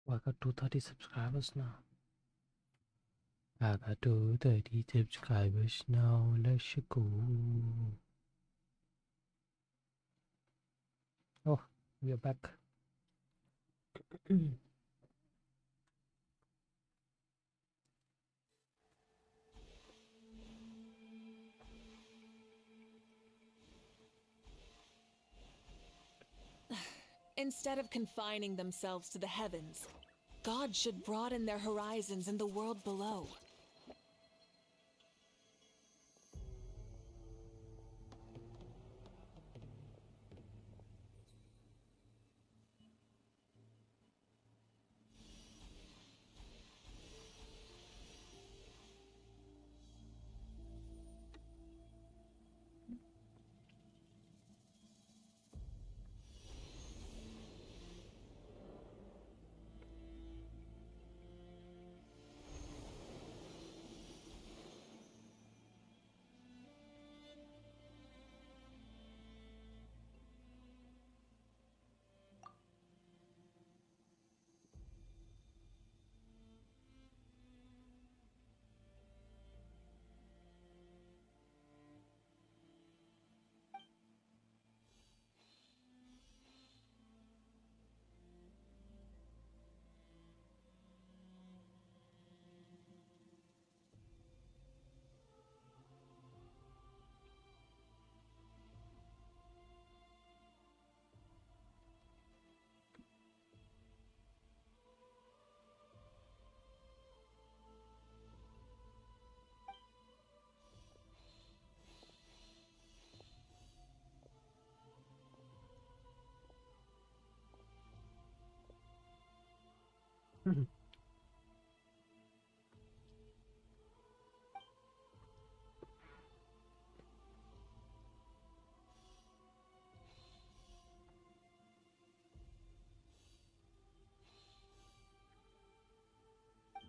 Oh, I got 230 subscribers now. I got 230 subscribers now. Let's go. Oh, we are back. Instead of confining themselves to the heavens, God should broaden their horizons in the world below.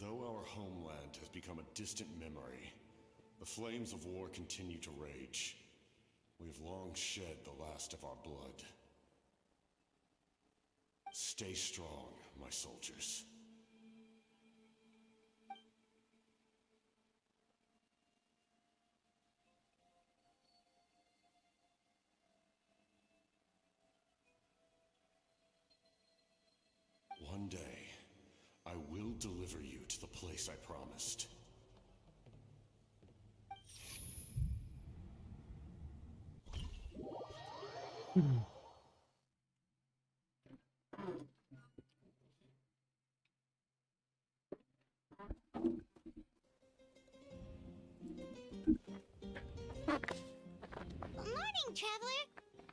Though our homeland has become a distant memory, the flames of war continue to rage. We have long shed the last of our blood. Stay strong, my soldiers. One day, I will deliver you to the place I promised. Morning, traveler.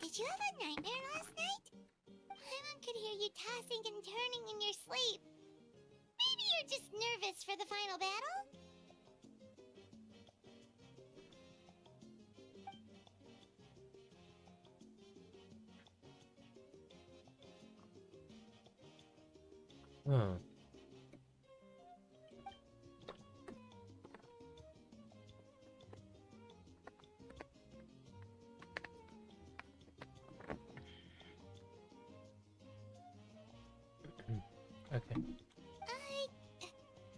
Did you have a nightmare last night? Paimon could hear you tossing and turning in your sleep. Maybe you're just nervous for the final battle? Huh. Okay.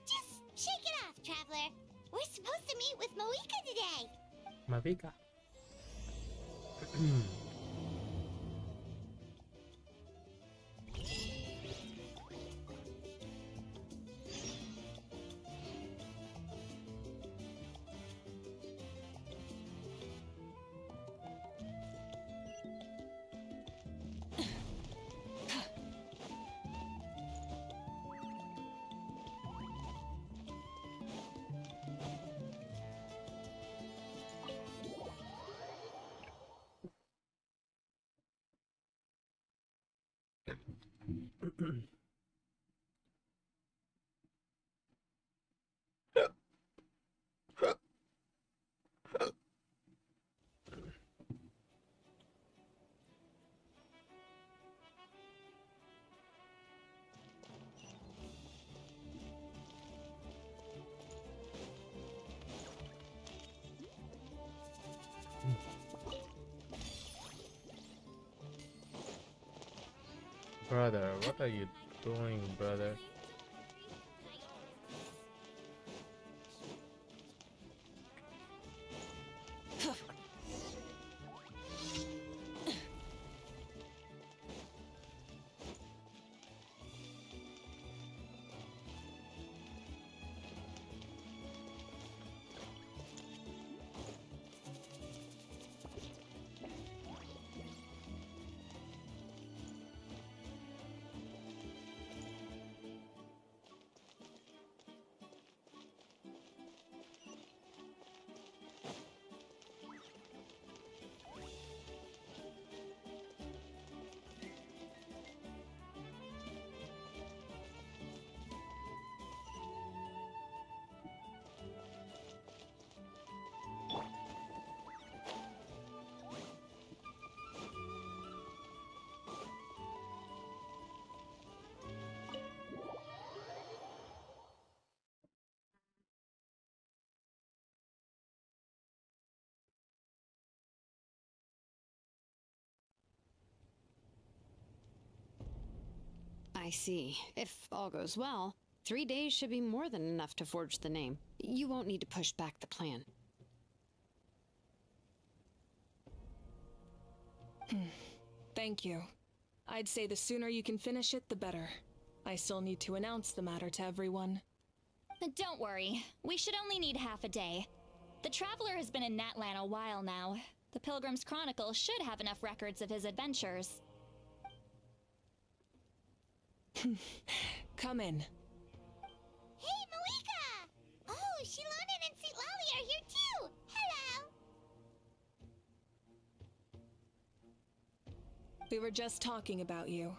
Just shake it off, traveler. We're supposed to meet with Moika today. Mavika. Brother, what are you doing, brother? I see. If all goes well, 3 days should be more than enough to forge the name. You won't need to push back the plan. Thank you. I'd say the sooner you can finish it, the better. I still need to announce the matter to everyone. Don't worry. We should only need half a day. The Traveler has been in Natlan a while now. The Pilgrim's Chronicle should have enough records of his adventures. Come in. Hey, Malika! Oh, Shilonen and St. Lolly are here too! Hello! We were just talking about you.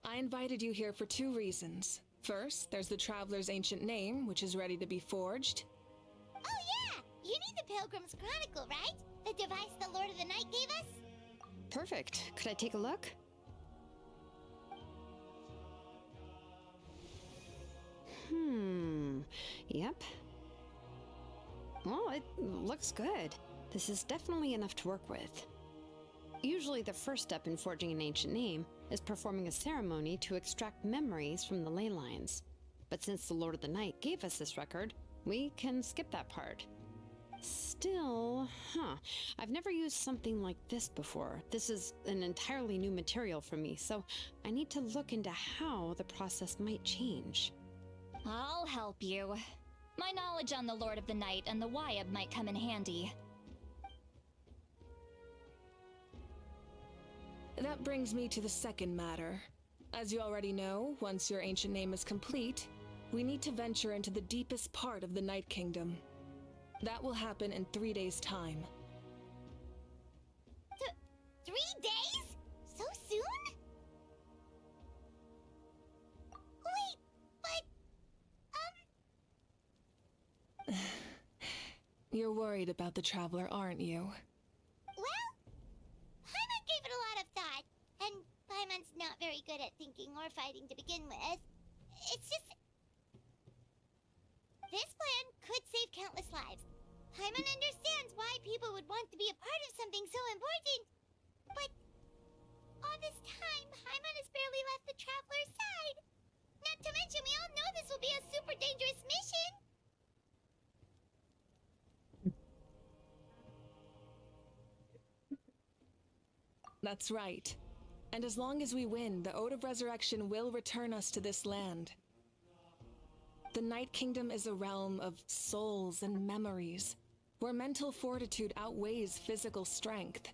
I invited you here for 2 reasons. First, there's the Traveler's ancient name, which is ready to be forged. Oh yeah! You need the Pilgrim's Chronicle, right? The device the Lord of the Night gave us? Perfect. Could I take a look? Yep. Well, it looks good. This is definitely enough to work with. Usually the first step in forging an ancient name is performing a ceremony to extract memories from the ley lines. But since the Lord of the Night gave us this record, we can skip that part. Still, I've never used something like this before. This is an entirely new material for me, so I need to look into how the process might change. I'll help you. My knowledge on the Lord of the Night and the Wyab might come in handy. That brings me to the second matter. As you already know, once your ancient name is complete, we need to venture into the deepest part of the Night Kingdom. That will happen in 3 days' time. 3 days? So soon? Wait, but... You're worried about the Traveler, aren't you? Well, Paimon gave it a lot of thought, and Paimon's not very good at thinking or fighting to begin with. It's just... This plan could save countless lives. Paimon understands why people would want to be a part of something so important. But all this time, Paimon has barely left the Traveler's side. Not to mention, we all know this will be a super dangerous mission. That's right. And as long as we win, the Ode of Resurrection will return us to this land. The Night Kingdom is a realm of souls and memories, where mental fortitude outweighs physical strength.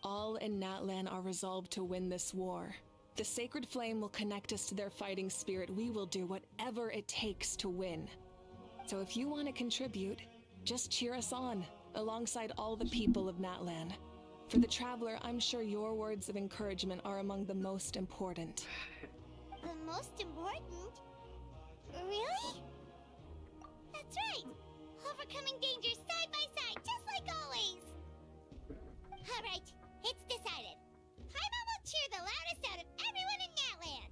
All in Natlan are resolved to win this war. The sacred flame will connect us to their fighting spirit. We will do whatever it takes to win. So if you want to contribute, just cheer us on, alongside all the people of Natlan. For the Traveler, I'm sure your words of encouragement are among the most important. The most important? Really? That's right. Overcoming dangers side by side, just like always. All right, it's decided. Paimon will cheer the loudest out of everyone in Natlan.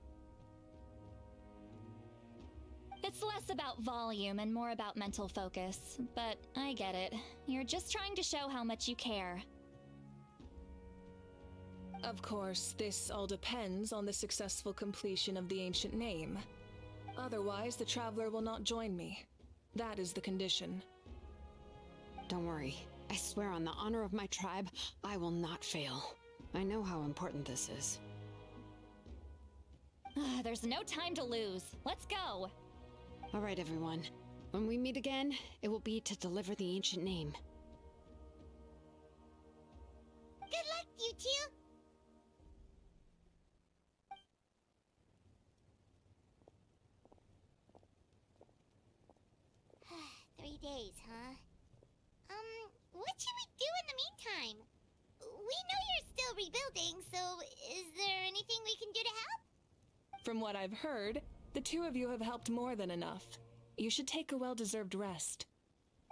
It's less about volume and more about mental focus, but I get it. You're just trying to show how much you care. Of course, this all depends on the successful completion of the ancient name. Otherwise, the Traveler will not join me. That is the condition. Don't worry. I swear on the honor of my tribe, I will not fail. I know how important this is. There's no time to lose. Let's go! All right, everyone. When we meet again, it will be to deliver the ancient name. Good luck, you two. 3 days, huh? What should we do in the meantime? We know you're still rebuilding, so is there anything we can do to help? From what I've heard, the 2 of you have helped more than enough. You should take a well-deserved rest.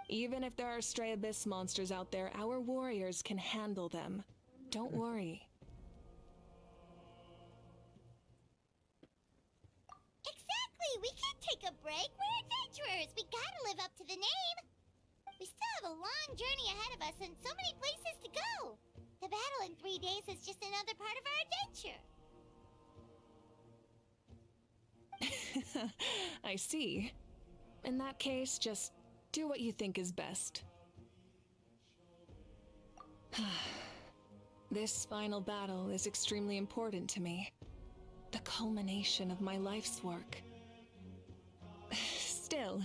Even if there are stray abyss monsters out there, our warriors can handle them. Don't worry. Exactly! We can't take a break. We're adventurers. We gotta live up to the name. We still have a long journey ahead of us and so many places to go. The battle in 3 days is just another part of our adventure. I see. In that case, just do what you think is best. This final battle is extremely important to me. The culmination of my life's work. Still,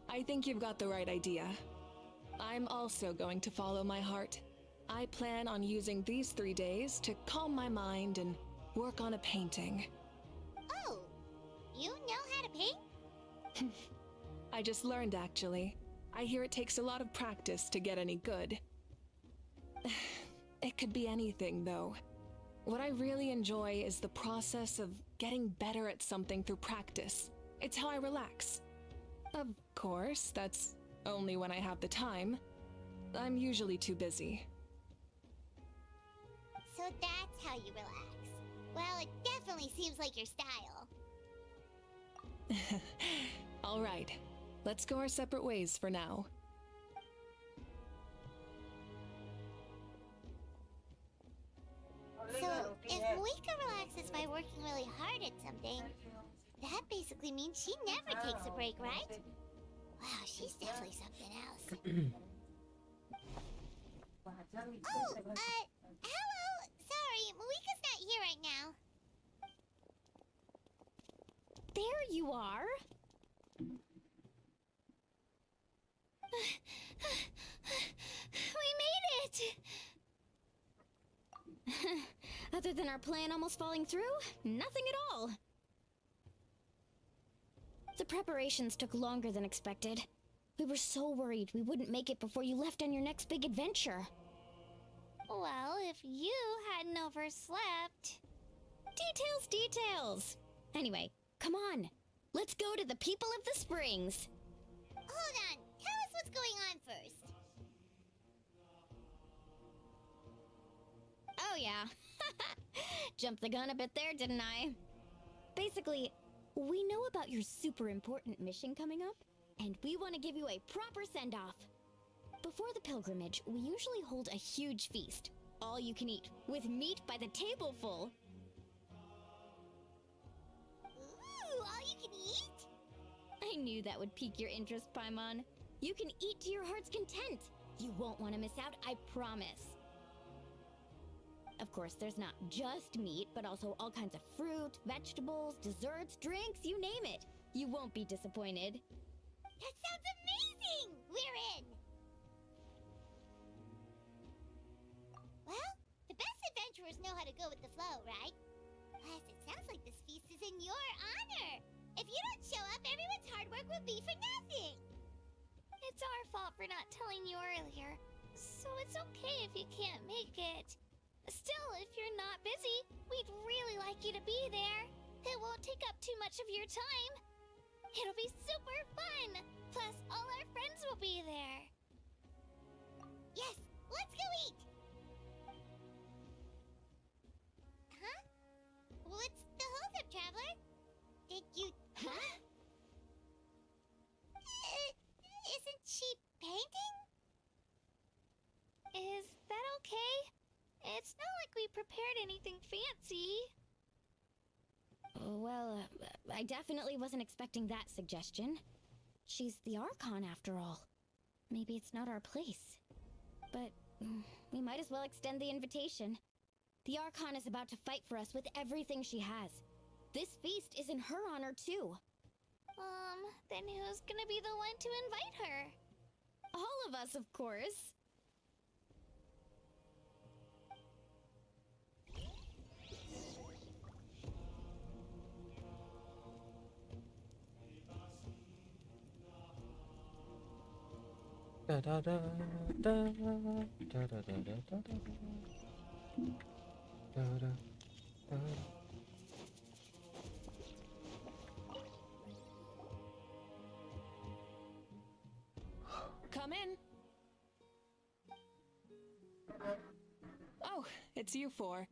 I think you've got the right idea. I'm also going to follow my heart. I plan on using these 3 days to calm my mind and work on a painting. Oh, you know how to paint? I just learned, actually. I hear it takes a lot of practice to get any good. It could be anything, though. What I really enjoy is the process of getting better at something through practice. It's how I relax. Of course, that's only when I have the time. I'm usually too busy. So that's how you relax. Well, it definitely seems like your style. All right, let's go our separate ways for now. So, if Moika relaxes by working really hard at something, that basically means she never takes a break, right? Wow, she's definitely something else. Oh, hello! Sorry, Moika's not here right now. There you are. We made it! Other than our plan almost falling through, nothing at all. The preparations took longer than expected. We were so worried we wouldn't make it before you left on your next big adventure. Well, if you hadn't overslept... Details! Anyway, come on. Let's go to the people of the springs. Hold on, tell us what's going on first. Oh yeah. Jumped the gun a bit there, didn't I? Basically, we know about your super important mission coming up, and we want to give you a proper send-off. Before the pilgrimage, we usually hold a huge feast, all you can eat, with meat by the tableful. Ooh, all you can eat? I knew that would pique your interest, Paimon. You can eat to your heart's content. You won't want to miss out, I promise. Of course, there's not just meat, but also all kinds of fruit, vegetables, desserts, drinks, you name it. You won't be disappointed. That sounds amazing! We're in! Well, the best adventurers know how to go with the flow, right? Plus, it sounds like this feast is in your honor. If you don't show up, everyone's hard work will be for nothing. It's our fault for not telling you earlier, so it's okay if you can't make it. Still, if you're not busy, we'd really like you to be there. It won't take up too much of your time. It'll be super fun. Plus, all our friends will be there. Yes, let's go eat. Huh? What's the holdup, Traveler? Did you... Huh? Isn't she painting? Is that okay? It's not like we prepared anything fancy. Well, I definitely wasn't expecting that suggestion. She's the Archon, after all. Maybe it's not our place. But we might as well extend the invitation. The Archon is about to fight for us with everything she has. This feast is in her honor, too. Then who's gonna be the one to invite her? All of us, of course. Da da da da da da da da da da da da. Come in. Oh, it's you four.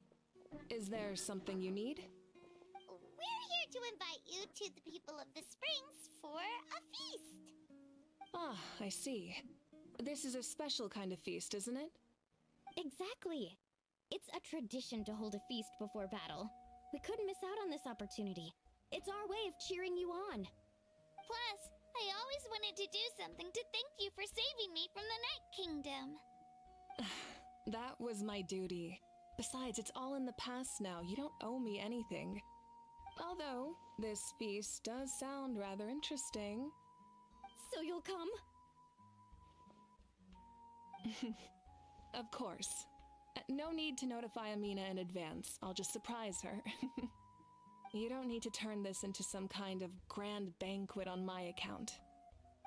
Is there something you need? We're here to invite you to the people of the springs for a feast. Ah, I see. This is a special kind of feast, isn't it? Exactly. It's a tradition to hold a feast before battle. We couldn't miss out on this opportunity. It's our way of cheering you on. Plus, I always wanted to do something to thank you for saving me from the Night Kingdom. That was my duty. Besides, it's all in the past now. You don't owe me anything. Although, this feast does sound rather interesting. So you'll come? Of course. No need to notify Amina in advance. I'll just surprise her. You don't need to turn this into some kind of grand banquet on my account.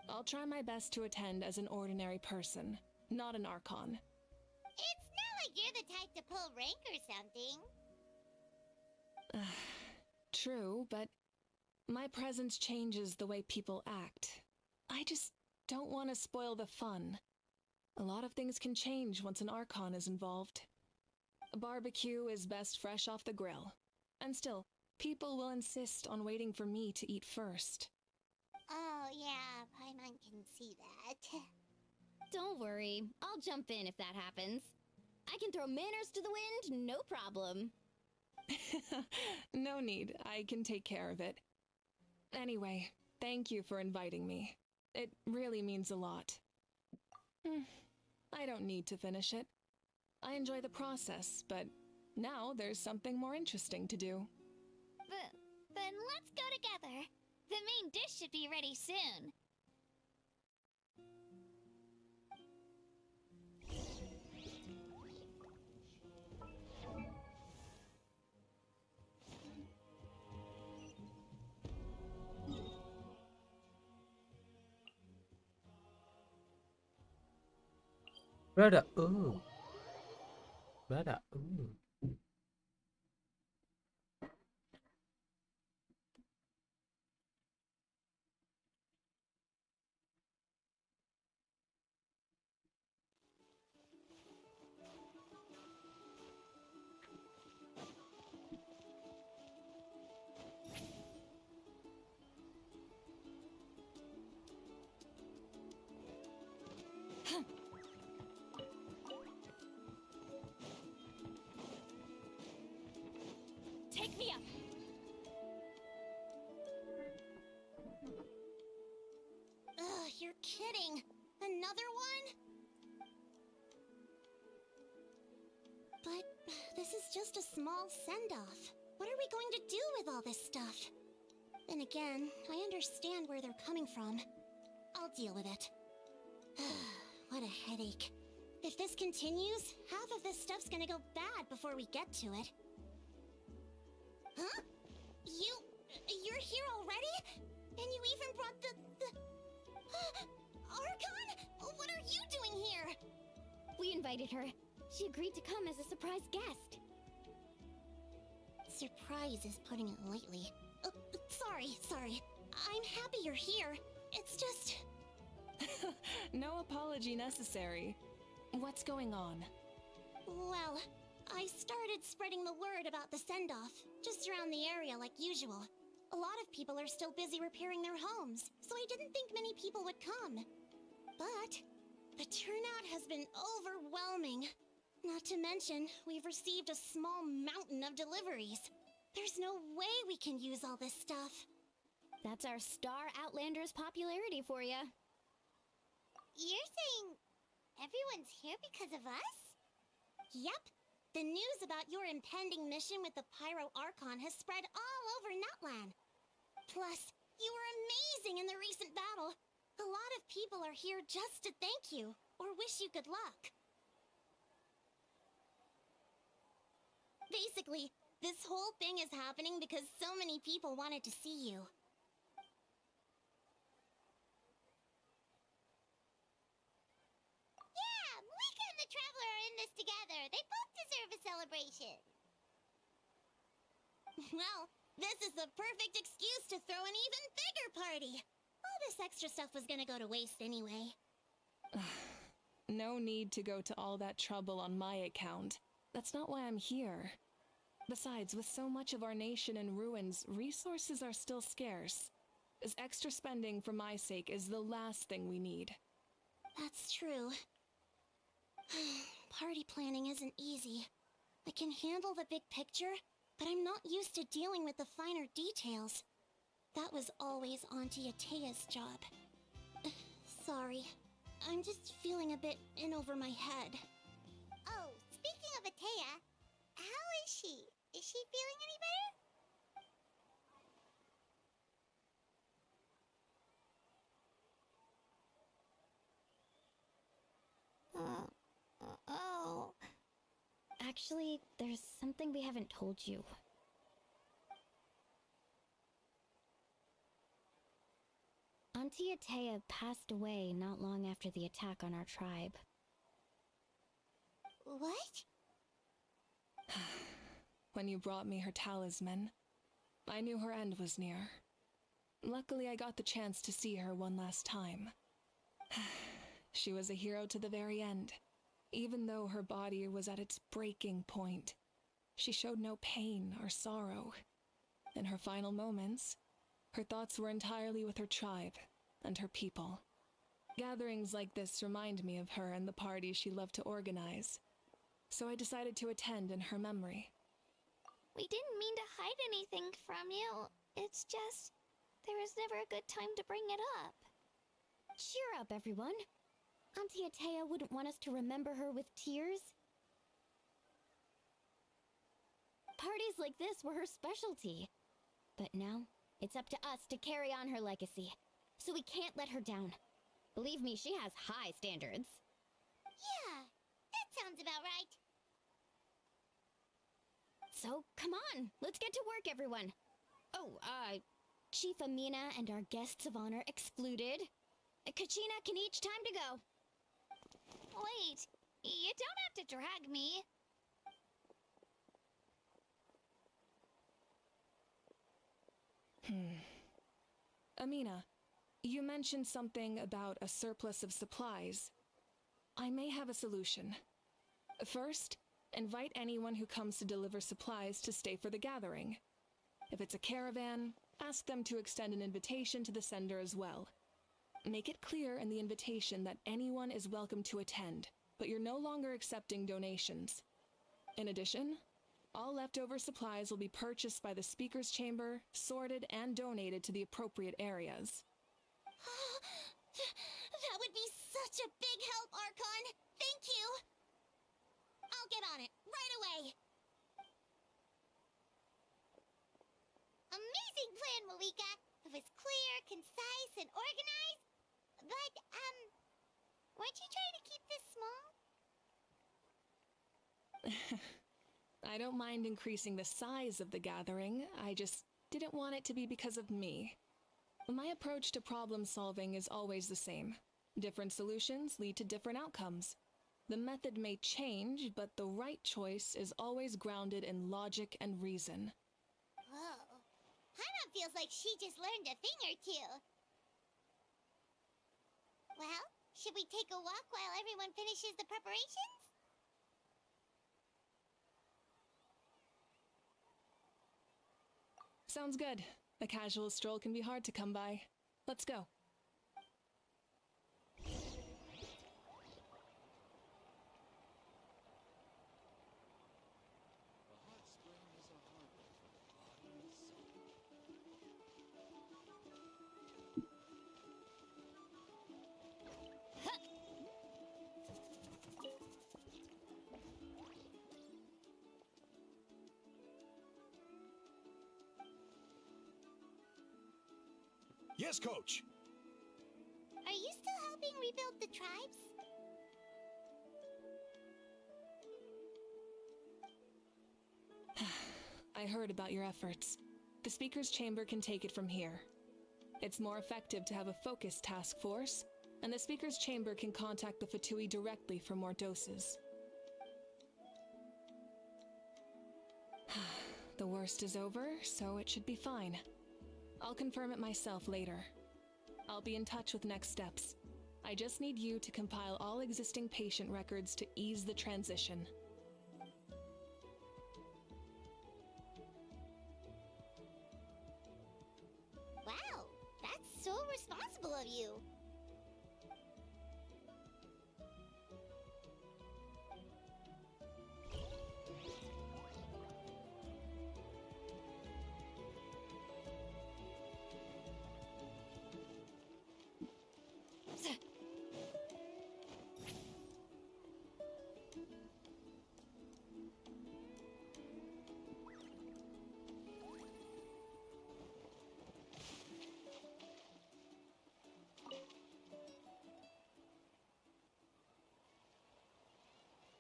I'll try my best to attend as an ordinary person, not an Archon. It's not like you're the type to pull rank or something. True, but my presence changes the way people act. I just don't want to spoil the fun. A lot of things can change once an Archon is involved. A barbecue is best fresh off the grill. And still, people will insist on waiting for me to eat first. Oh, yeah, Paimon can see that. Don't worry, I'll jump in if that happens. I can throw manners to the wind, no problem. No need, I can take care of it. Anyway, thank you for inviting me. It really means a lot. I don't need to finish it. I enjoy the process, but now there's something more interesting to do. Then let's go together. The main dish should be ready soon. Brother, ooh. Brother, ooh. Take me up! Ugh, you're kidding. Another one? But this is just a small send-off. What are we going to do with all this stuff? Then again, I understand where they're coming from. I'll deal with it. What a headache. If this continues, half of this stuff's gonna go bad before we get to it. Huh? You're here already? And you even brought the... Archon? What are you doing here? We invited her. She agreed to come as a surprise guest. Surprise is putting it lightly. Sorry. I'm happy you're here. It's just... No apology necessary. What's going on? Well, I started spreading the word about the send-off, just around the area like usual. A lot of people are still busy repairing their homes, so I didn't think many people would come. But the turnout has been overwhelming. Not to mention, we've received a small mountain of deliveries. There's no way we can use all this stuff. That's our Star Outlander's popularity for you. You're saying everyone's here because of us? Yep. The news about your impending mission with the Pyro Archon has spread all over Nutland. Plus, you were amazing in the recent battle. A lot of people are here just to thank you, or wish you good luck. Basically, this whole thing is happening because so many people wanted to see you. Yeah, Mika and the Traveler are in this together. They both deserve a celebration. Well, this is the perfect excuse to throw an even bigger party. All this extra stuff was gonna go to waste anyway. No need to go to all that trouble on my account. That's not why I'm here. Besides, with so much of our nation in ruins, resources are still scarce. This extra spending for my sake is the last thing we need. That's true. Party planning isn't easy. I can handle the big picture, but I'm not used to dealing with the finer details. That was always Auntie Atea's job. Sorry. I'm just feeling a bit in over my head. Oh, speaking of Atea, how is she? Is she feeling any better? Oh. Actually, there's something we haven't told you. Auntie Atea passed away not long after the attack on our tribe. What? When you brought me her talisman, I knew her end was near. Luckily, I got the chance to see her one last time. She was a hero to the very end. Even though her body was at its breaking point, she showed no pain or sorrow. In her final moments, her thoughts were entirely with her tribe and her people. Gatherings like this remind me of her and the parties she loved to organize, so I decided to attend in her memory. We didn't mean to hide anything from you. It's just, there was never a good time to bring it up. Cheer up, everyone. Auntie Atea wouldn't want us to remember her with tears. Parties like this were her specialty. But now, it's up to us to carry on her legacy. So we can't let her down. Believe me, she has high standards. Yeah, that sounds about right. So, come on, let's get to work, everyone. Oh, Chief Amina and our guests of honor excluded. Kachina can each time to go. Wait, you don't have to drag me. Amina, you mentioned something about a surplus of supplies. I may have a solution. First, invite anyone who comes to deliver supplies to stay for the gathering. If it's a caravan, ask them to extend an invitation to the sender as well. Make it clear in the invitation that anyone is welcome to attend, but you're no longer accepting donations. In addition, all leftover supplies will be purchased by the speaker's chamber, sorted, and donated to the appropriate areas. That would be such a big help, Archon! Thank you! I'll get on it, right away! Amazing plan, Malika! It was clear, concise, and organized. But, weren't you trying to keep this small? I don't mind increasing the size of the gathering, I just didn't want it to be because of me. My approach to problem solving is always the same. Different solutions lead to different outcomes. The method may change, but the right choice is always grounded in logic and reason. Whoa. Hana feels like she just learned a thing or two. Well, should we take a walk while everyone finishes the preparations? Sounds good. A casual stroll can be hard to come by. Let's go. Yes, Coach. Are you still helping rebuild the tribes? I heard about your efforts. The Speaker's Chamber can take it from here. It's more effective to have a focused task force, and the Speaker's Chamber can contact the Fatui directly for more doses. The worst is over, so it should be fine. I'll confirm it myself later. I'll be in touch with next steps. I just need you to compile all existing patient records to ease the transition. Wow, that's so responsible of you.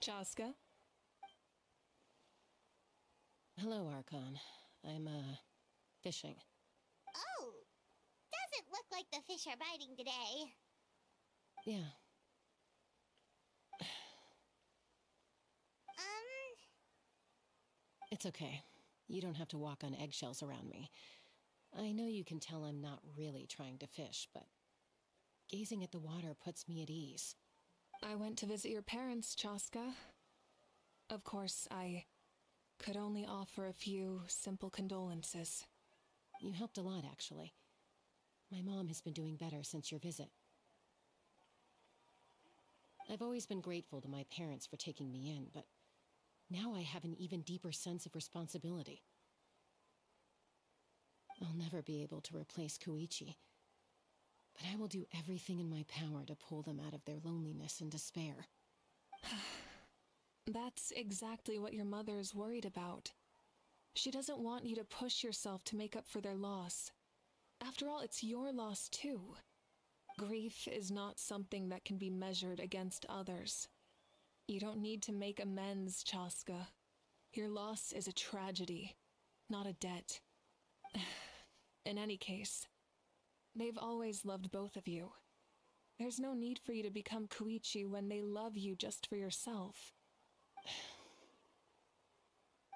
Chaska? Hello, Archon. I'm, fishing. Oh, doesn't look like the fish are biting today. Yeah. It's okay. You don't have to walk on eggshells around me. I know you can tell I'm not really trying to fish, but gazing at the water puts me at ease. I went to visit your parents, Chaska. Of course, I could only offer a few simple condolences. You helped a lot, actually. My mom has been doing better since your visit. I've always been grateful to my parents for taking me in, but now I have an even deeper sense of responsibility. I'll never be able to replace Koichi, but I will do everything in my power to pull them out of their loneliness and despair. That's exactly what your mother is worried about. She doesn't want you to push yourself to make up for their loss. After all, it's your loss too. Grief is not something that can be measured against others. You don't need to make amends, Chaska. Your loss is a tragedy, not a debt. In any case, they've always loved both of you. There's no need for you to become Koichi when they love you just for yourself.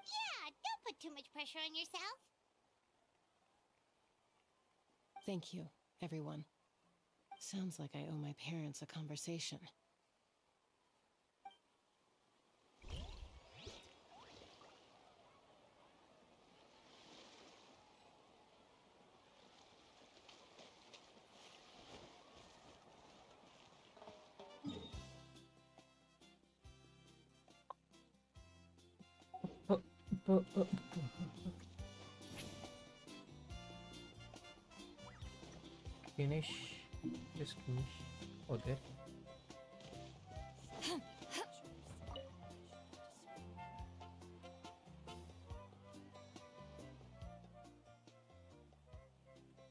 Yeah, don't put too much pressure on yourself. Thank you, everyone. Sounds like I owe my parents a conversation. Finish. Just finish. Oh, there.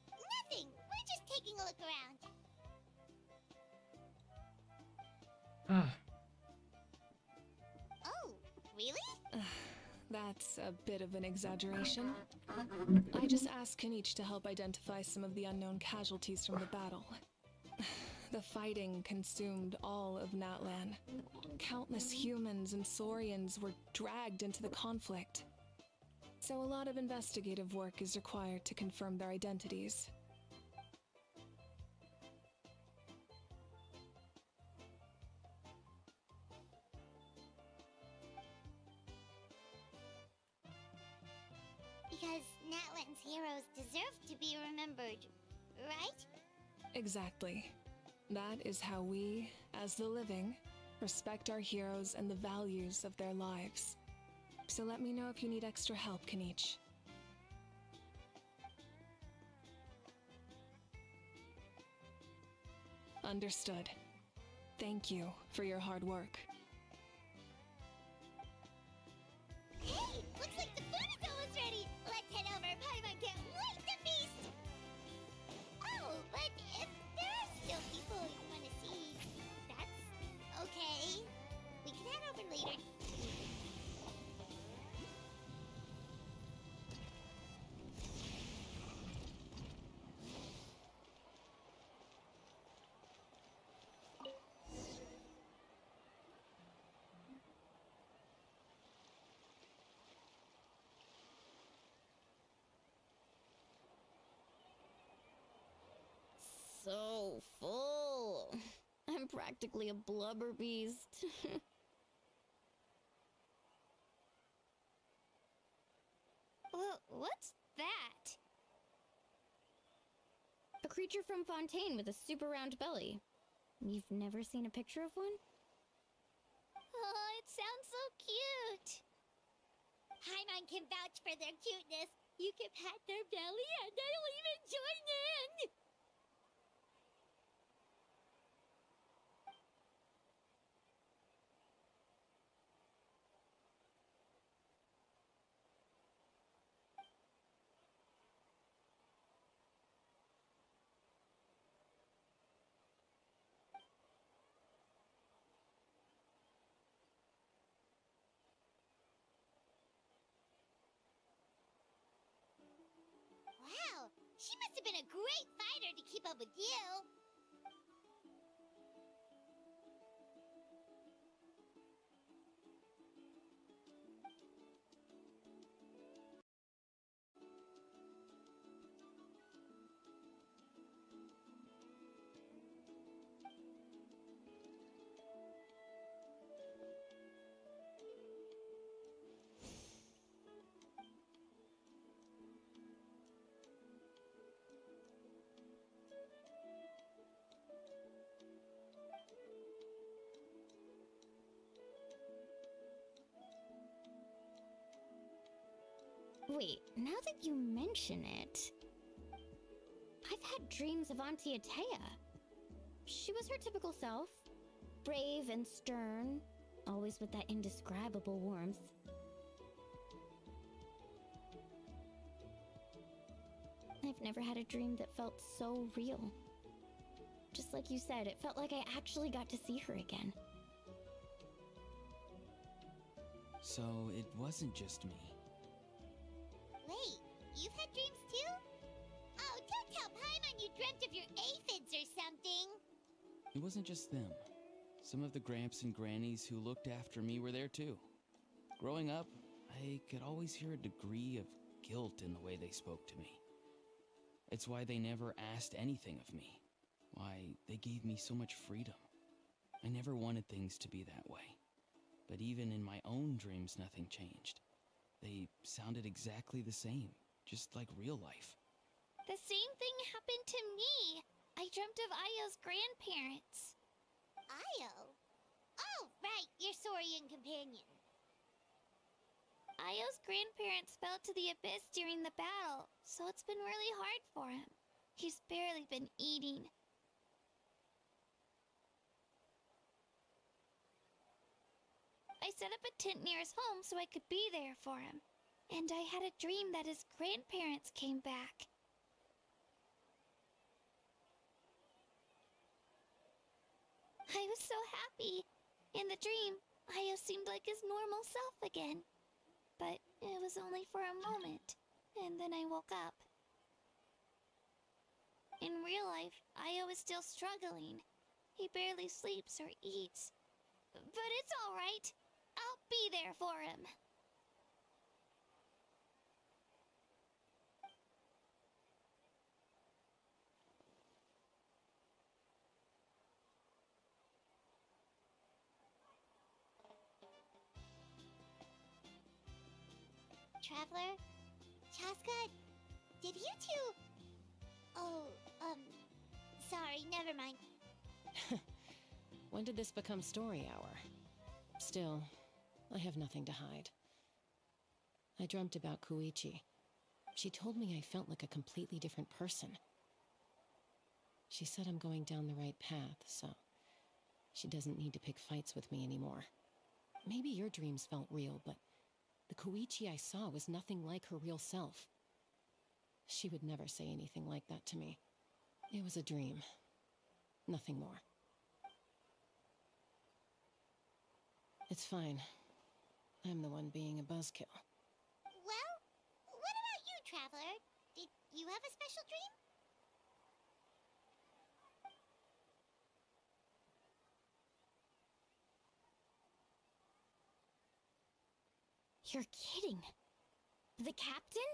Nothing. We're just taking a look around. Ah, Oh, really? That's a bit of an exaggeration. I just asked Kenichi to help identify some of the unknown casualties from the battle. The fighting consumed all of Natlan. Countless humans and Saurians were dragged into the conflict. So a lot of investigative work is required to confirm their identities. Because Natlan's heroes deserve to be remembered, right? Exactly. That is how we, as the living, respect our heroes and the values of their lives. So let me know if you need extra help, Kenichi. Understood. Thank you for your hard work. Hey, looks like the food is almost ready. Let's head over. Paimon can't wait to feast. Oh, but if there are still people you want to see, that's okay. We can head over later. So full. I'm practically a blubber beast. What's that? A creature from Fontaine with a super round belly. You've never seen a picture of one? Oh, it sounds so cute. Paimon can vouch for their cuteness. You can pat their belly and they'll even join in. great fighter to keep up with you. Wait, now that you mention it, I've had dreams of Auntie Atea. She was her typical self, brave and stern, always with that indescribable warmth. I've never had a dream that felt so real. Just like you said, it felt like I actually got to see her again. So it wasn't just me. Wait, you've had dreams too? Oh, don't tell Paimon you dreamt of your aphids or something. It wasn't just them. Some of the Gramps and Grannies who looked after me were there too. Growing up, I could always hear a degree of guilt in the way they spoke to me. It's why they never asked anything of me. Why they gave me so much freedom. I never wanted things to be that way. But even in my own dreams, nothing changed. They sounded exactly the same, just like real life. The same thing happened to me. I dreamt of Io's grandparents. Io? Oh, right, your Saurian companion. Io's grandparents fell to the abyss during the battle, so it's been really hard for him. He's barely been eating. I set up a tent near his home so I could be there for him. And I had a dream that his grandparents came back. I was so happy. In the dream, Io seemed like his normal self again. But it was only for a moment, and then I woke up. In real life, Io is still struggling. He barely sleeps or eats. But it's all right. I'll be there for him. Traveler? Chaska? Did you two... Oh, sorry, never mind. When did this become story hour? Still, I have nothing to hide. I dreamt about Koichi. She told me I felt like a completely different person. She said I'm going down the right path, so she doesn't need to pick fights with me anymore. Maybe your dreams felt real, but the Koichi I saw was nothing like her real self. She would never say anything like that to me. It was a dream. Nothing more. It's fine. I'm the one being a buzzkill. Well, what about you, Traveler? Did you have a special dream? You're kidding. The captain?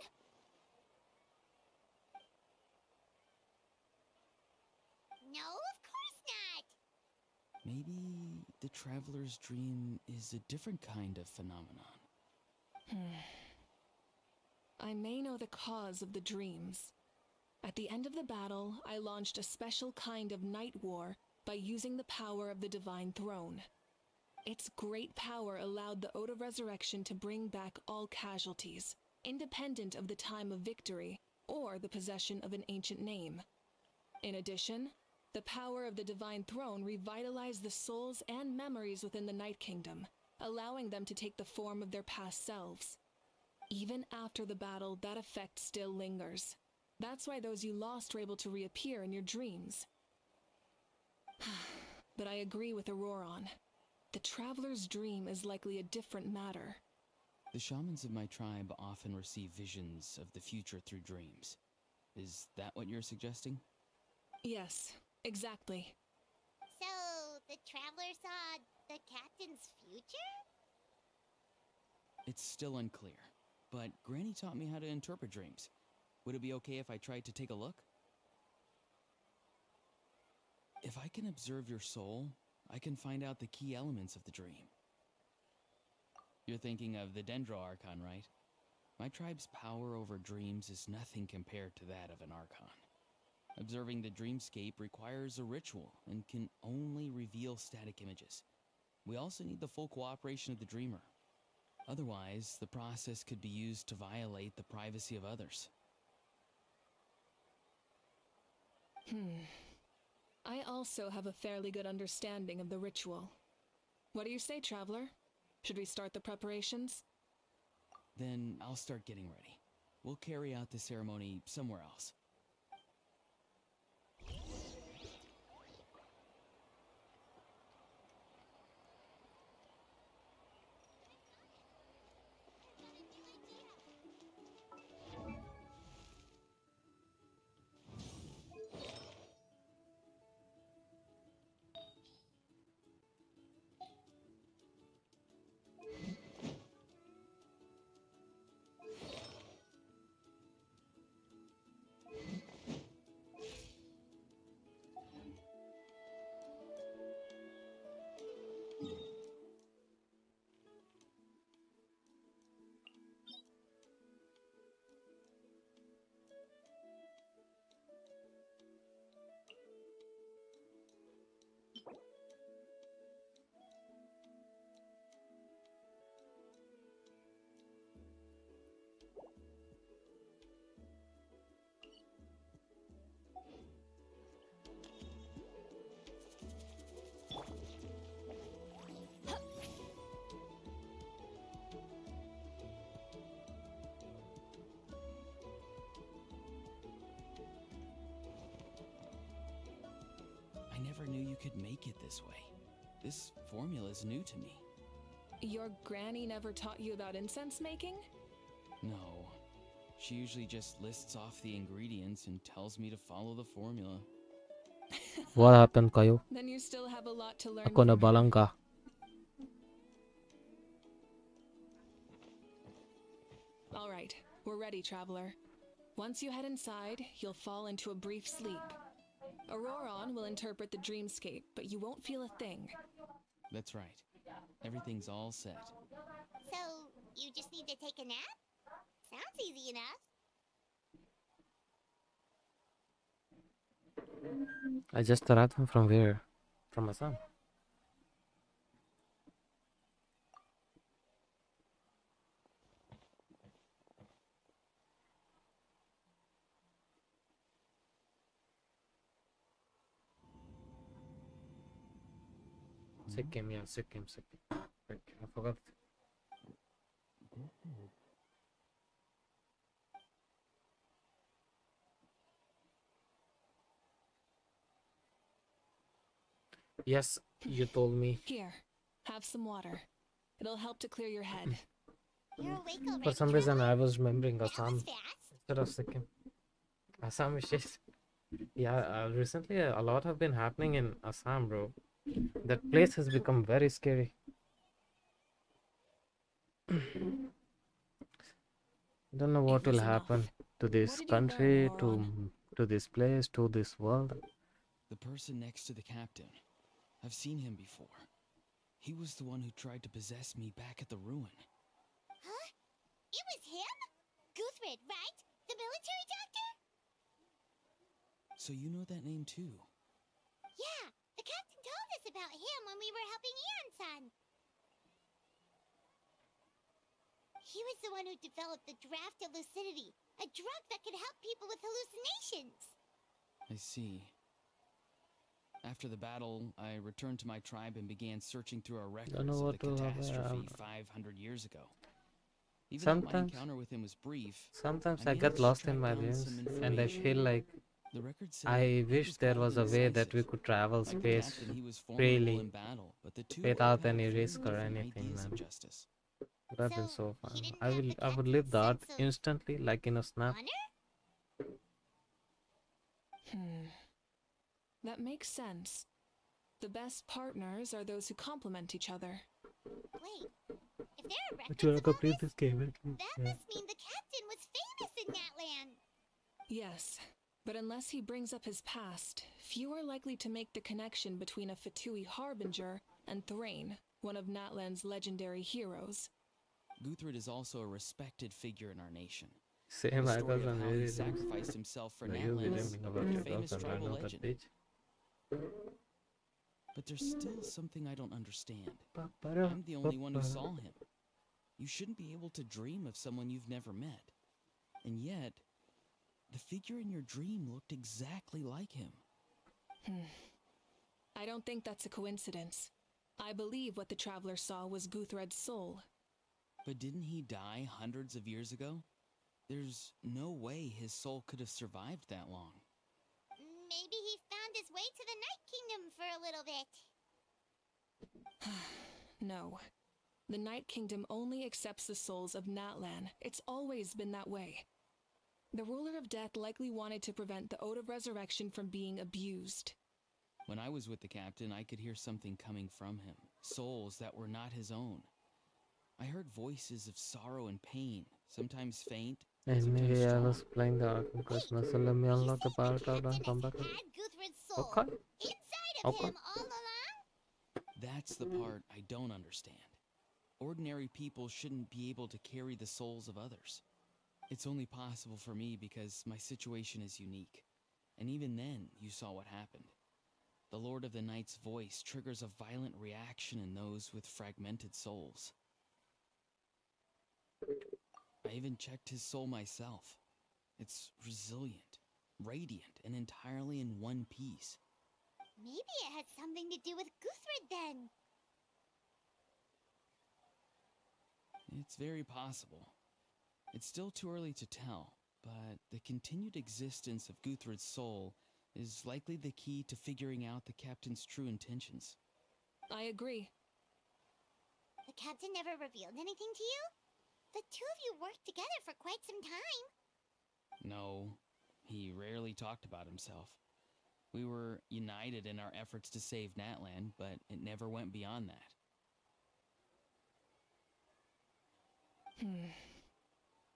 No, of course not. Maybe the traveler's dream is a different kind of phenomenon. I may know the cause of the dreams. At the end of the battle, I launched a special kind of night war by using the power of the Divine Throne. Its great power allowed the Ode of Resurrection to bring back all casualties, independent of the time of victory or the possession of an ancient name. In addition, the power of the Divine Throne revitalized the souls and memories within the Night Kingdom, allowing them to take the form of their past selves. Even after the battle, that effect still lingers. That's why those you lost were able to reappear in your dreams. But I agree with Auroron. The Traveler's dream is likely a different matter. The shamans of my tribe often receive visions of the future through dreams. Is that what you're suggesting? Yes, exactly. So, the traveler saw the captain's future? It's still unclear, but Granny taught me how to interpret dreams. Would it be okay if I tried to take a look? If I can observe your soul, I can find out the key elements of the dream. You're thinking of the Dendro Archon, right? My tribe's power over dreams is nothing compared to that of an Archon. Observing the dreamscape requires a ritual and can only reveal static images. We also need the full cooperation of the dreamer. Otherwise, the process could be used to violate the privacy of others. I also have a fairly good understanding of the ritual. What do you say, Traveler? Should we start the preparations? Then I'll start getting ready. We'll carry out the ceremony somewhere else. I never knew you could make it this way. This formula is new to me. Your granny never taught you about incense making? No. She usually just lists off the ingredients and tells me to follow the formula. What happened kayo? Then you still have a lot to learn Ako na from her. balang ka. All right, we're ready, Traveler. Once you head inside, you'll fall into a brief sleep. Auroron will interpret the dreamscape, but you won't feel a thing. That's right. Everything's all set. So, you just need to take a nap? Sounds easy enough. I just arrived from where? From Assam. Sikkim, yeah, Sikkim. Wait, I forgot. Yes, you told me. Here, have some water. It'll help to clear your head. You're awake already, For some reason, Traveler? I was remembering That Assam was fast. instead of Sikkim. Assam is just. Yeah, recently a lot have been happening in Assam, bro. That place has become very scary. Don't know what will Enough. happen to this What did you country, learn, to this place, to this world. The person next to the captain. I've seen him before. He was the one who tried to possess me back at the ruin. Huh? It was him? Guthred, right? The military doctor? So you know that name too? Yeah, the captain told us about him when we were helping Eon-san. He was the one who developed the draft of lucidity, a drug that could help people with hallucinations. I see. After the battle, I returned to my tribe and began searching through our records Don't know of what the will catastrophe happen. 500 years ago. Even though my Sometimes- encounter with him was brief, Sometimes I I get managed to lost track in my down dreams, some and I information. feel like the records say I he wish was there called was a way that we Indecisive. could travel Like the space captain, he was freely formidable in battle, but the two without had any very risk or different anything, ideas of man. justice. Would have been So, so he fun. didn't I have will. the I would live captain's that sense of instantly, like in a snap. Honor? That makes sense. The best partners are those who complement each other. Wait, if there are But you wanna records of all complete this, this game at least. that Yeah. must mean the captain was famous in that land. Yes, but unless he brings up his past, few are likely to make the connection between a Fatui harbinger and Thrain, one of Natlan's legendary heroes. Guthred is also a respected figure in our nation. Same, The I story got of some how he really sacrificed himself for No, you'll be Natlan is dreaming a about your famous girlfriend. I tribal know that legend. bitch. But there's still something I don't understand. I'm the only one who saw him. You shouldn't be able to dream of someone you've never met. And yet, the figure in your dream looked exactly like him. I don't think that's a coincidence. I believe what the traveler saw was Guthred's soul. But didn't he die hundreds of years ago? There's no way his soul could have survived that long. Maybe he found his way to the Night Kingdom for a little bit. No. The Night Kingdom only accepts the souls of Natlan. It's always been that way. The ruler of death likely wanted to prevent the Ode of Resurrection from being abused. When I was with the captain, I could hear something coming from him. Souls that were not his own. I heard voices of sorrow and pain, sometimes faint, sometimes Anyway, I strong. was playing the Archon Christmas, so let me unlock the power card and come back. Had Guthred's soul Okay. inside of Okay. him all along. That's the part I don't understand. Ordinary people shouldn't be able to carry the souls of others. It's only possible for me because my situation is unique. And even then, you saw what happened. The Lord of the Night's voice triggers a violent reaction in those with fragmented souls. I even checked his soul myself. It's resilient, radiant, and entirely in one piece. Maybe it had something to do with Guthred then. It's very possible. It's still too early to tell, but the continued existence of Guthred's soul is likely the key to figuring out the captain's true intentions. I agree. The captain never revealed anything to you? The two of you worked together for quite some time. No, he rarely talked about himself. We were united in our efforts to save Natlan, but it never went beyond that.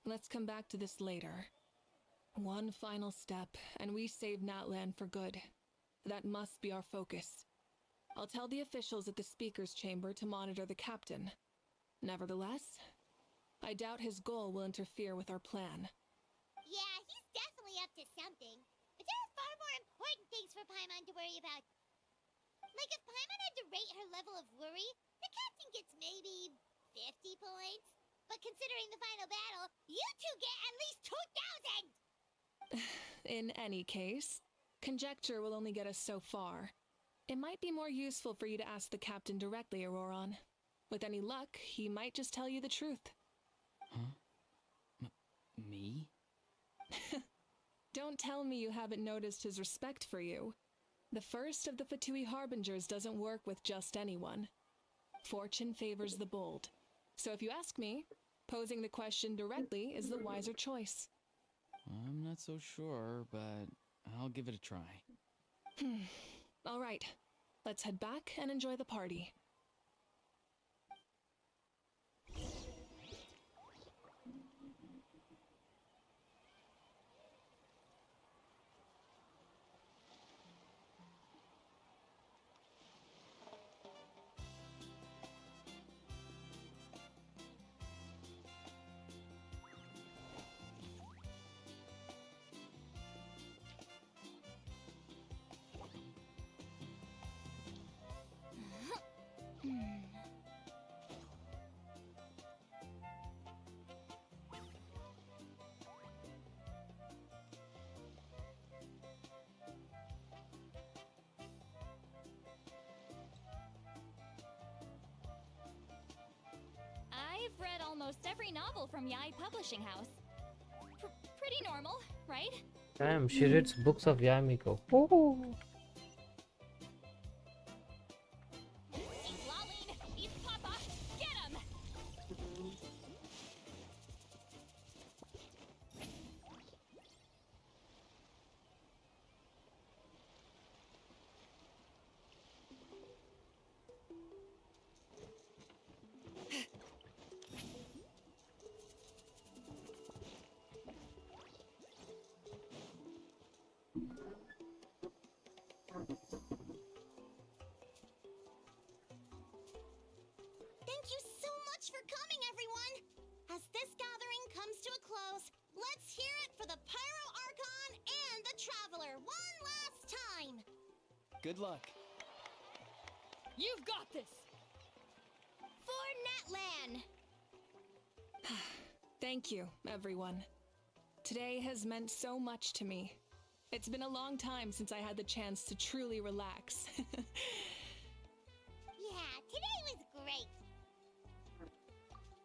Let's come back to this later. One final step, and we save Natlan for good. That must be our focus. I'll tell the officials at the speaker's chamber to monitor the captain. Nevertheless, I doubt his goal will interfere with our plan. Yeah, he's definitely up to something. But there are far more important things for Paimon to worry about. Like if Paimon had to rate her level of worry, the captain gets maybe 50 points. But considering the final battle, you two get at least 2,000! In any case, conjecture will only get us so far. It might be more useful for you to ask the captain directly, Auroron. With any luck, he might just tell you the truth. Huh? Me? Don't tell me you haven't noticed his respect for you. The first of the Fatui Harbingers doesn't work with just anyone. Fortune favors the bold. So if you ask me, posing the question directly is the wiser choice. I'm not so sure, but I'll give it a try. All right, let's head back and enjoy the party. I've read almost every novel from Yai Publishing House. Pretty normal, right? Damn, she reads books of Yamiko. Ooh. Lolene, he's Papa! Get him! Good luck. You've got this! For Natlan! Thank you, everyone. Today has meant so much to me. It's been a long time since I had the chance to truly relax. Yeah, today was great.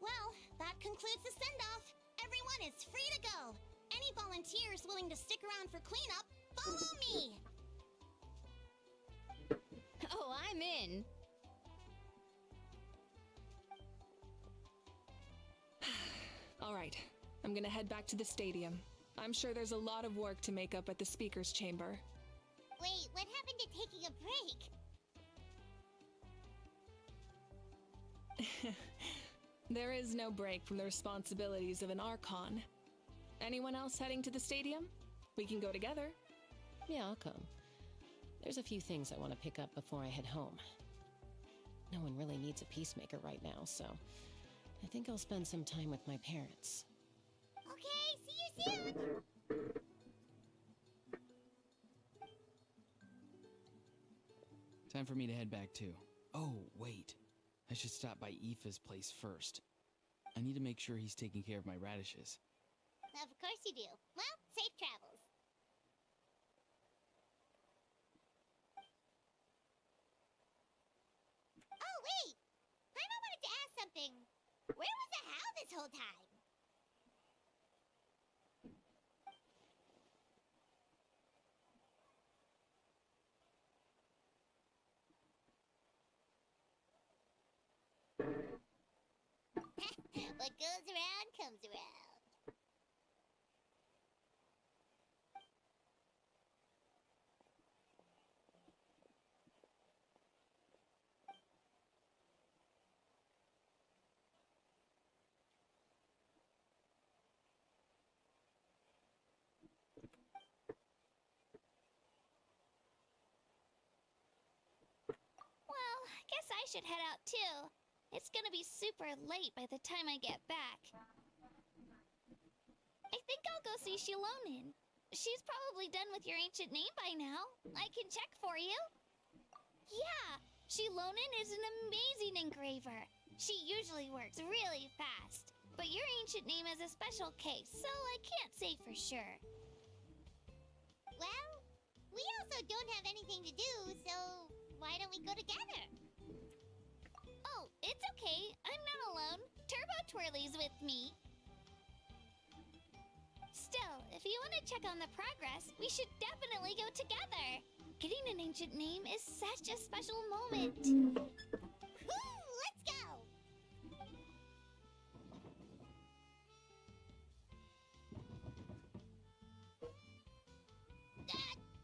Well, that concludes the send-off. Everyone is free to go. Any volunteers willing to stick around for cleanup, follow me. Oh, I'm in. All right, I'm gonna head back to the stadium. I'm sure there's a lot of work to make up at the speaker's chamber. Wait, what happened to taking a break? There is no break from the responsibilities of an Archon. Anyone else heading to the stadium? We can go together. Yeah, I'll come. There's a few things I want to pick up before I head home. No one really needs a peacemaker right now, so I think I'll spend some time with my parents. Okay, see you soon. Time for me to head back too. Oh, wait. I should stop by Aoife's place first. I need to make sure he's taking care of my radishes. Of course you do. Well, safe travels. Oh, wait! Paimon wanted to ask something. Where was the How this whole time? What goes around comes around. Well, guess I should head out too. It's gonna be super late by the time I get back. I think I'll go see Shilonin. She's probably done with your ancient name by now. I can check for you. Yeah, Shilonin is an amazing engraver. She usually works really fast. But your ancient name is a special case, so I can't say for sure. Well, we also don't have anything to do, so why don't we go together? Oh, it's okay. I'm not alone. Turbo Twirly's with me. Still, if you want to check on the progress, we should definitely go together. Getting an ancient name is such a special moment. Woo, let's go!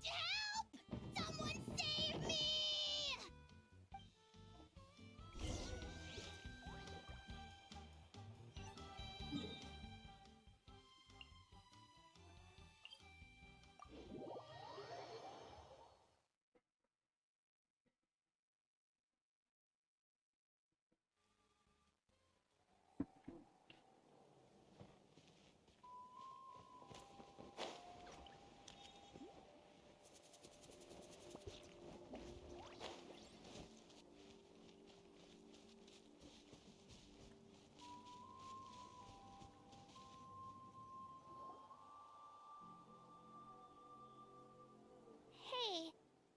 Help! Someone save me! Hey,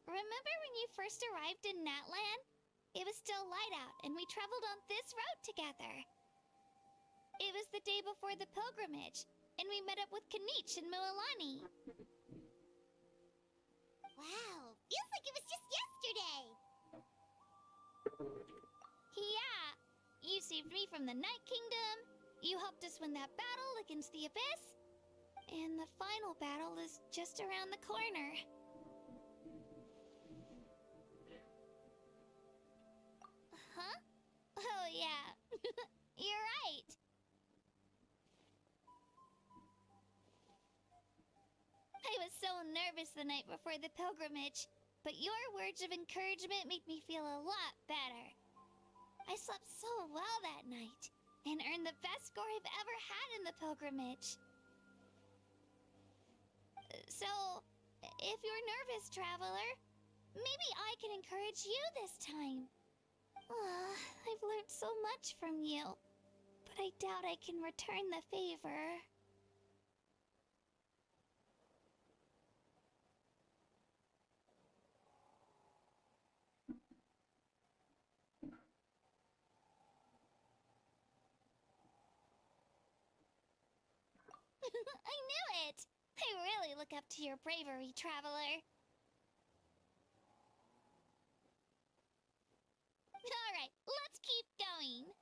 remember when you first arrived in Natlan? It was still light out, and we traveled on this road together. It was the day before the pilgrimage, and we met up with Kanich and Mualani. Wow, feels like it was just yesterday. Yeah, you saved me from the Night Kingdom, you helped us win that battle against the Abyss, and the final battle is just around the corner. Huh? Oh, yeah. You're right. I was so nervous the night before the pilgrimage, but your words of encouragement made me feel a lot better. I slept so well that night and earned the best score I've ever had in the pilgrimage. So, if you're nervous, traveler, Maybe I can encourage you this time. I've learned so much from you, but I doubt I can return the favor. I knew it! I really look up to your bravery, Traveler. Alright, let's keep going.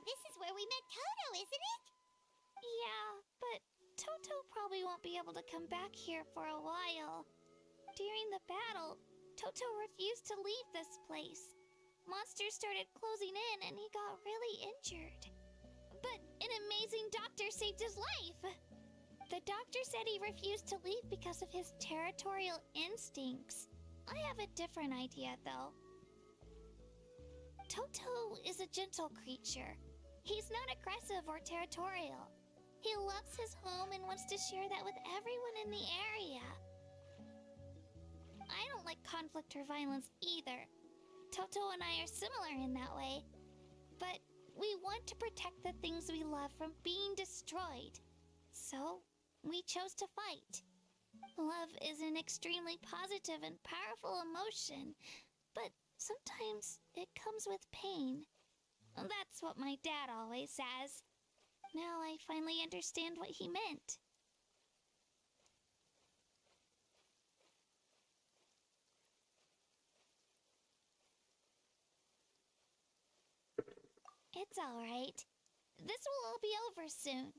This is where we met Toto, isn't it? Yeah, but Toto probably won't be able to come back here for a while. During the battle, Toto refused to leave this place. Monsters started closing in and he got really injured. But an amazing doctor saved his life! The doctor said he refused to leave because of his territorial instincts. I have a different idea, though. Toto is a gentle creature. He's not aggressive or territorial. He loves his home and wants to share that with everyone in the area. I don't like conflict or violence either. Toto and I are similar in that way. But we want to protect the things we love from being destroyed. So, we chose to fight. Love is an extremely positive and powerful emotion, but sometimes it comes with pain. That's what my dad always says. Now I finally understand what he meant. It's alright. This will all be over soon.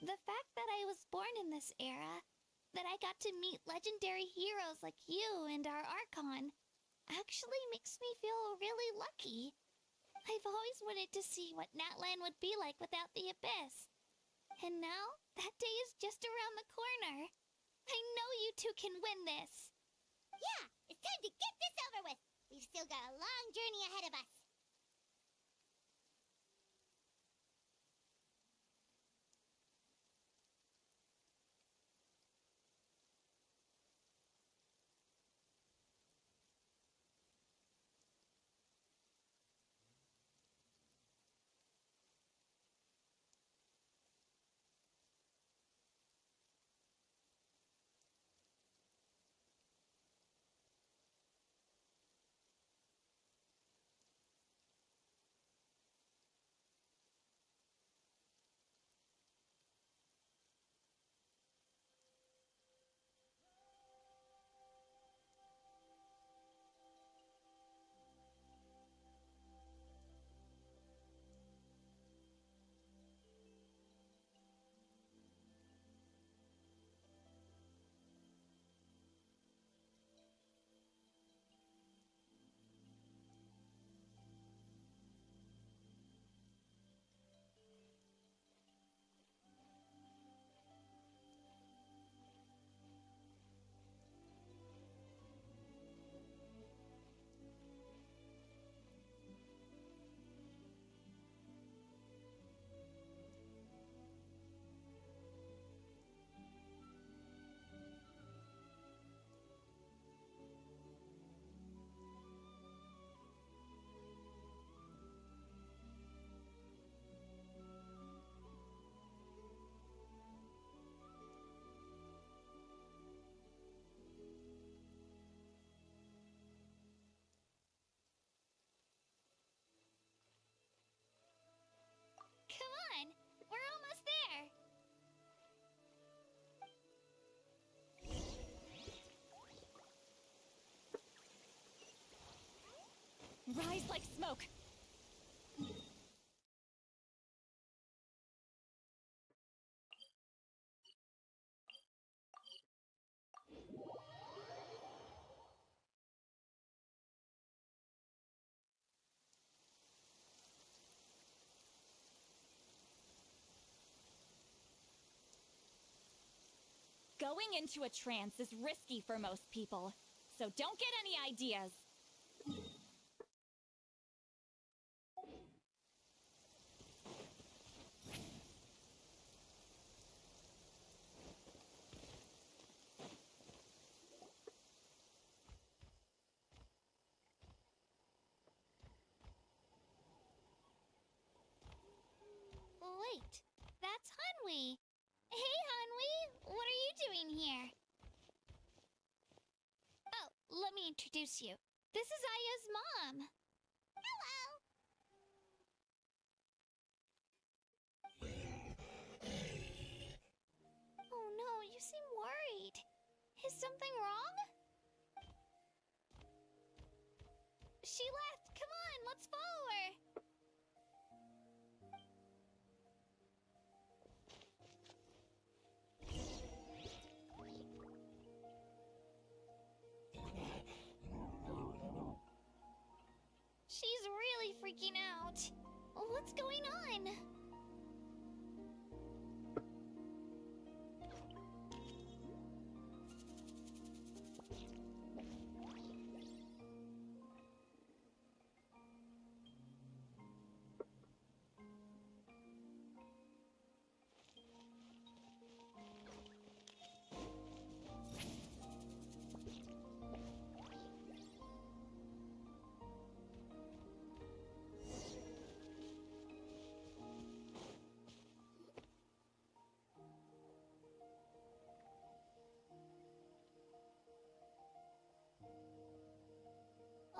The fact that I was born in this era, that I got to meet legendary heroes like you and our Archon, actually makes me feel really lucky. I've always wanted to see what Natlan would be like without the Abyss. And now, that day is just around the corner. I know you two can win this. Yeah, it's time to get this over with. We've still got a long journey ahead of us. Rise like smoke. Going into a trance is risky for most people, so don't get any ideas. Wait, that's Hanwi. Hey, Hanwi, what are you doing here? Oh, let me introduce you. This is Aya's mom. Hello. Oh no, you seem worried. Is something wrong? She left. Come on, let's follow her. She's really freaking out. What's going on?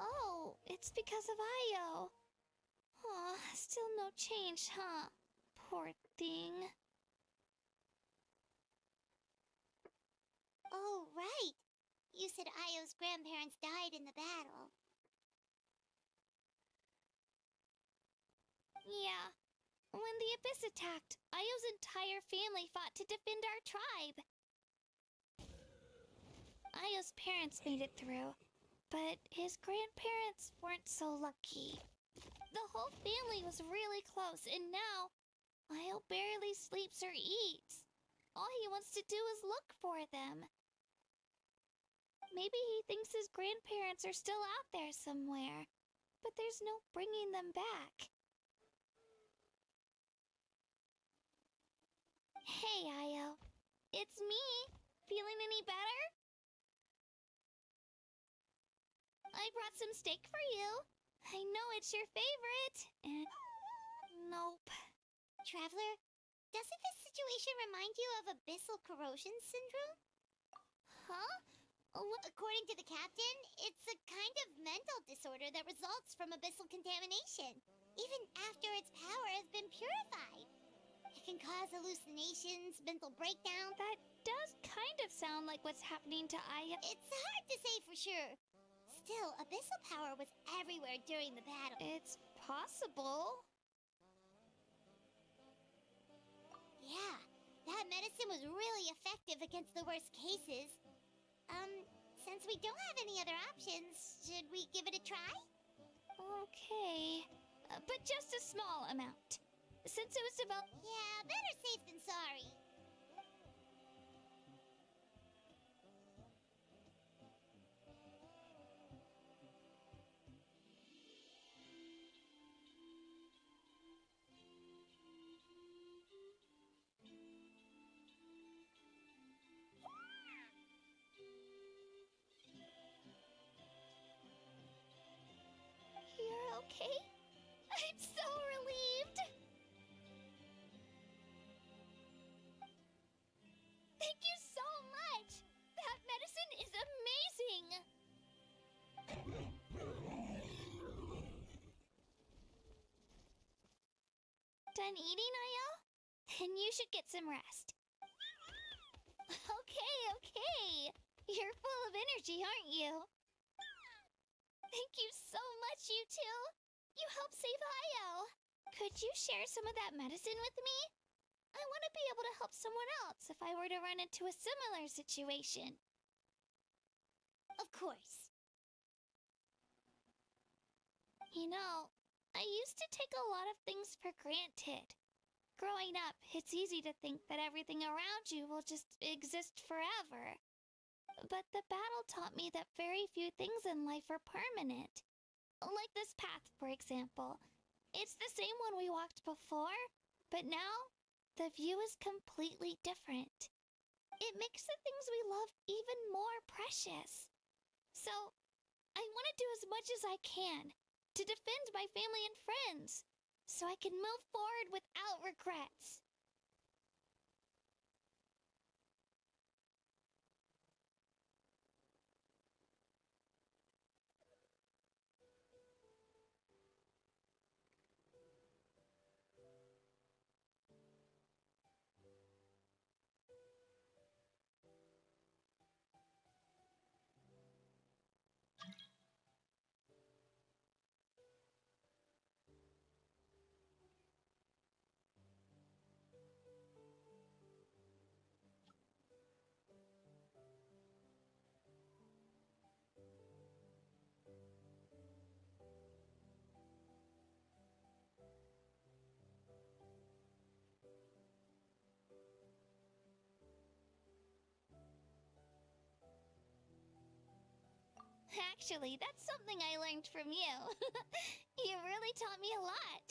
Oh, it's because of Io. Aw, still no change, huh? Poor thing. Oh, right. You said Io's grandparents died in the battle. Yeah. When the Abyss attacked, Io's entire family fought to defend our tribe. Io's parents made it through, but his grandparents weren't so lucky. The whole family was really close, and now Io barely sleeps or eats. All he wants to do is look for them. Maybe he thinks his grandparents are still out there somewhere, but there's no bringing them back. Hey, Io. It's me. Feeling any better? I brought some steak for you. I know it's your favorite. And nope. Traveler, doesn't this situation remind you of abyssal corrosion syndrome? Huh? According to the captain, it's a kind of mental disorder that results from abyssal contamination, even after its power has been purified. It can cause hallucinations, mental breakdown. That does kind of sound like what's happening to Aya. It's hard to say for sure. Still, abyssal power was everywhere during the battle. It's possible. Yeah, that medicine was really effective against the worst cases. Since we don't have any other options, should we give it a try? Okay, but just a small amount. Since it was developed... Yeah, better safe than sorry. You're okay? I'm so relieved! Thank you so much! That medicine is amazing! Done eating, Io? Then you should get some rest. Okay. You're full of energy, aren't you? Thank you so much, you two. You helped save Io. Could you share some of that medicine with me? I want to be able to help someone else if I were to run into a similar situation. Of course. You know, I used to take a lot of things for granted. Growing up, it's easy to think that everything around you will just exist forever. But the battle taught me that very few things in life are permanent. Like this path, for example. It's the same one we walked before, but now the view is completely different. It makes the things we love even more precious. So, I want to do as much as I can to defend my family and friends, so I can move forward without regrets. Actually, that's something I learned from you. You really taught me a lot.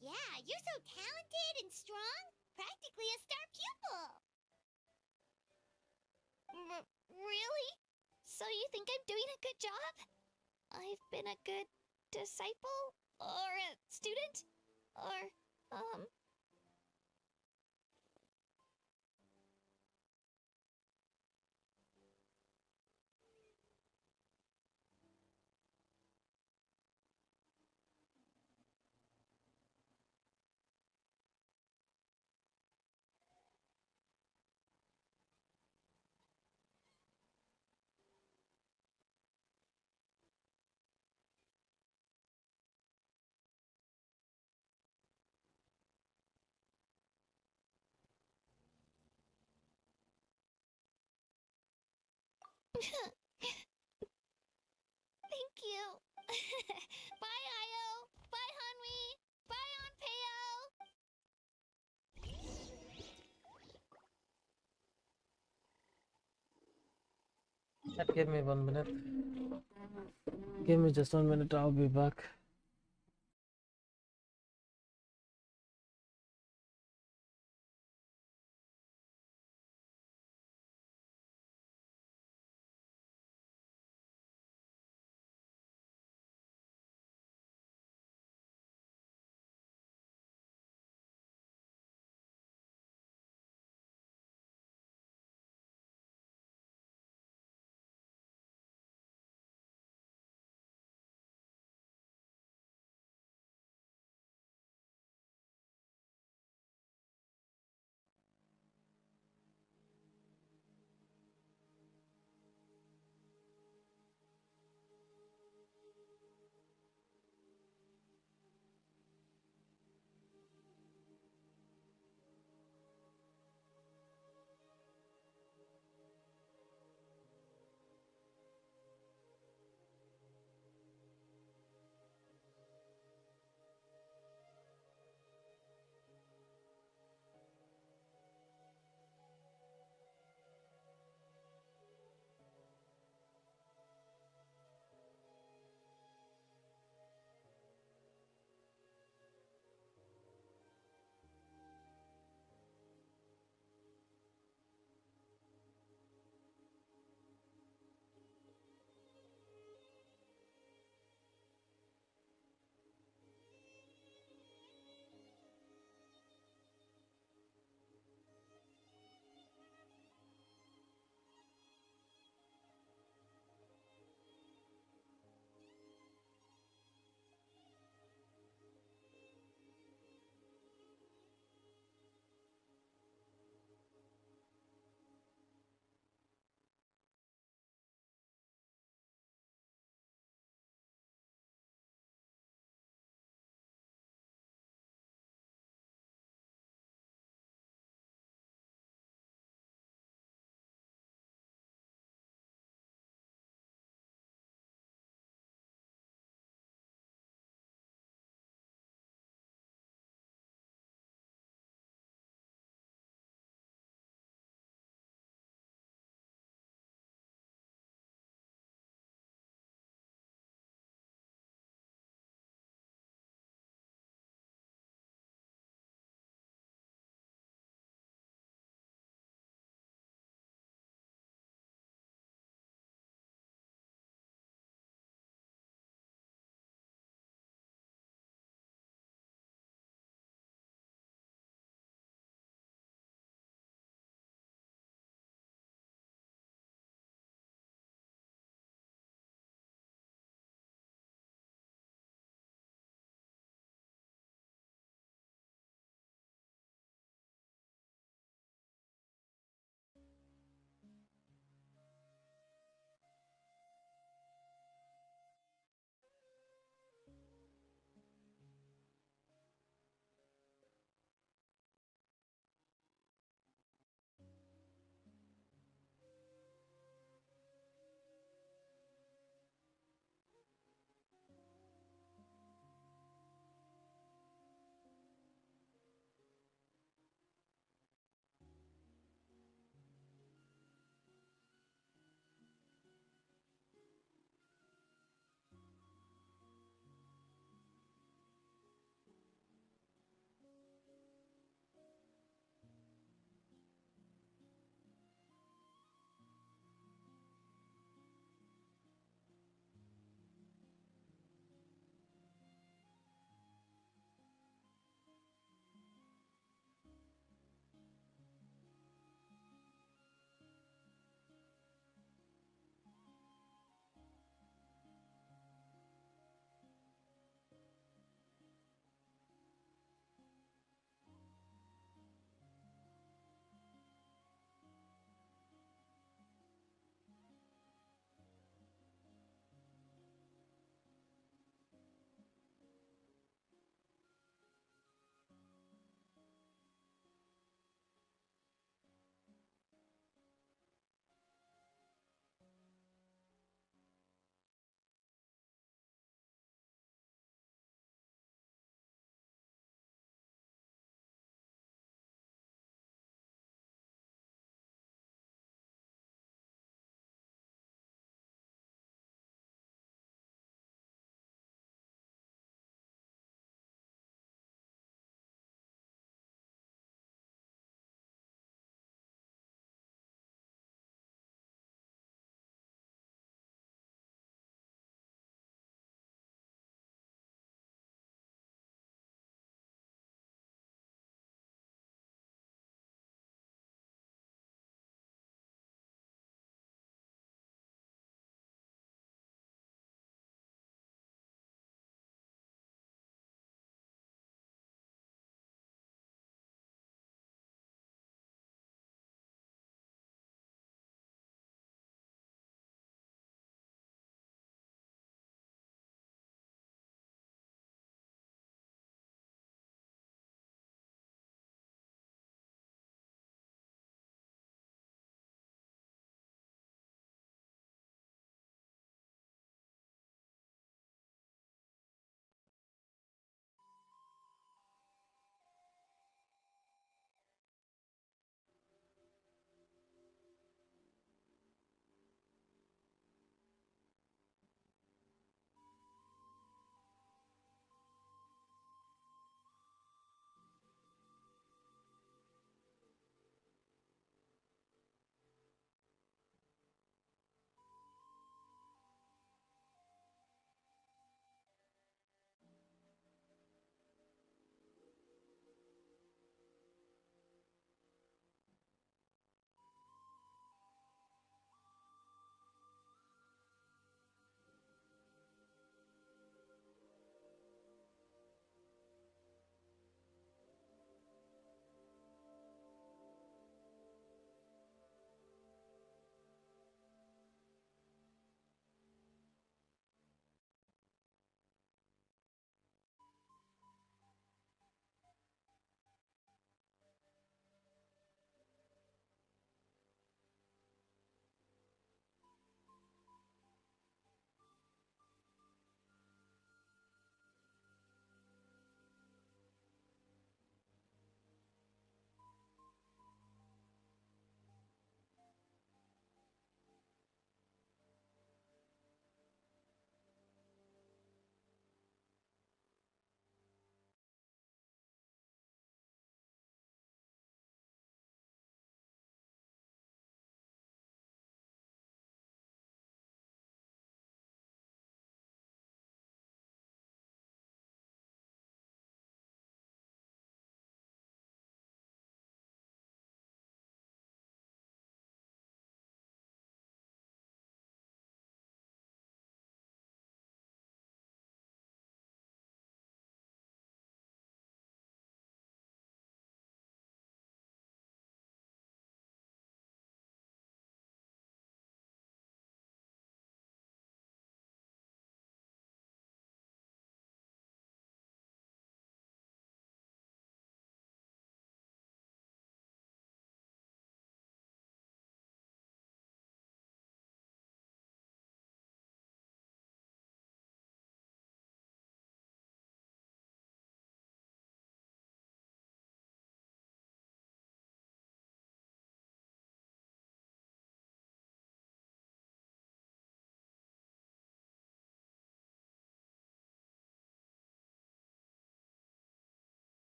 Yeah, you're so talented and strong. Practically a star pupil. Really? So you think I'm doing a good job? I've been a good disciple? Or a student? Or, Thank you. Bye, Io. Bye, Hanwi. Bye, Onpeo. Give me 1 minute. Give me just 1 minute. I'll be back.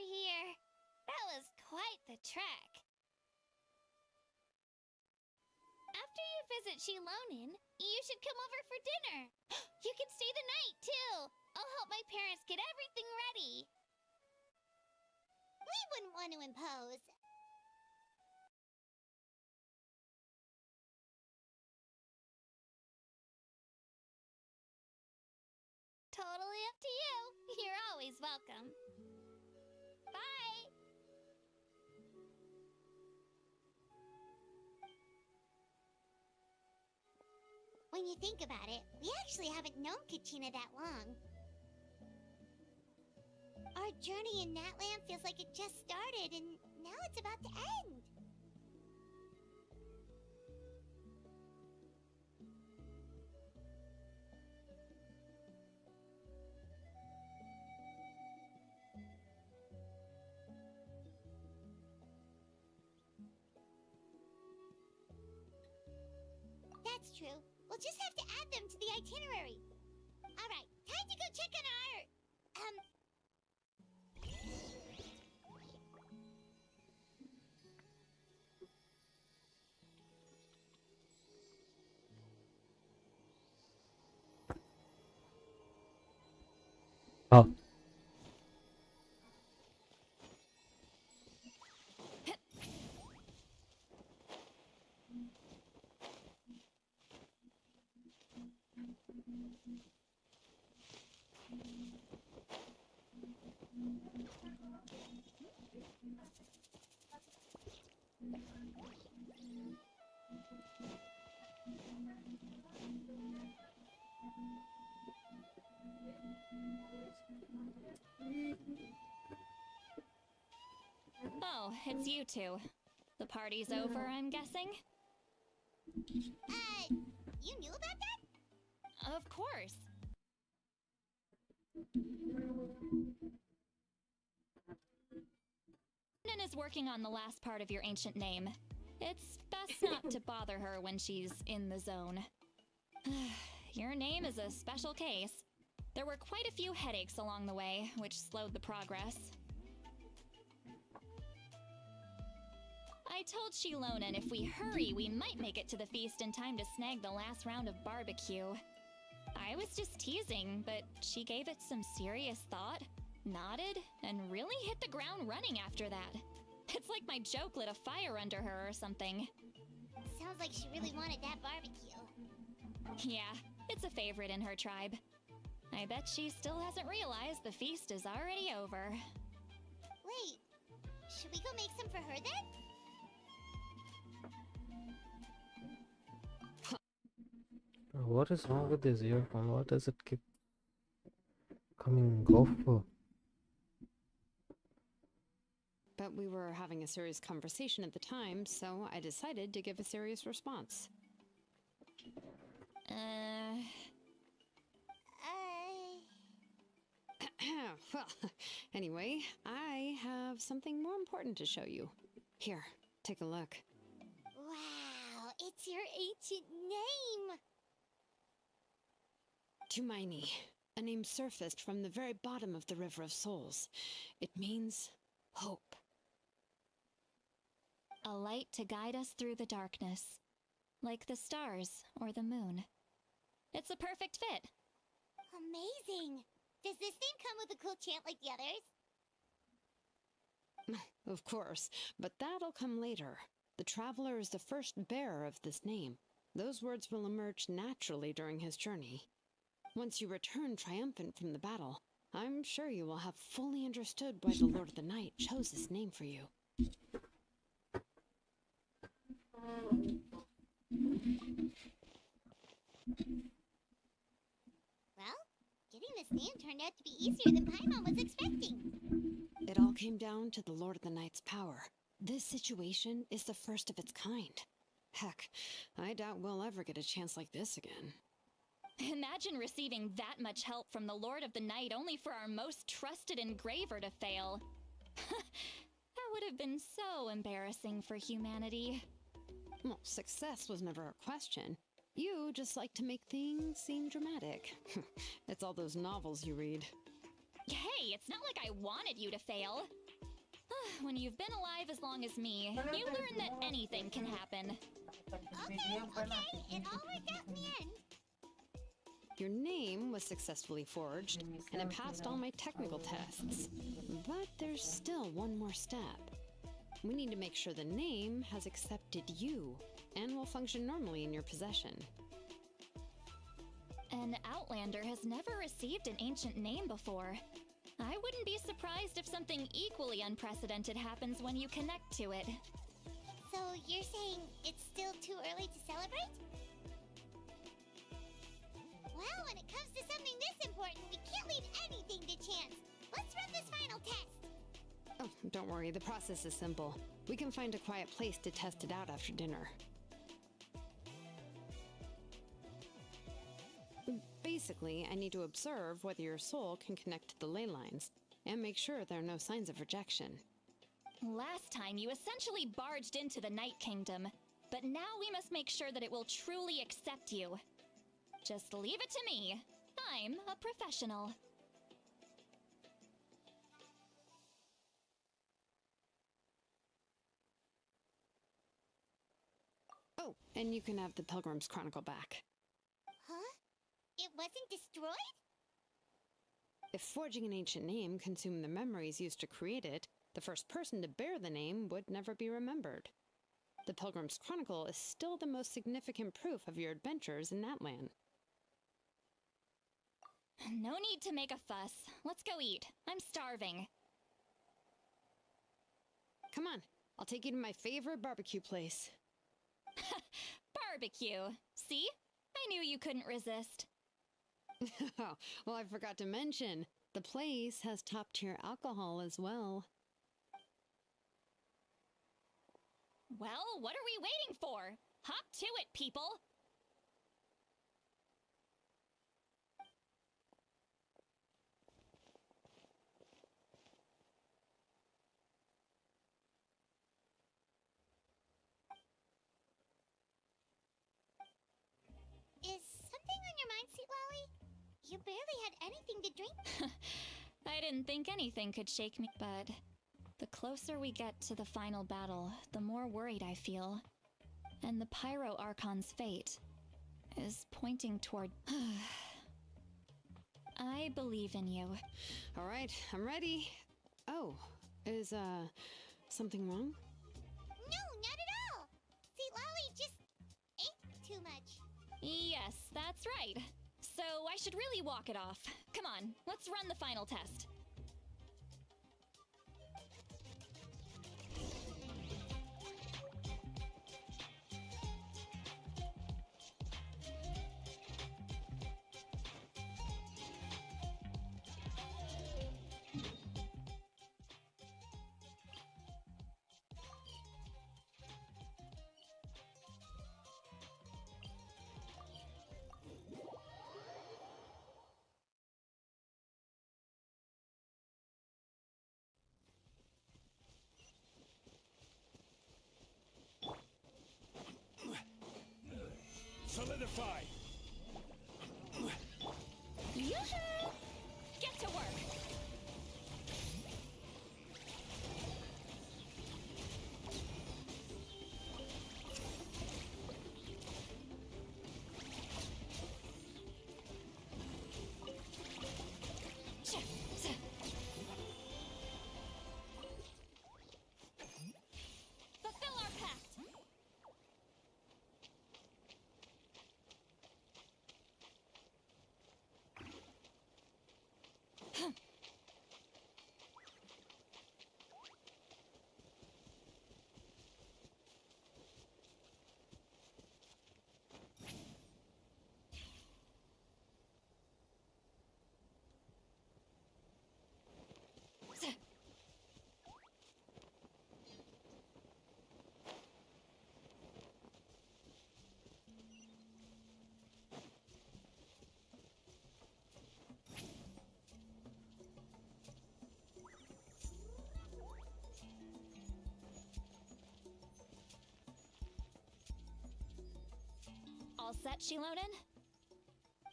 here. That was quite the trek. After you visit Shilonin, you should come over for dinner. You can stay the night, too. I'll help my parents get everything ready. We wouldn't want to impose. Totally up to you. You're always welcome. Bye! When you think about it, we actually haven't known Kachina that long. Our journey in Natland feels like it just started, and now it's about to end. That's true. We'll just have to add them to the itinerary. All right, time to go check on our... Oh. Oh, it's you two. The party's over, I'm guessing? You knew about that? Of course. Nin is working on the last part of your ancient name. It's best not to bother her when she's in the zone. Your name is a special case. There were quite a few headaches along the way, which slowed the progress. I told Shilonin if we hurry, we might make it to the feast in time to snag the last round of barbecue. I was just teasing, but she gave it some serious thought, nodded, and really hit the ground running after that. It's like my joke lit a fire under her or something. Sounds like she really wanted that barbecue. Yeah, it's a favorite in her tribe. I bet she still hasn't realized the feast is already over. Wait, should we go make some for her then? What is wrong with this earphone? What does it keep coming off for? But we were having a serious conversation at the time, so I decided to give a serious response. Well, anyway, I have something more important to show you. Here, take a look. Wow, it's your ancient name! Tumaini, a name surfaced from the very bottom of the River of Souls. It means hope. A light to guide us through the darkness, like the stars or the moon. It's a perfect fit. Amazing! Does this name come with a cool chant like the others? Of course, but that'll come later. The Traveler is the first bearer of this name. Those words will emerge naturally during his journey. Once you return triumphant from the battle, I'm sure you will have fully understood why the Lord of the Night chose this name for you. Well, getting this name turned out to be easier than Paimon was expecting. It all came down to the Lord of the Night's power. This situation is the first of its kind. Heck, I doubt we'll ever get a chance like this again. Imagine receiving that much help from the Lord of the Night only for our most trusted engraver to fail. That would have been so embarrassing for humanity. Well, success was never a question. You just like to make things seem dramatic. It's all those novels you read. Hey, it's not like I wanted you to fail. when you've been alive as long as me, you learn that anything can happen. Okay, it all worked out in the end. Your name was successfully forged, and it passed all my technical tests. But there's still one more step. We need to make sure the name has accepted you and will function normally in your possession. An Outlander has never received an ancient name before. I wouldn't be surprised if something equally unprecedented happens when you connect to it. So you're saying it's still too early to celebrate? Well, when it comes to something this important, we can't leave anything to chance. Let's run this final test. Oh, don't worry, the process is simple. We can find a quiet place to test it out after dinner. Basically, I need to observe whether your soul can connect to the ley lines, and make sure there are no signs of rejection. Last time, you essentially barged into the Night Kingdom, but now we must make sure that it will truly accept you. Just leave it to me. I'm a professional. Oh, and you can have the Pilgrim's Chronicle back. Huh? It wasn't destroyed? If forging an ancient name consumed the memories used to create it, the first person to bear the name would never be remembered. The Pilgrim's Chronicle is still the most significant proof of your adventures in that land. No need to make a fuss. Let's go eat. I'm starving. Come on, I'll take you to my favorite barbecue place. Barbecue. See? I knew you couldn't resist. Well, I forgot to mention, the place has top-tier alcohol as well. Well, what are we waiting for? Hop to it, people! Is something on your mind, Sweet Lolly? You barely had anything to drink. I didn't think anything could shake me, but the closer we get to the final battle, the more worried I feel. And the Pyro Archon's fate is pointing toward... I believe in you. All right, I'm ready. Oh, is, something wrong? No, not at all. Sweet Lolly just ate too much. Yes, that's right. So I should really walk it off. Come on, let's run the final test. Solidify! Yoo-hoo! Get to work! Fulfill our pact! All set, Shilonen?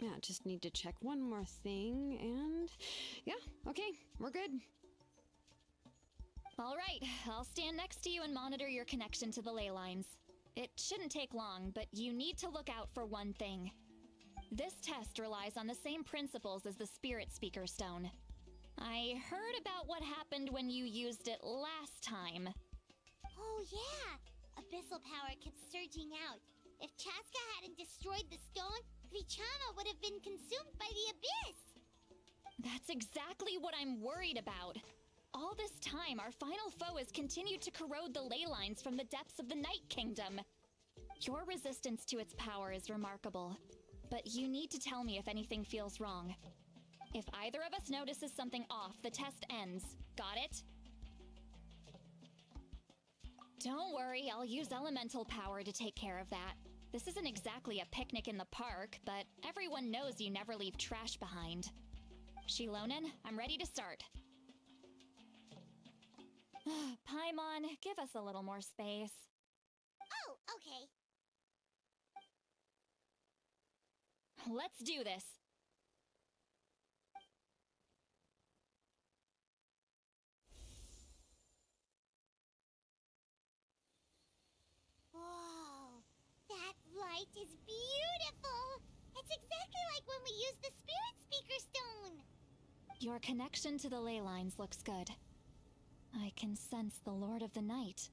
Yeah, just need to check one more thing, and... yeah, okay, we're good. All right, I'll stand next to you and monitor your connection to the ley lines. It shouldn't take long, but you need to look out for one thing. This test relies on the same principles as the Spirit Speaker Stone. I heard about what happened when you used it last time. Oh yeah! Abyssal power kept surging out. If Chaska hadn't destroyed the stone, Vichama would have been consumed by the abyss! That's exactly what I'm worried about. All this time, our final foe has continued to corrode the ley lines from the depths of the Night Kingdom. Your resistance to its power is remarkable, but you need to tell me if anything feels wrong. If either of us notices something off, the test ends. Got it? Don't worry, I'll use elemental power to take care of that. This isn't exactly a picnic in the park, but everyone knows you never leave trash behind. Shilonen, I'm ready to start. Paimon, give us a little more space. Oh, okay. Let's do this. Whoa, that light is beautiful! It's exactly like when we used the Spirit Speaker Stone! Your connection to the ley lines looks good. I can sense the Lord of the Night.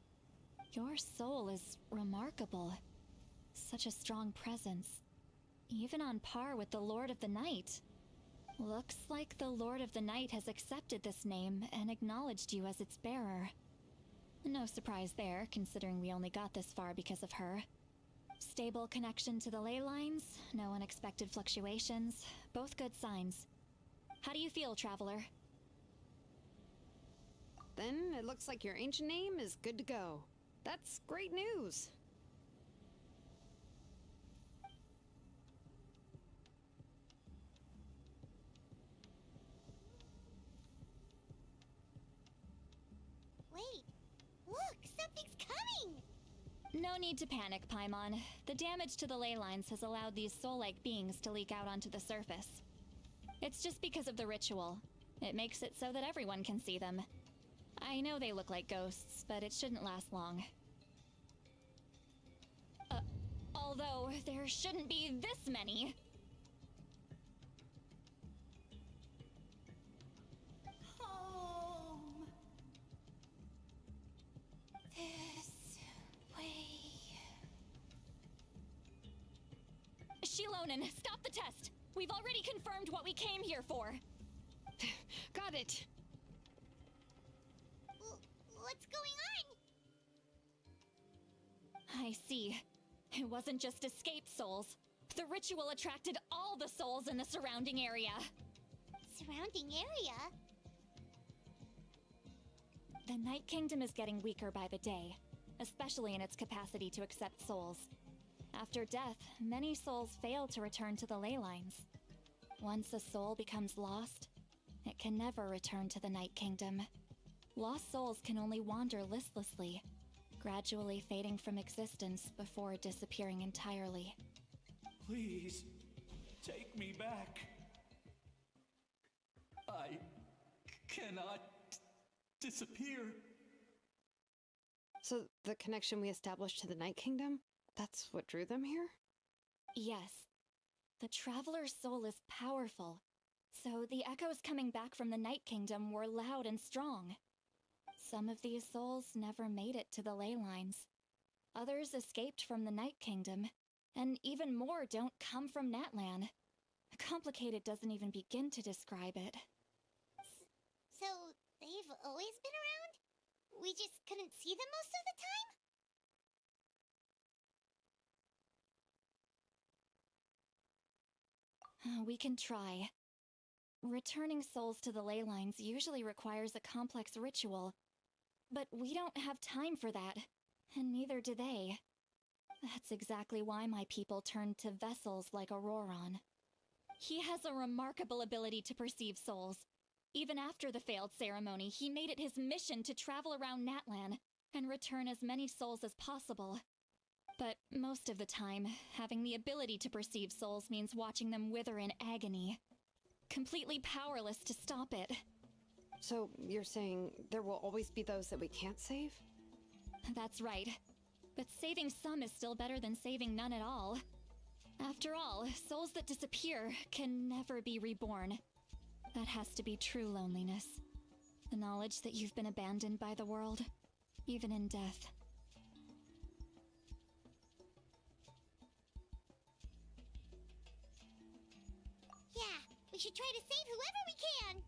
Your soul is remarkable. Such a strong presence. Even on par with the Lord of the Night. Looks like the Lord of the Night has accepted this name and acknowledged you as its bearer. No surprise there, considering we only got this far because of her. Stable connection to the ley lines, no unexpected fluctuations, both good signs. How do you feel, Traveler? Then it looks like your ancient name is good to go. That's great news. Wait, look, something's coming! No need to panic, Paimon. The damage to the ley lines has allowed these soul-like beings to leak out onto the surface. It's just because of the ritual. It makes it so that everyone can see them. I know they look like ghosts, but it shouldn't last long. Although, there shouldn't be this many. Home. This way. Shilonen, stop the test! We've already confirmed what we came here for. Got it. What's going on? I see. It wasn't just escape souls. The ritual attracted all the souls in the surrounding area. Surrounding area? The Night Kingdom is getting weaker by the day, especially in its capacity to accept souls. After death, many souls fail to return to the ley lines. Once a soul becomes lost, it can never return to the Night Kingdom. Lost souls can only wander listlessly, gradually fading from existence before disappearing entirely. Please, take me back. I cannot disappear. So the connection we established to the Night Kingdom, that's what drew them here? Yes. The Traveler's soul is powerful, so the echoes coming back from the Night Kingdom were loud and strong. Some of these souls never made it to the ley lines. Others escaped from the Night Kingdom, and even more don't come from Natlan. Complicated doesn't even begin to describe it. So, they've always been around? We just couldn't see them most of the time? We can try. Returning souls to the ley lines usually requires a complex ritual, but we don't have time for that, and neither do they. That's exactly why my people turned to vessels like Auroron. He has a remarkable ability to perceive souls. Even after the failed ceremony, he made it his mission to travel around Natlan and return as many souls as possible. But most of the time, having the ability to perceive souls means watching them wither in agony. Completely powerless to stop it. So you're saying there will always be those that we can't save? That's right. But saving some is still better than saving none at all. After all, souls that disappear can never be reborn. That has to be true loneliness. The knowledge that you've been abandoned by the world, even in death. Yeah, we should try to save whoever we can.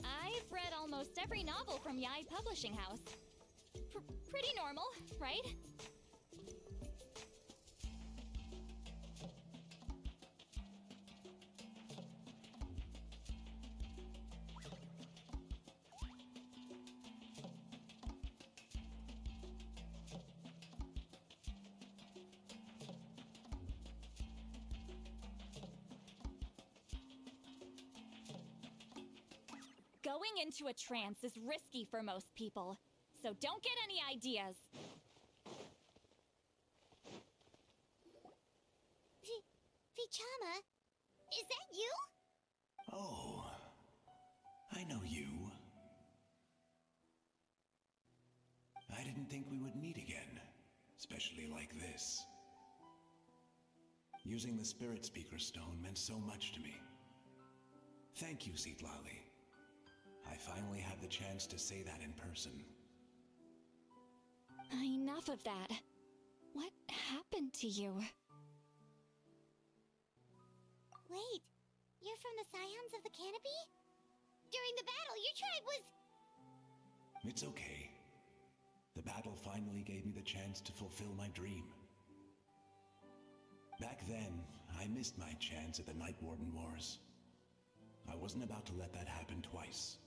I've read almost every novel from Yai Publishing House. Pretty normal, right? Going into a trance is risky for most people, so don't get any ideas. Vichama, is that you? Oh, I know you. I didn't think we would meet again, especially like this. Using the Spirit Speaker Stone meant so much to me. Thank you, Seatlali. I finally had the chance to say that in person. Enough of that. What happened to you? Wait, you're from the Scions of the Canopy? During the battle, your tribe was... It's okay. The battle finally gave me the chance to fulfill my dream. Back then, I missed my chance at the Night Warden Wars. I wasn't about to let that happen twice.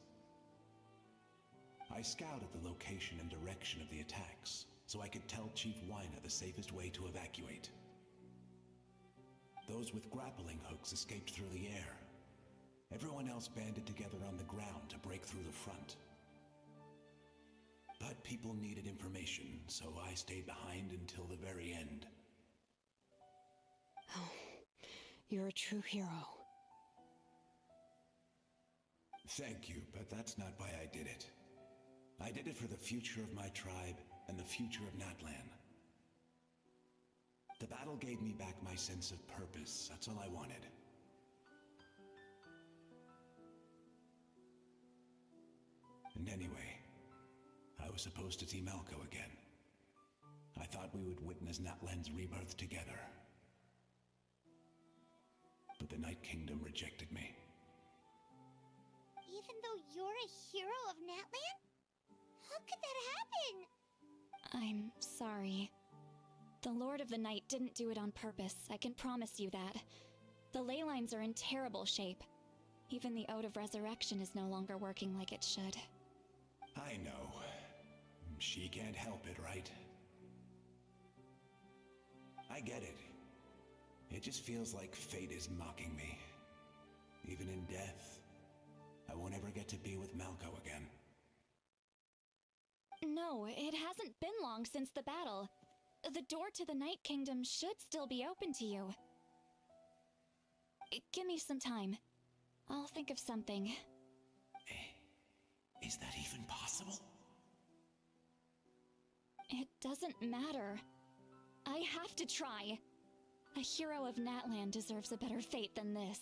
I scouted the location and direction of the attacks, so I could tell Chief Wyna the safest way to evacuate. Those with grappling hooks escaped through the air. Everyone else banded together on the ground to break through the front. But people needed information, so I stayed behind until the very end. Oh, you're a true hero. Thank you, but that's not why I did it. I did it for the future of my tribe and the future of Natlan. The battle gave me back my sense of purpose. That's all I wanted. And anyway, I was supposed to see Malco again. I thought we would witness Natlan's rebirth together. But the Night Kingdom rejected me. Even though you're a hero of Natlan? How could that happen? I'm sorry. The Lord of the Night didn't do it on purpose, I can promise you that. The ley lines are in terrible shape. Even the Ode of Resurrection is no longer working like it should. I know. She can't help it, right? I get it. It just feels like fate is mocking me. Even in death, I won't ever get to be with Malco again. No, it hasn't been long since the battle. The door to the Night Kingdom should still be open to you. Give me some time. I'll think of something. Is that even possible? It doesn't matter. I have to try. A hero of Natlan deserves a better fate than this.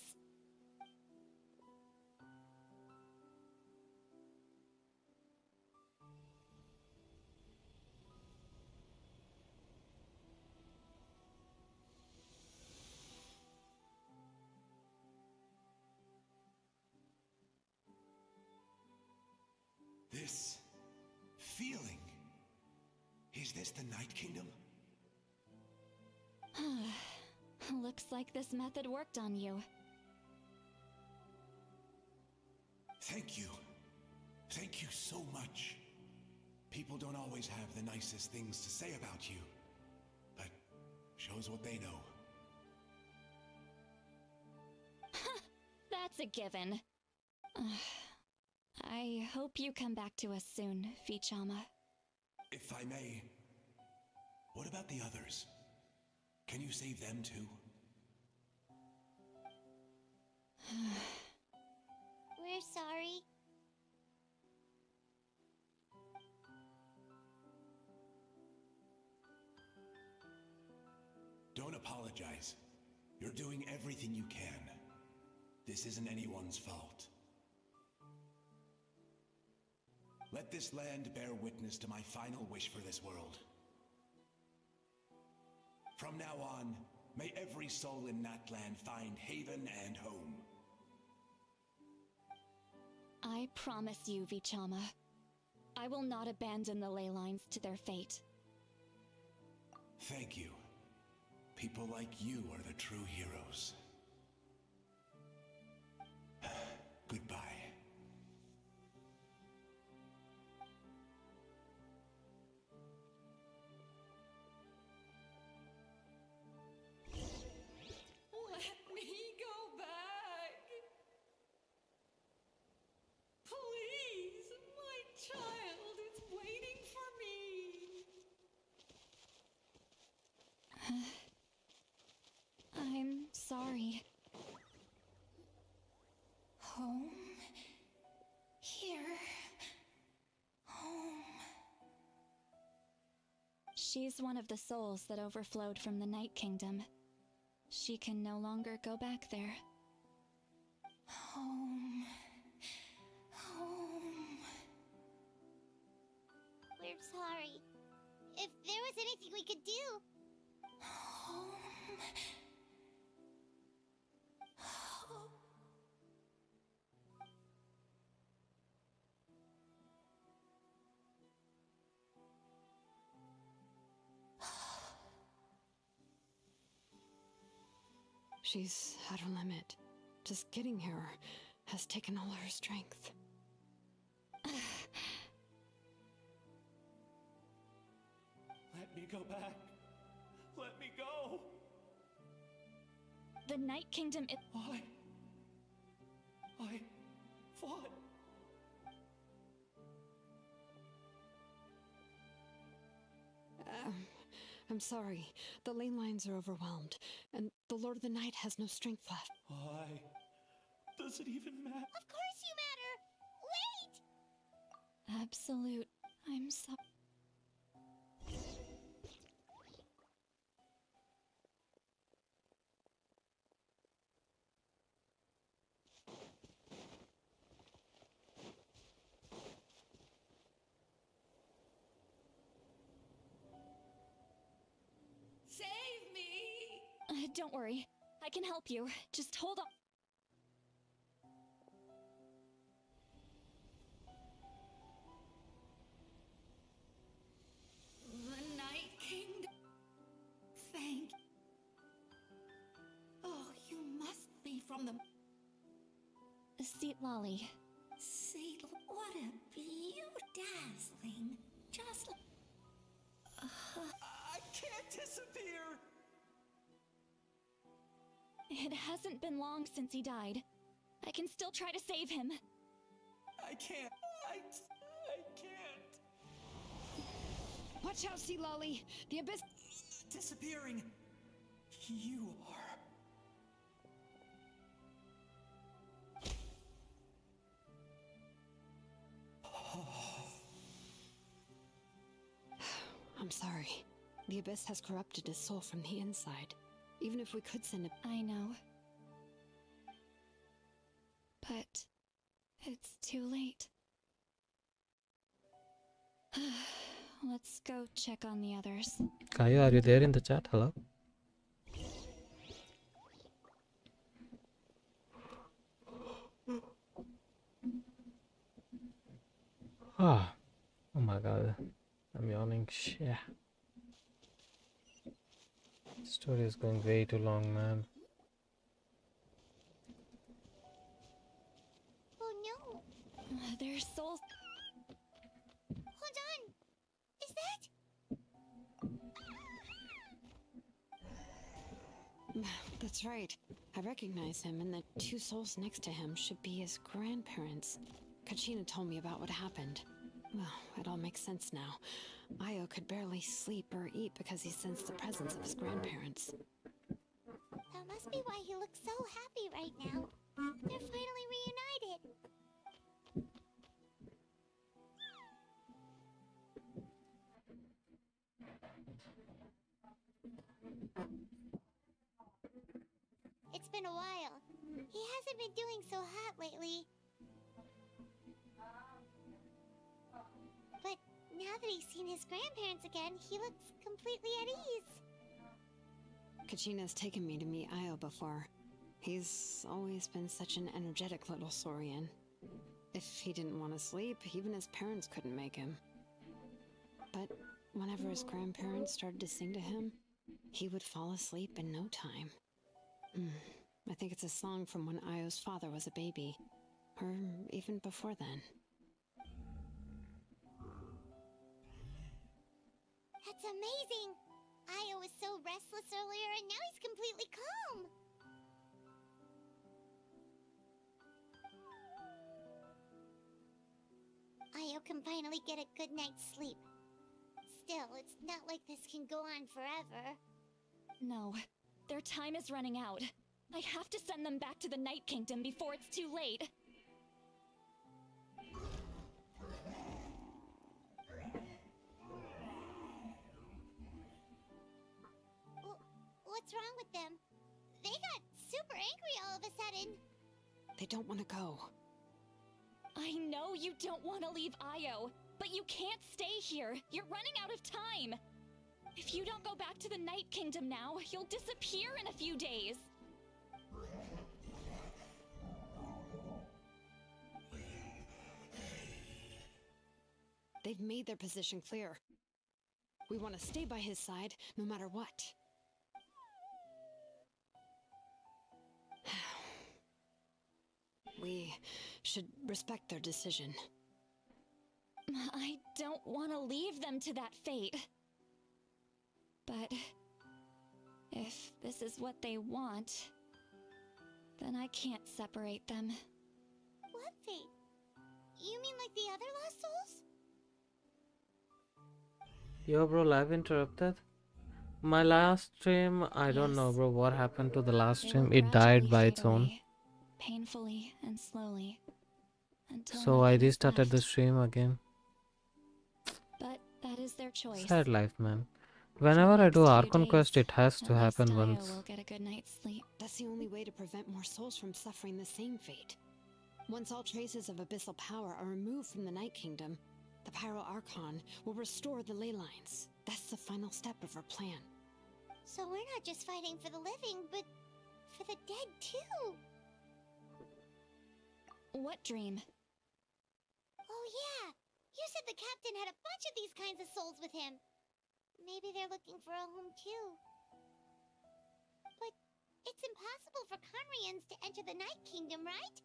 This feeling. Is this the Night Kingdom? Looks like this method worked on you. Thank you. Thank you so much. People don't always have the nicest things to say about you, but shows what they know. that's a given. I hope you come back to us soon, Vichama. If I may, what about the others? Can you save them too? We're sorry. Don't apologize. You're doing everything you can. This isn't anyone's fault. Let this land bear witness to my final wish for this world. From now on, may every soul in Natland find haven and home. I promise you, Vichama. I will not abandon the ley lines to their fate. Thank you. People like you are the true heroes. Goodbye. Let me go back. Please, my child is waiting for me. I'm sorry. Home? Here? Home? She's one of the souls that overflowed from the Night Kingdom. She can no longer go back there. Home? Home? We're sorry. If there was anything we could do. Home? She's at her limit. Just getting here has taken all her strength. Let me go back. Let me go. The Night Kingdom is— I fought. I'm sorry. The ley lines are overwhelmed, and the Lord of the Night has no strength left. Why does it even matter? Of course you matter! Wait! absolute. I'm so— Save me! Don't worry. I can help you. Just hold on. The Night Kingdom. Thank. Oh, you must be from the. Seat Lolly. See, what a beauty, dazzling. Just. I can't disappear. It hasn't been long since he died. I can still try to save him. I can't. I can't. Watch out, Sea Lolly! The abyss— Disappearing. You are. I'm sorry. The abyss has corrupted his soul from the inside. Even if we could send a— I know. But it's too late. Let's go check on the others. Kaya, are you there in the chat? Hello? Ah, oh my god, I'm yawning. Shit. Story is going way too long, man. Oh no! Their souls. Hold on! Is that? The That's right. I recognize him, and the two souls next to him should be his grandparents. Kachina told me about what happened. Well, it all makes sense now. Io could barely sleep or eat because he sensed the presence of his grandparents. That must be why he looks so happy right now. They're finally reunited. It's been a while. He hasn't been doing so hot lately. But now that he's seen his grandparents again, he looks completely at ease. Kachina's taken me to meet Io before. He's always been such an energetic little Saurian. If he didn't want to sleep, even his parents couldn't make him. But whenever his grandparents started to sing to him, he would fall asleep in no time. I think it's a song from when Io's father was a baby, or even before then. That's amazing! Io was so restless earlier, and now he's completely calm. Io can finally get a good night's sleep. Still, it's not like this can go on forever. No, their time is running out. I have to send them back to the Night Kingdom before it's too late. What's wrong with them? They got super angry all of a sudden. They don't want to go. I know you don't want to leave Io, but you can't stay here. You're running out of time. If you don't go back to the Night Kingdom now, you'll disappear in a few days. They've made their position clear. We want to stay by his side, no matter what. We should respect their decision. I don't want to leave them to that fate. But if this is what they want, then I can't separate them. What fate? You mean like the other lost souls? Yo, bro, live interrupted. My last stream, I don't know, Yes. bro, what happened to the last They stream. will It died gradually by fade its own. away, painfully and slowly, until So I nothing is restarted the left. stream again. But that is their choice. Sad life, man. For Whenever the I do next few Archon quest, days, it has to at least happen Io once. will get a good night's sleep. That's the only way to prevent more souls from suffering the same fate. Once all traces of abyssal power are removed from the Night Kingdom, the Pyro Archon will restore the ley lines. That's the final step of our plan. So we're not just fighting for the living, but for the dead too. What dream? Oh yeah, you said the captain had a bunch of these kinds of souls with him. Maybe they're looking for a home too. But it's impossible for Conrians to enter the Night Kingdom, right?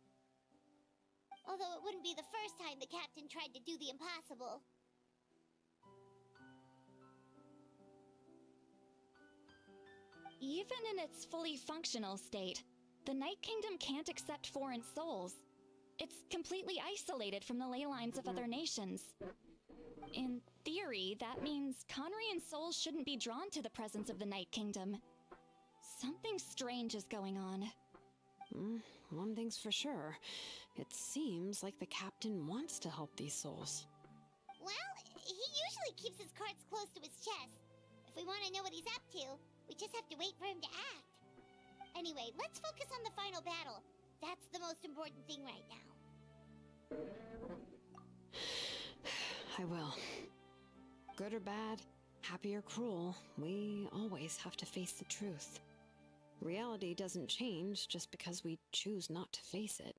Although it wouldn't be the first time the captain tried to do the impossible. Even in its fully functional state, the Night Kingdom can't accept foreign souls. It's completely isolated from the ley lines of other nations. In theory, that means Conrian souls shouldn't be drawn to the presence of the Night Kingdom. Something strange is going on. One thing's for sure. It seems like the captain wants to help these souls. Well, he usually keeps his cards close to his chest. If we want to know what he's up to, we just have to wait for him to act. Anyway, let's focus on the final battle. That's the most important thing right now. I will. Good or bad, happy or cruel, we always have to face the truth. Reality doesn't change just because we choose not to face it.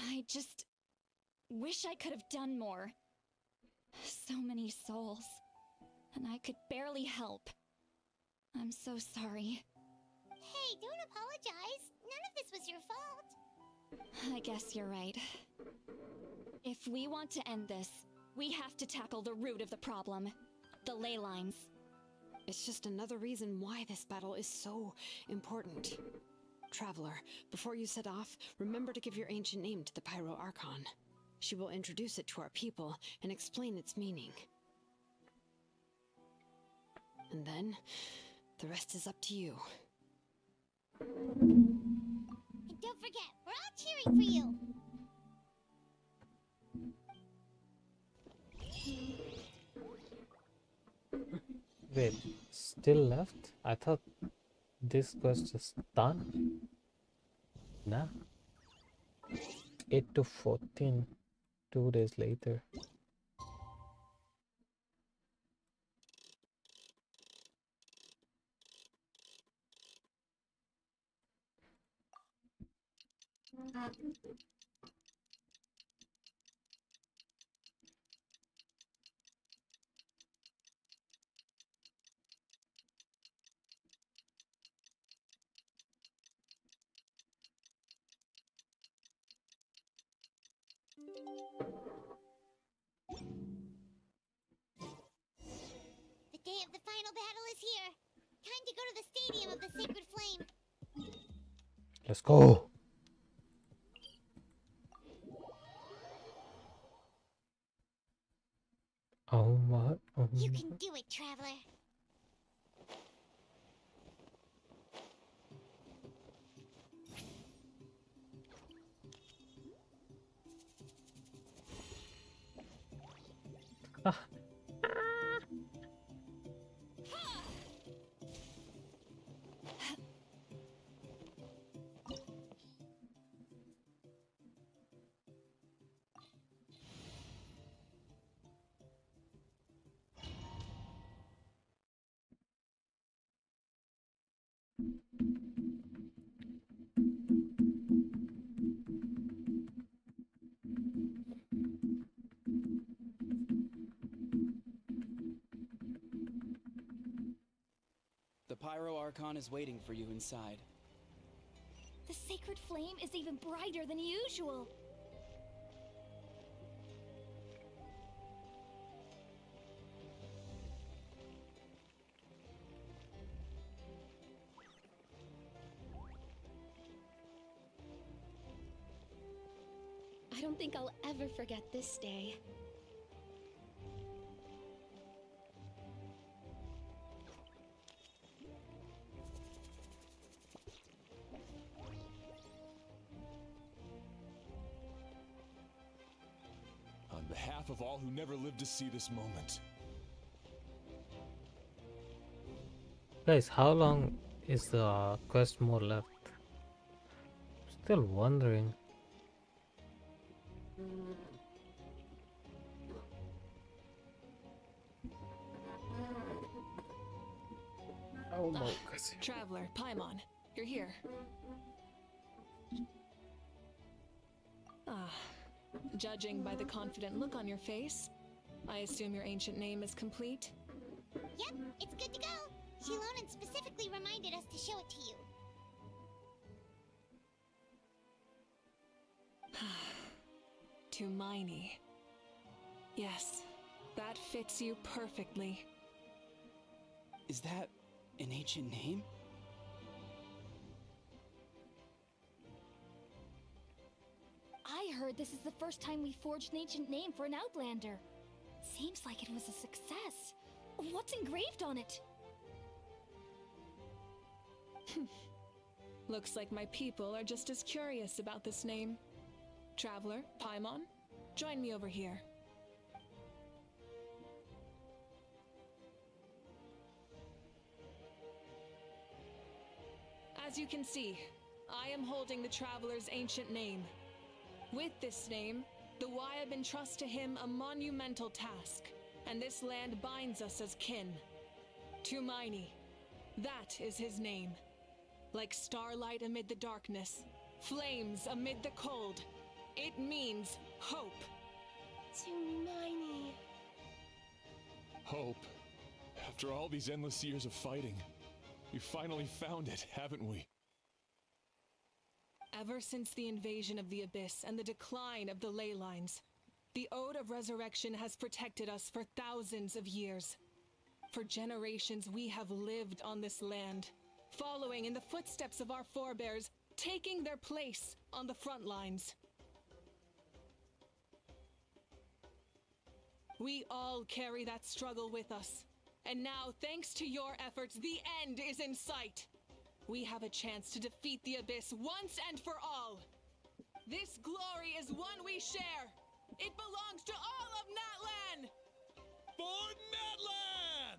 I just wish I could have done more. So many souls, and I could barely help. I'm so sorry. Hey, don't apologize. None of this was your fault. I guess you're right. If we want to end this, we have to tackle the root of the problem. The ley lines. It's just another reason why this battle is so important. Traveler, before you set off, remember to give your ancient name to the Pyro Archon. She will introduce it to our people and explain its meaning. And then, the rest is up to you. And don't forget, we're all cheering for you! Wait, still left? I thought this quest is done. Nah. 8 to 14, 2 days later. The day of the final battle is here. Time to go to the Stadium of the Sacred Flame. Let's go. Oh my. Oh You my. can do it, Traveler. The Pyro Archon is waiting for you inside. The sacred flame is even brighter than usual. I don't think I'll ever forget this day. On behalf of all who never lived to see this moment. Guys, how long is the quest more left? Still wondering. Oh my god. Traveler, Paimon, you're here. Ah, judging by the confident look on your face, I assume your ancient name is complete? Yep, it's good to go. Shilonan specifically reminded us to show it to you. Tumaini. Yes, that fits you perfectly. Is that an ancient name? I heard this is the first time we forged an ancient name for an Outlander. Seems like it was a success. What's engraved on it? Looks like my people are just as curious about this name. Traveler, Paimon, join me over here. As you can see, I am holding the Traveler's ancient name. With this name, the Wyab entrust to him a monumental task, and this land binds us as kin. Tumaini, that is his name. Like starlight amid the darkness, flames amid the cold, it means hope. Tumaini. Hope. After all these endless years of fighting, we finally found it, haven't we? Ever since the invasion of the Abyss and the decline of the ley lines, the Ode of Resurrection has protected us for thousands of years. For generations, we have lived on this land, following in the footsteps of our forebears, taking their place on the front lines. We all carry that struggle with us. And now, thanks to your efforts, the end is in sight. We have a chance to defeat the Abyss once and for all. This glory is one we share. It belongs to all of Natlan! For Natlan!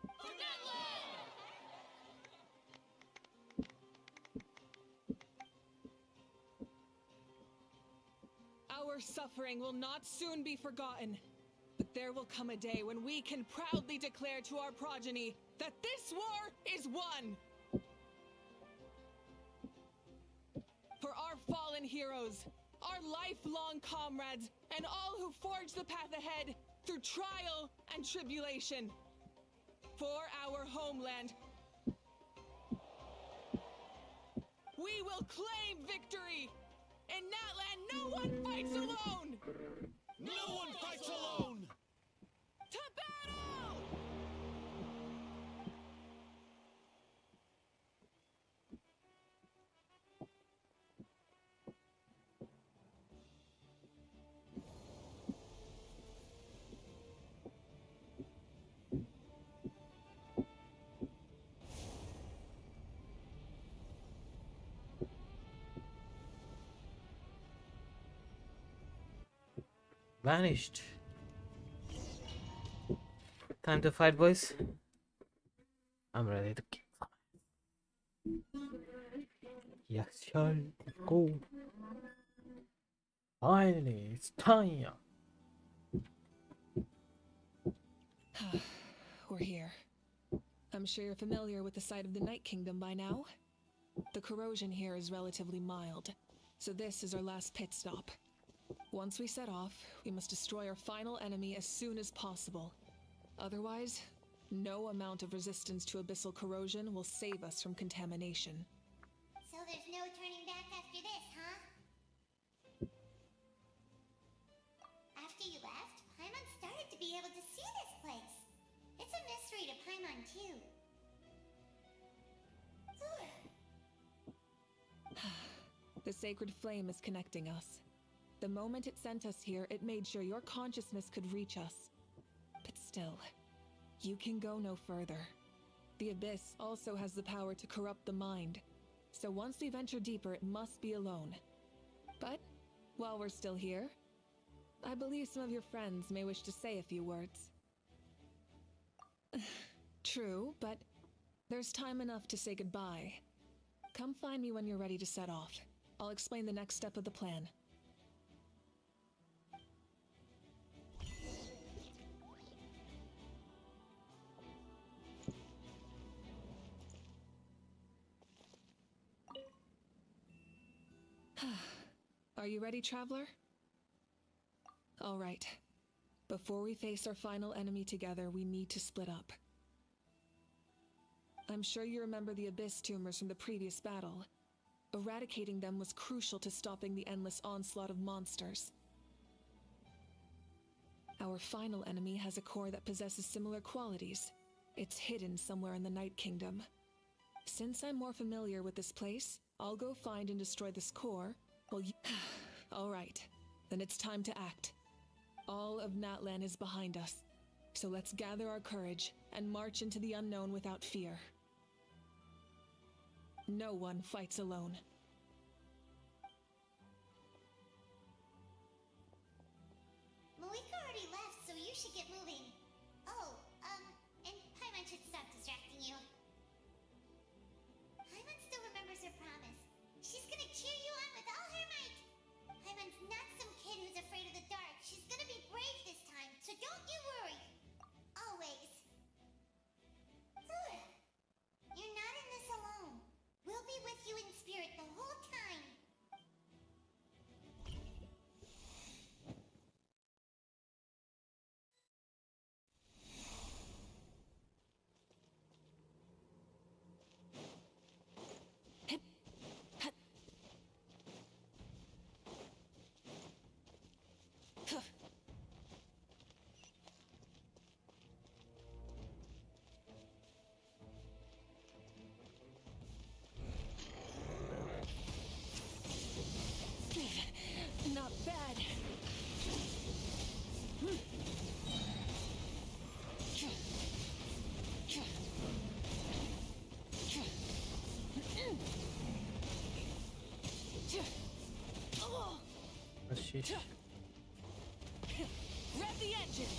For Natlan! Our suffering will not soon be forgotten. But there will come a day when we can proudly declare to our progeny that this war is won! For our fallen heroes, our lifelong comrades, and all who forge the path ahead through trial and tribulation. For our homeland, we will claim victory! In Natlan, no one fights alone! No one fights alone! To battle! Vanished. Time to fight, boys. I'm ready to kick some. Yes, shall go. Finally, it's time. We're here. I'm sure you're familiar with the site of the Night Kingdom by now. The corrosion here is relatively mild, so this is our last pit stop. Once we set off, we must destroy our final enemy as soon as possible. Otherwise, no amount of resistance to abyssal corrosion will save us from contamination. So there's no turning back after this, huh? After you left, Paimon started to be able to see this place. It's a mystery to Paimon, too. The sacred flame is connecting us. The moment it sent us here, it made sure your consciousness could reach us. But still, you can go no further. The Abyss also has the power to corrupt the mind, so once we venture deeper, it must be alone. But, while we're still here, I believe some of your friends may wish to say a few words. True, but there's time enough to say goodbye. Come find me when you're ready to set off. I'll explain the next step of the plan. Are you ready, traveler? All right. Before we face our final enemy together, we need to split up. I'm sure you remember the Abyss tumors from the previous battle. Eradicating them was crucial to stopping the endless onslaught of monsters. Our final enemy has a core that possesses similar qualities. It's hidden somewhere in the Night Kingdom. Since I'm more familiar with this place, I'll go find and destroy this core, while you... All right, then it's time to act. All of Natlan is behind us, so let's gather our courage and march into the unknown without fear. No one fights alone. Malika already left, so you should get moving. Oh, and Paimon should stop distracting you. Paimon still remembers her promise. She's gonna cheer you on with all her might. Paimon's not some kid who's afraid of the dark. She's gonna be brave this time, so don't you worry. Always. You're not in this alone. We'll be with you in spirit the whole time. Rev the engine!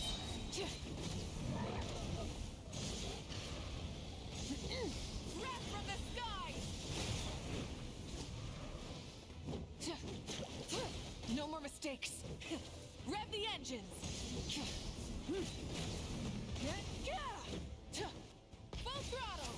Wrath from the skies! No more mistakes! Rev the engines! Full throttle!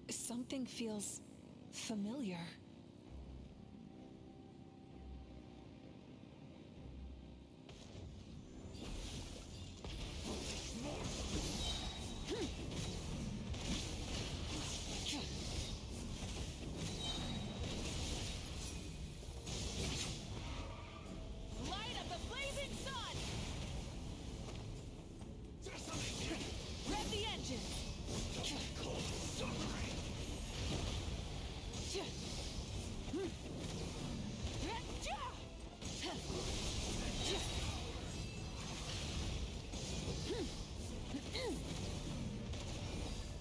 Something feels familiar. Light of the blazing sun! Rev the engine!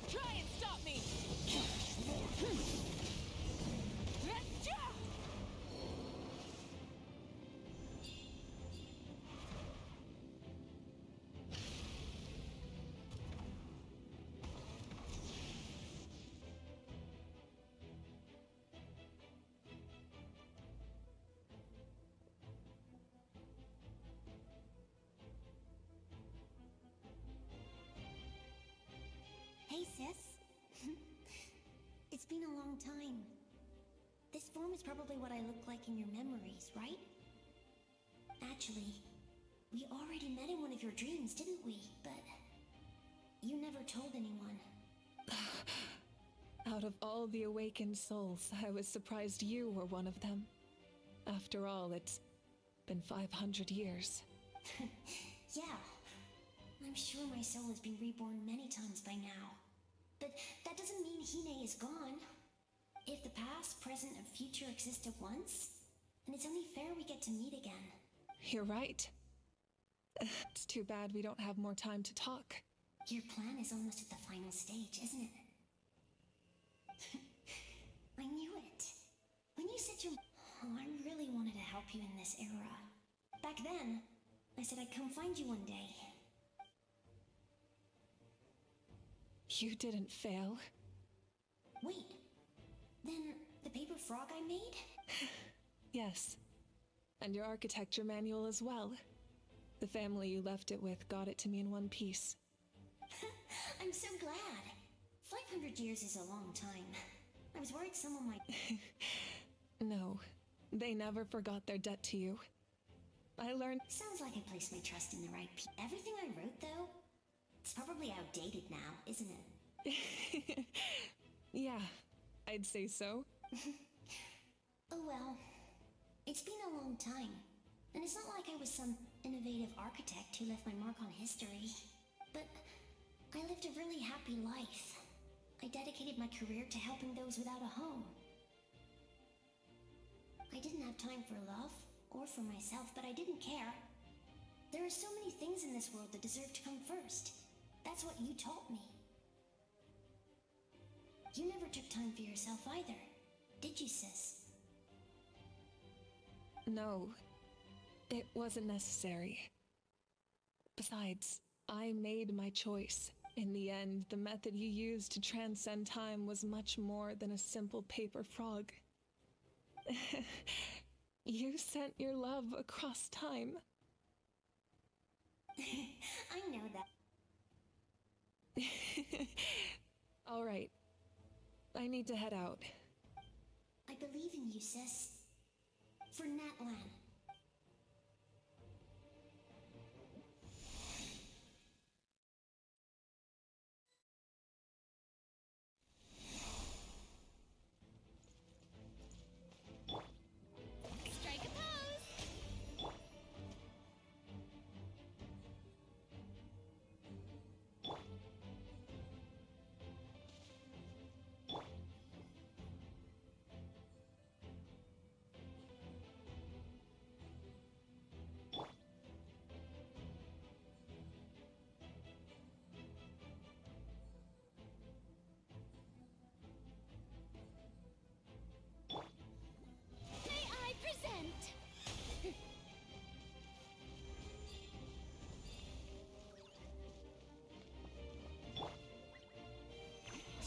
Try and stop me! Hey, sis. It's been a long time. This form is probably what I look like in your memories, right? Actually, we already met in one of your dreams, didn't we? But you never told anyone. Out of all the awakened souls, I was surprised you were one of them. After all, it's been 500 years. Yeah. I'm sure my soul has been reborn many times by now. But that doesn't mean Hine is gone. If the past, present, and future exist at once, then it's only fair we get to meet again. You're right. It's too bad we don't have more time to talk. Your plan is almost at the final stage, isn't it? I knew it. When you said I really wanted to help you in this era. Back then, I said I'd come find you one day. You didn't fail. Wait, then the paper frog I made? Yes. And your architecture manual as well. The family you left it with got it to me in one piece. I'm so glad. 500 years is a long time. I was worried someone might... No, they never forgot their debt to you. I learned... Sounds like I placed my trust in the right people. Everything I wrote, though, it's probably outdated now, isn't it? Yeah, I'd say so. Oh well. It's been a long time. And it's not like I was some innovative architect who left my mark on history. But I lived a really happy life. I dedicated my career to helping those without a home. I didn't have time for love, or for myself, but I didn't care. There are so many things in this world that deserve to come first. That's what you taught me. You never took time for yourself either, did you, sis? No, it wasn't necessary. Besides, I made my choice. In the end, the method you used to transcend time was much more than a simple paper frog. You sent your love across time. I know that. All right. I need to head out. I believe in you, sis. For Natlan.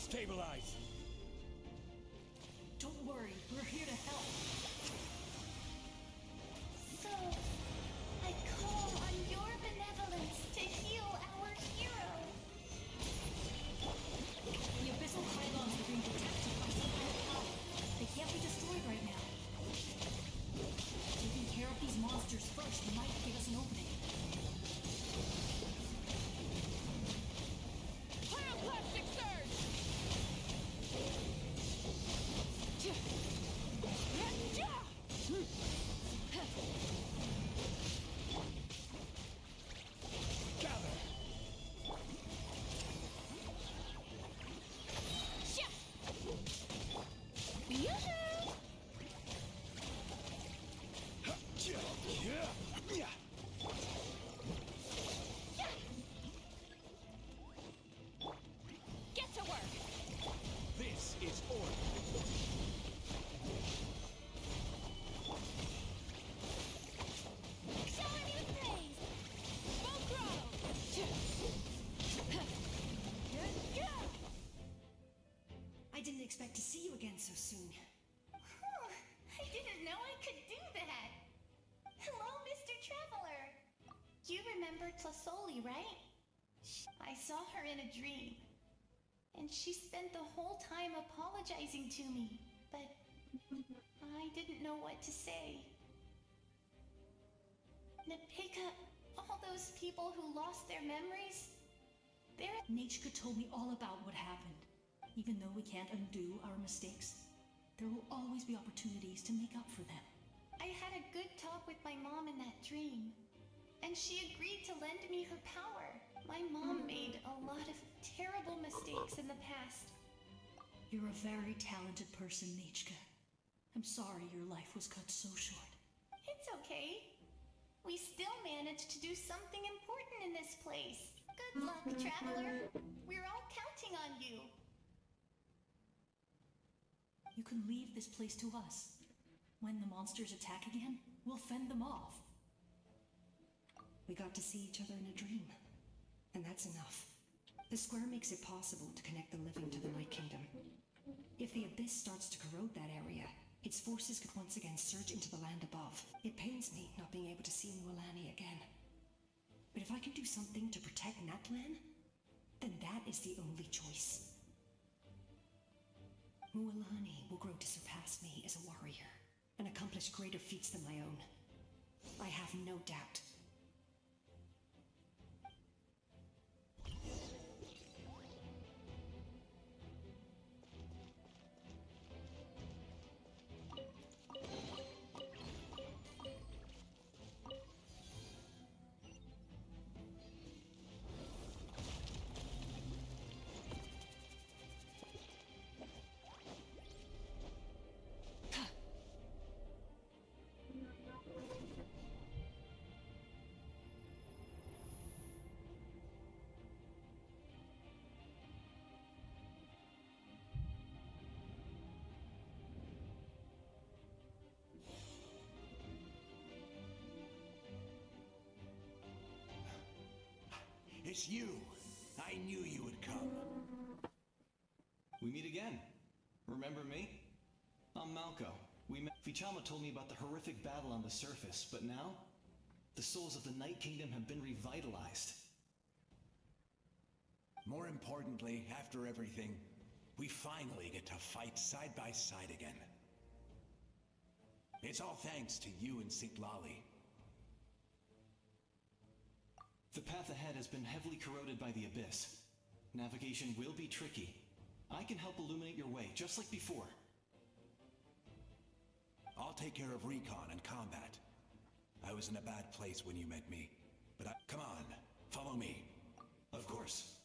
Stabilize! Don't worry, we're here to help. So, I call on your benevolence to heal our hero. The abyssal pylons are being protected by some kind of power. They can't be destroyed right now. Taking care of these monsters first might give us an opening. Pyroclastic surge! Gather! Get to work! This is order. Shower me with praise. I didn't expect to see you again so soon. I didn't know I could do that. Hello, Mr. Traveler. You remember Tlasoli, right? I saw her in a dream. And she spent the whole time apologizing to me. But I didn't know what to say. Napika, all those people who lost their memories, Nachka told me all about what happened. Even though we can't undo our mistakes, there will always be opportunities to make up for them. I had a good talk with my mom in that dream, and she agreed to lend me her power. My mom made a lot of terrible mistakes in the past. You're a very talented person, Nachka. I'm sorry your life was cut so short. It's okay. We still managed to do something important in this place. Good luck, Traveler. We're all counting on you. You can leave this place to us. When the monsters attack again, we'll fend them off. We got to see each other in a dream, and that's enough. The square makes it possible to connect the living to the Night Kingdom. If the abyss starts to corrode that area, its forces could once again surge into the land above. It pains me not being able to see Mualani again. But if I can do something to protect Natlan, then that is the only choice. Mualani will grow to surpass me as a warrior and accomplish greater feats than my own. I have no doubt. It's you! I knew you would come. We meet again. Remember me? I'm Malco. Vichama told me about the horrific battle on the surface, but now, the souls of the Night Kingdom have been revitalized. More importantly, after everything, we finally get to fight side by side again. It's all thanks to you and Sitlali. The path ahead has been heavily corroded by the abyss. Navigation will be tricky. I can help illuminate your way, just like before. I'll take care of recon and combat. I was in a bad place when you met me, but come on, follow me. Of course.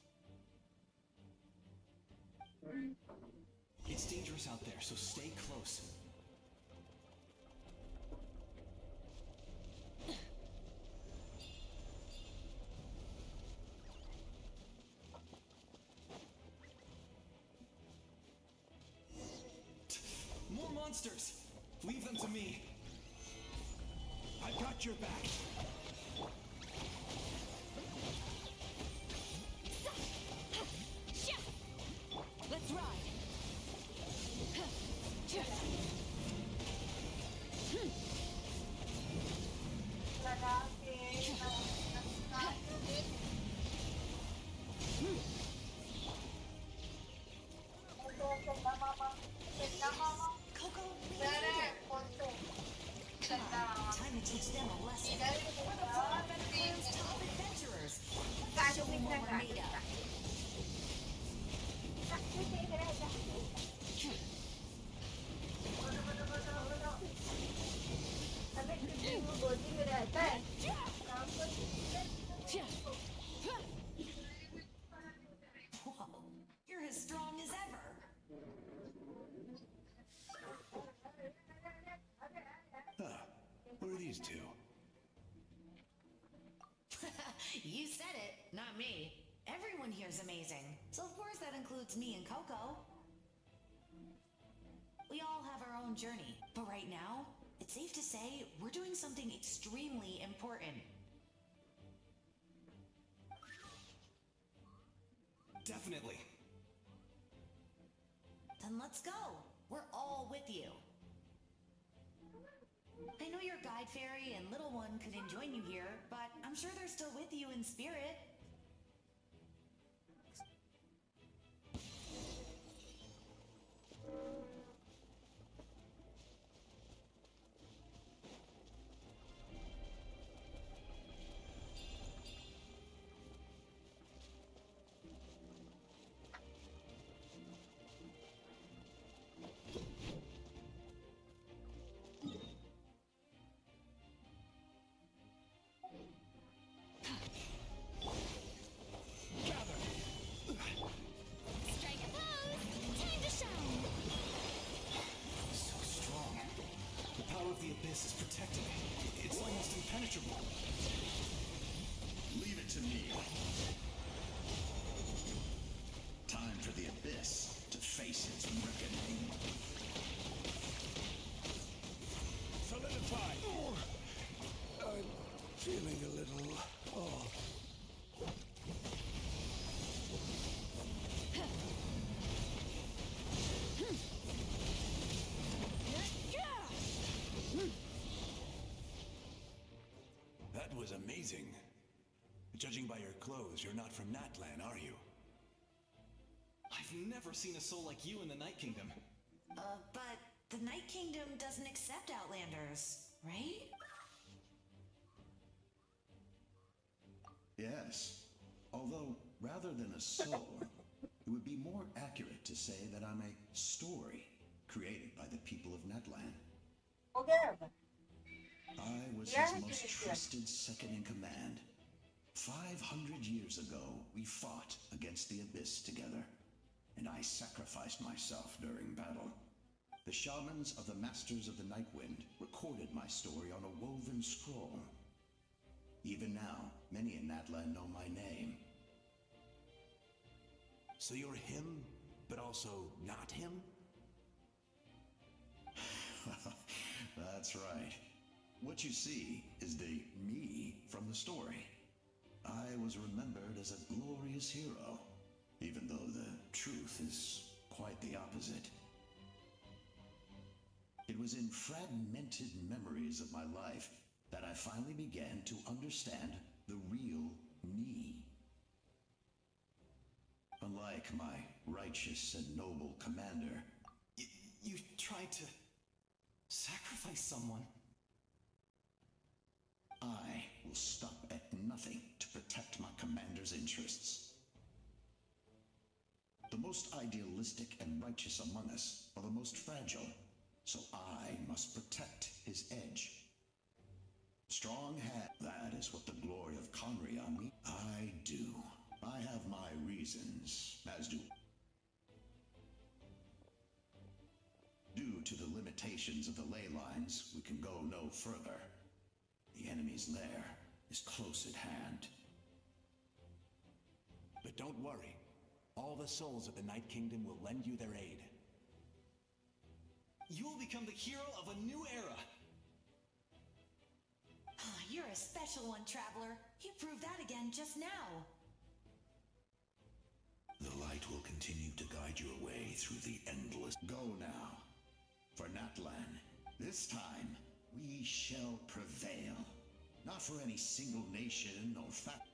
It's dangerous out there, so stay close. More monsters! Leave them to me. I've got your back. Let's ride! teach them a lesson. We're the Flora Fenaclear's top adventurers. Let's show them what we're made of. Whoa, you're as strong as ever. Who are these two? You said it, not me. Everyone here's amazing. So of course that includes me and Coco. We all have our own journey, but right now, it's safe to say we're doing something extremely important. Definitely. Then let's go. We're all with you. I know your guide fairy and little one couldn't join you here, but I'm sure they're still with you in spirit. Strike a pose! Time to shine! So strong. The power of the Abyss is protecting it. It's almost impenetrable. Leave it to me. Time for the Abyss to face its reckoning. Solidify! I'm feeling a little off. That was amazing. Judging by your clothes, you're not from Natlan, are you? I've never seen a soul like you in the Night Kingdom. But the Night Kingdom doesn't accept Outlanders, right? Yes. Although, rather than a soul, it would be more accurate to say that I'm a story created by the people of Natlan. I was his most trusted second in command. 500 years ago, we fought against the Abyss together, and I sacrificed myself during battle. The shamans of the Masters of the Nightwind recorded my story on a woven scroll. Even now, many in Natlan know my name. So you're him, but also not him? That's right. What you see is the me from the story. I was remembered as a glorious hero, even though the truth is quite the opposite. It was in fragmented memories of my life that I finally began to understand the real me. Unlike my righteous and noble commander, You tried to sacrifice someone. I will stop at nothing to protect my commander's interests. The most idealistic and righteous among us are the most fragile, so I must protect his edge. Strong hand, that is what the glory of Conry on me. I do. I have my reasons, as do. Due to the limitations of the ley lines, we can go no further. The enemy's lair is close at hand. But don't worry. All the souls of the Night Kingdom will lend you their aid. You will become the hero of a new era. You're a special one, Traveler. You proved that again just now. The light will continue to guide your way through the endless. Go now. For Natlan, this time we shall prevail. Not for any single nation or fact.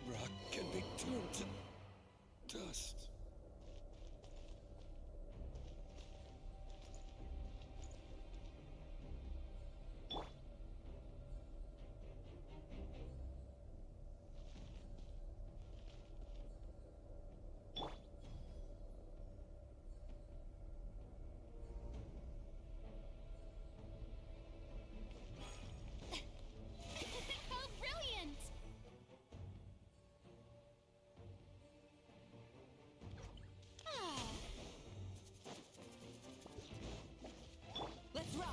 bedrock can be turned to dust. How brilliant! Let's ride!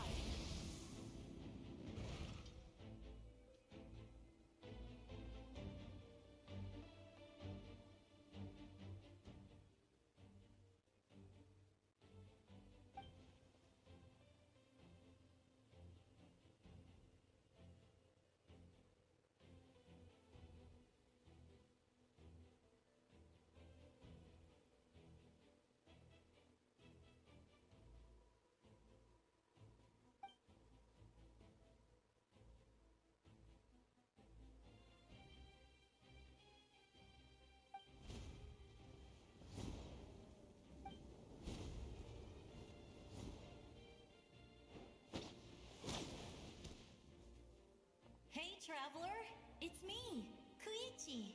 Hey, traveler! It's me, Koichi.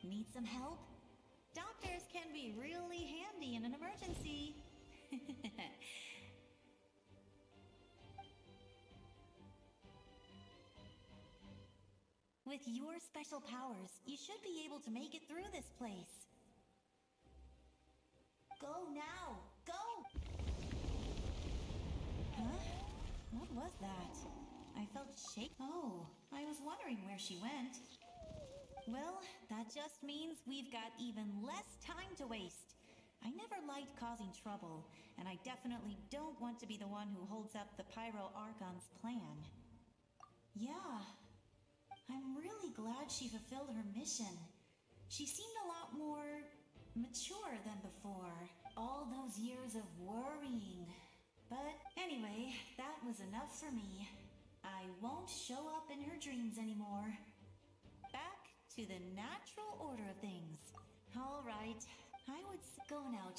Need some help? Doctors can be really handy in an emergency. With your special powers, you should be able to make it through this place. Go now! Go! Huh? What was that? I felt shake. Oh, I was wondering where she went. Well, that just means we've got even less time to waste. I never liked causing trouble, and I definitely don't want to be the one who holds up the Pyro Archon's plan. Yeah, I'm really glad she fulfilled her mission. She seemed a lot more mature than before. All those years of worrying. But anyway, that was enough for me. I won't show up in her dreams anymore. Back to the natural order of things. All right, I would go now.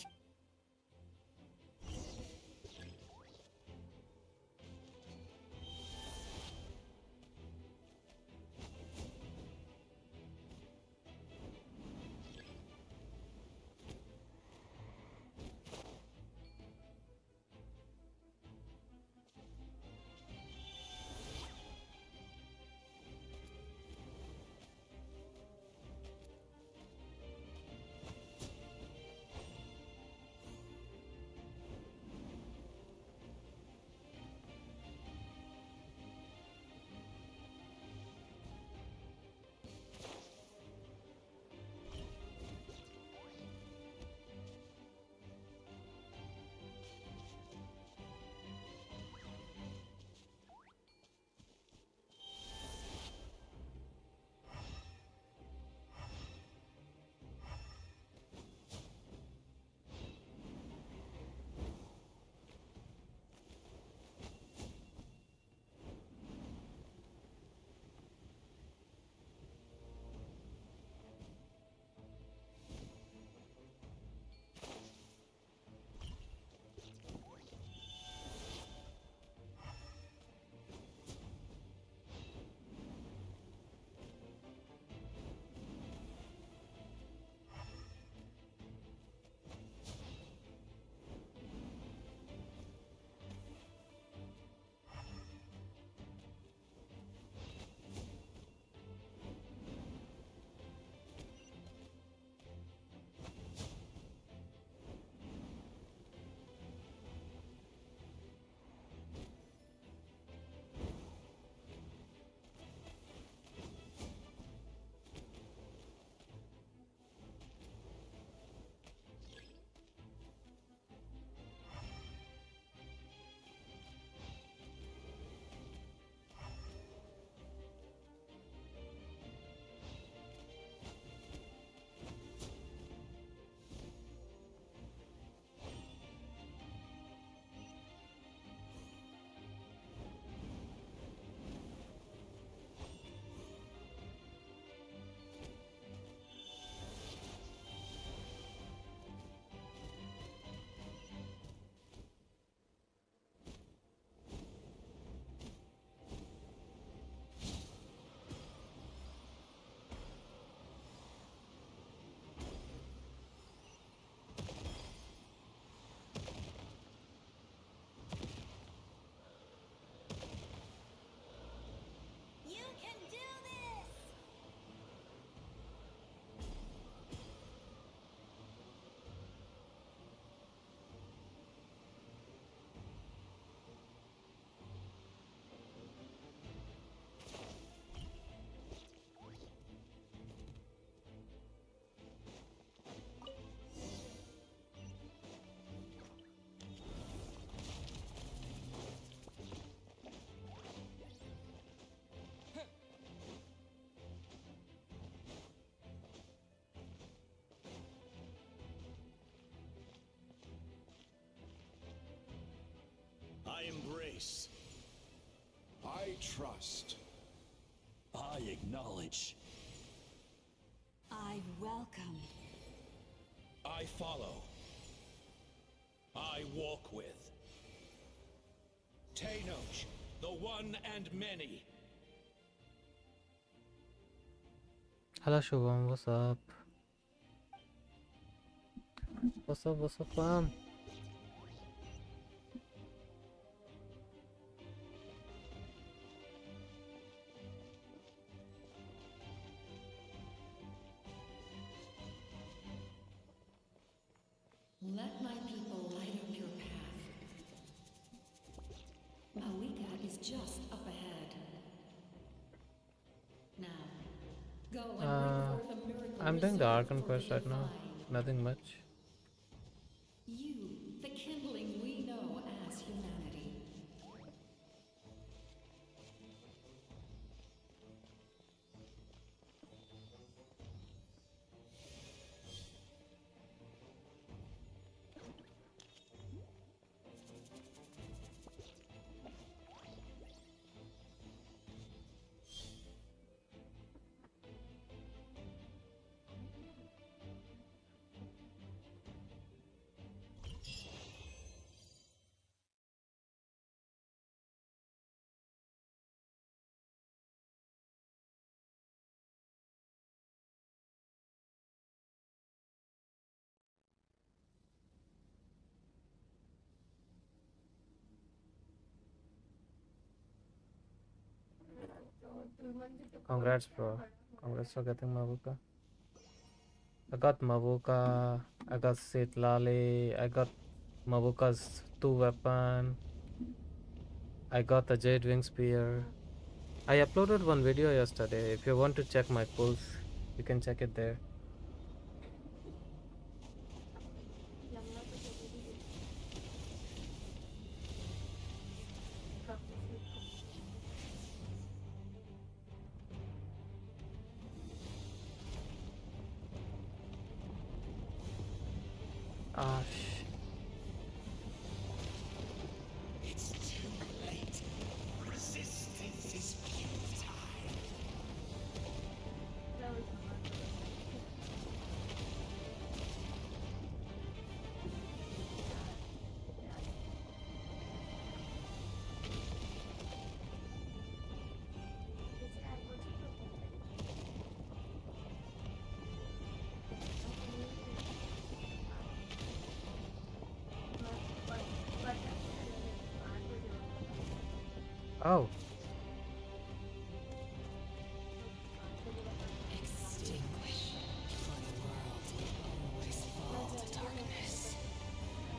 grace. I trust. I acknowledge. I welcome. I follow. I walk with. Tenoch, the one and many. Hello Shubham, what's up? What's up, fam? Let my people light up your path. Mawika is just up ahead. Now, go and bring forth a miracle. I'm doing the reserved Archon for quest the right now. divine. Nothing much. You, the kindling we know as humanity. Congrats, bro. Congrats for getting Mavuka. I got Mavuka, I got Sitlali, I got Mavuka's 2 weapon, I got the Jade Wing Spear. I uploaded one video yesterday. If you want to check my pulls, you can check it there. Ah, It's too late. Resistance is futile. oh. Extinguish, for the world will always fall to darkness.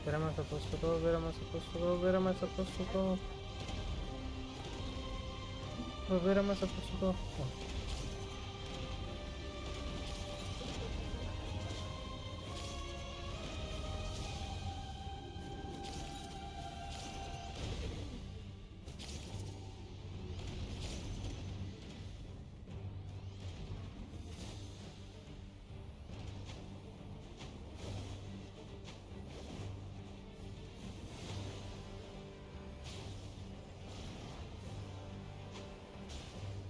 Where am I supposed to go? Where am I supposed to go? Where am I supposed to go? Where am I supposed to go? Oh.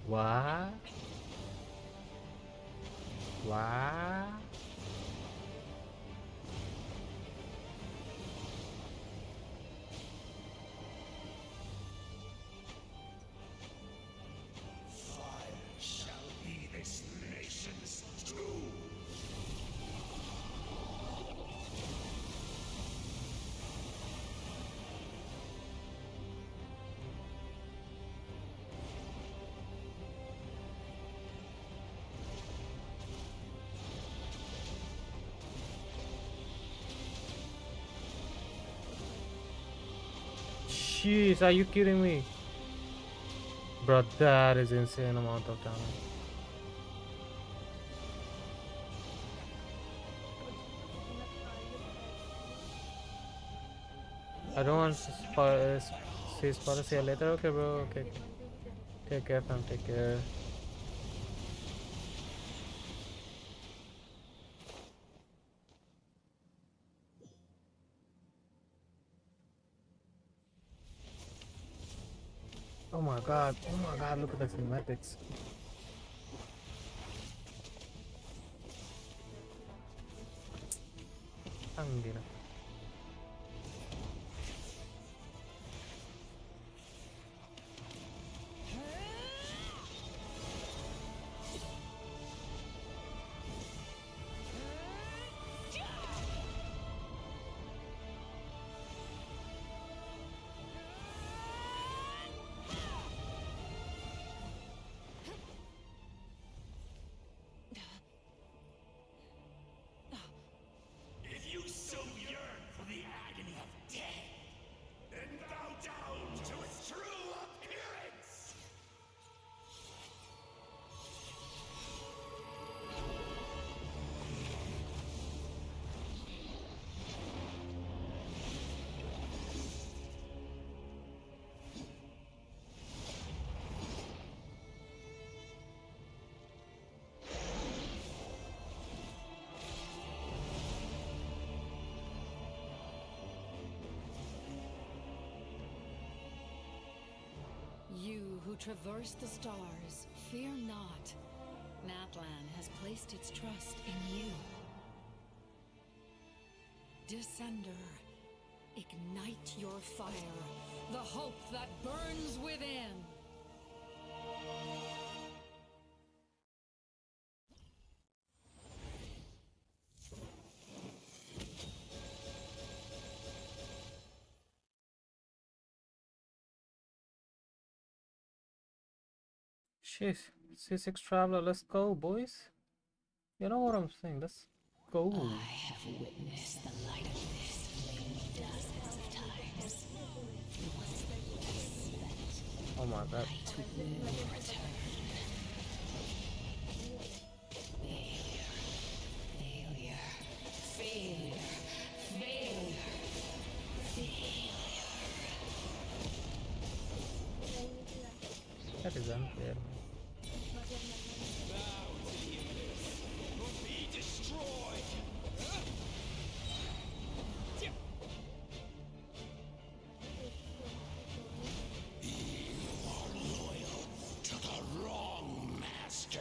What? What? Fire shall be this nation's doom. Jeez, are you kidding me? Bro, that is insane amount of damage. I don't want to see spoilers here later. Okay, bro. Okay. Take care, fam. Take care. Oh my god, look at the cinematics. Angina. If you so yearn for the agony of death, then bow down to its true appearance! You who traverse the stars, fear not. Natlan has placed its trust in you. Descender, ignite your fire, the hope that burns within. Sheesh, C6 Traveler, let's go, boys. You know what I'm saying? Let's go. I have witnessed the light of this flame dozens of times. Once the spent, Oh my god. light will return. Failure, failure, failure, failure. That is unfair. Be destroyed! You are loyal to the wrong master.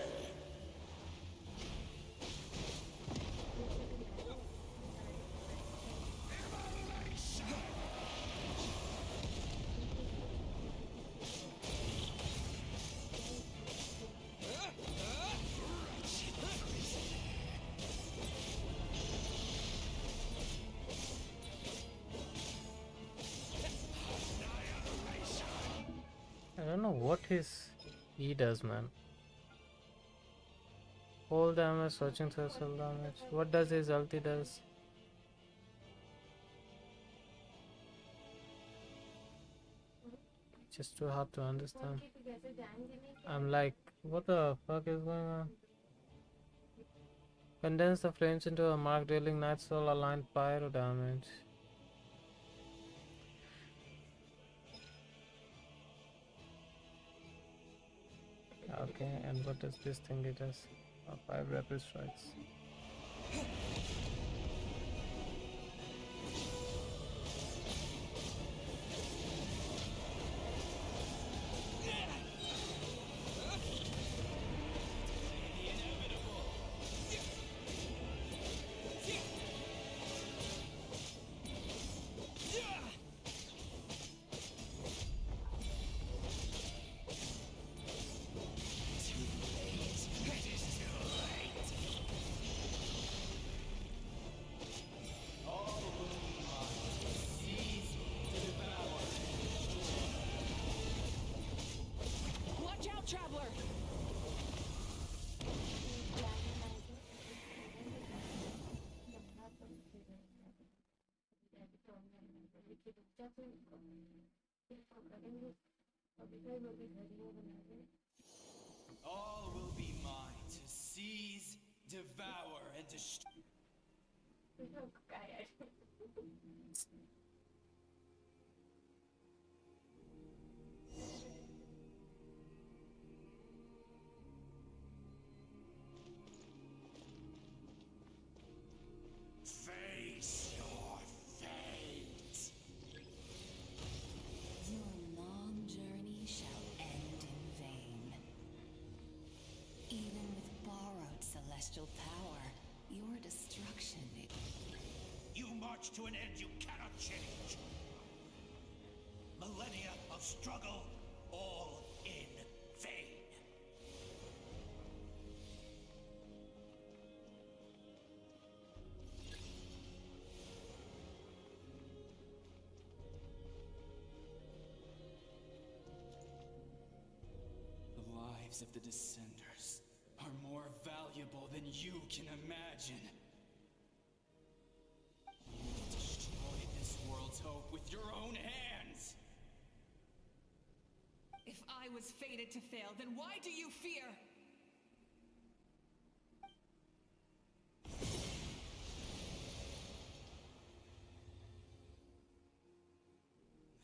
I don't know what he does, man. Whole damage, searching through soul damage. What does his ulti does? Just too hard to understand. I'm like, what the fuck is going on? Condense the flames into a mark, dealing night soul aligned pyro damage. Okay, and what does this thing it does? 5 rapid strikes. Watch out, traveler! All will be mine to seize, devour, and destroy. Face your fate. Your long journey shall celestial tower. Your destruction. You march to an end you cannot change. Millennia of struggle, all in vain. The lives of the Descenders are more valuable than you can imagine. You destroyed this world's hope with your own hands! If I was fated to fail, then why do you fear?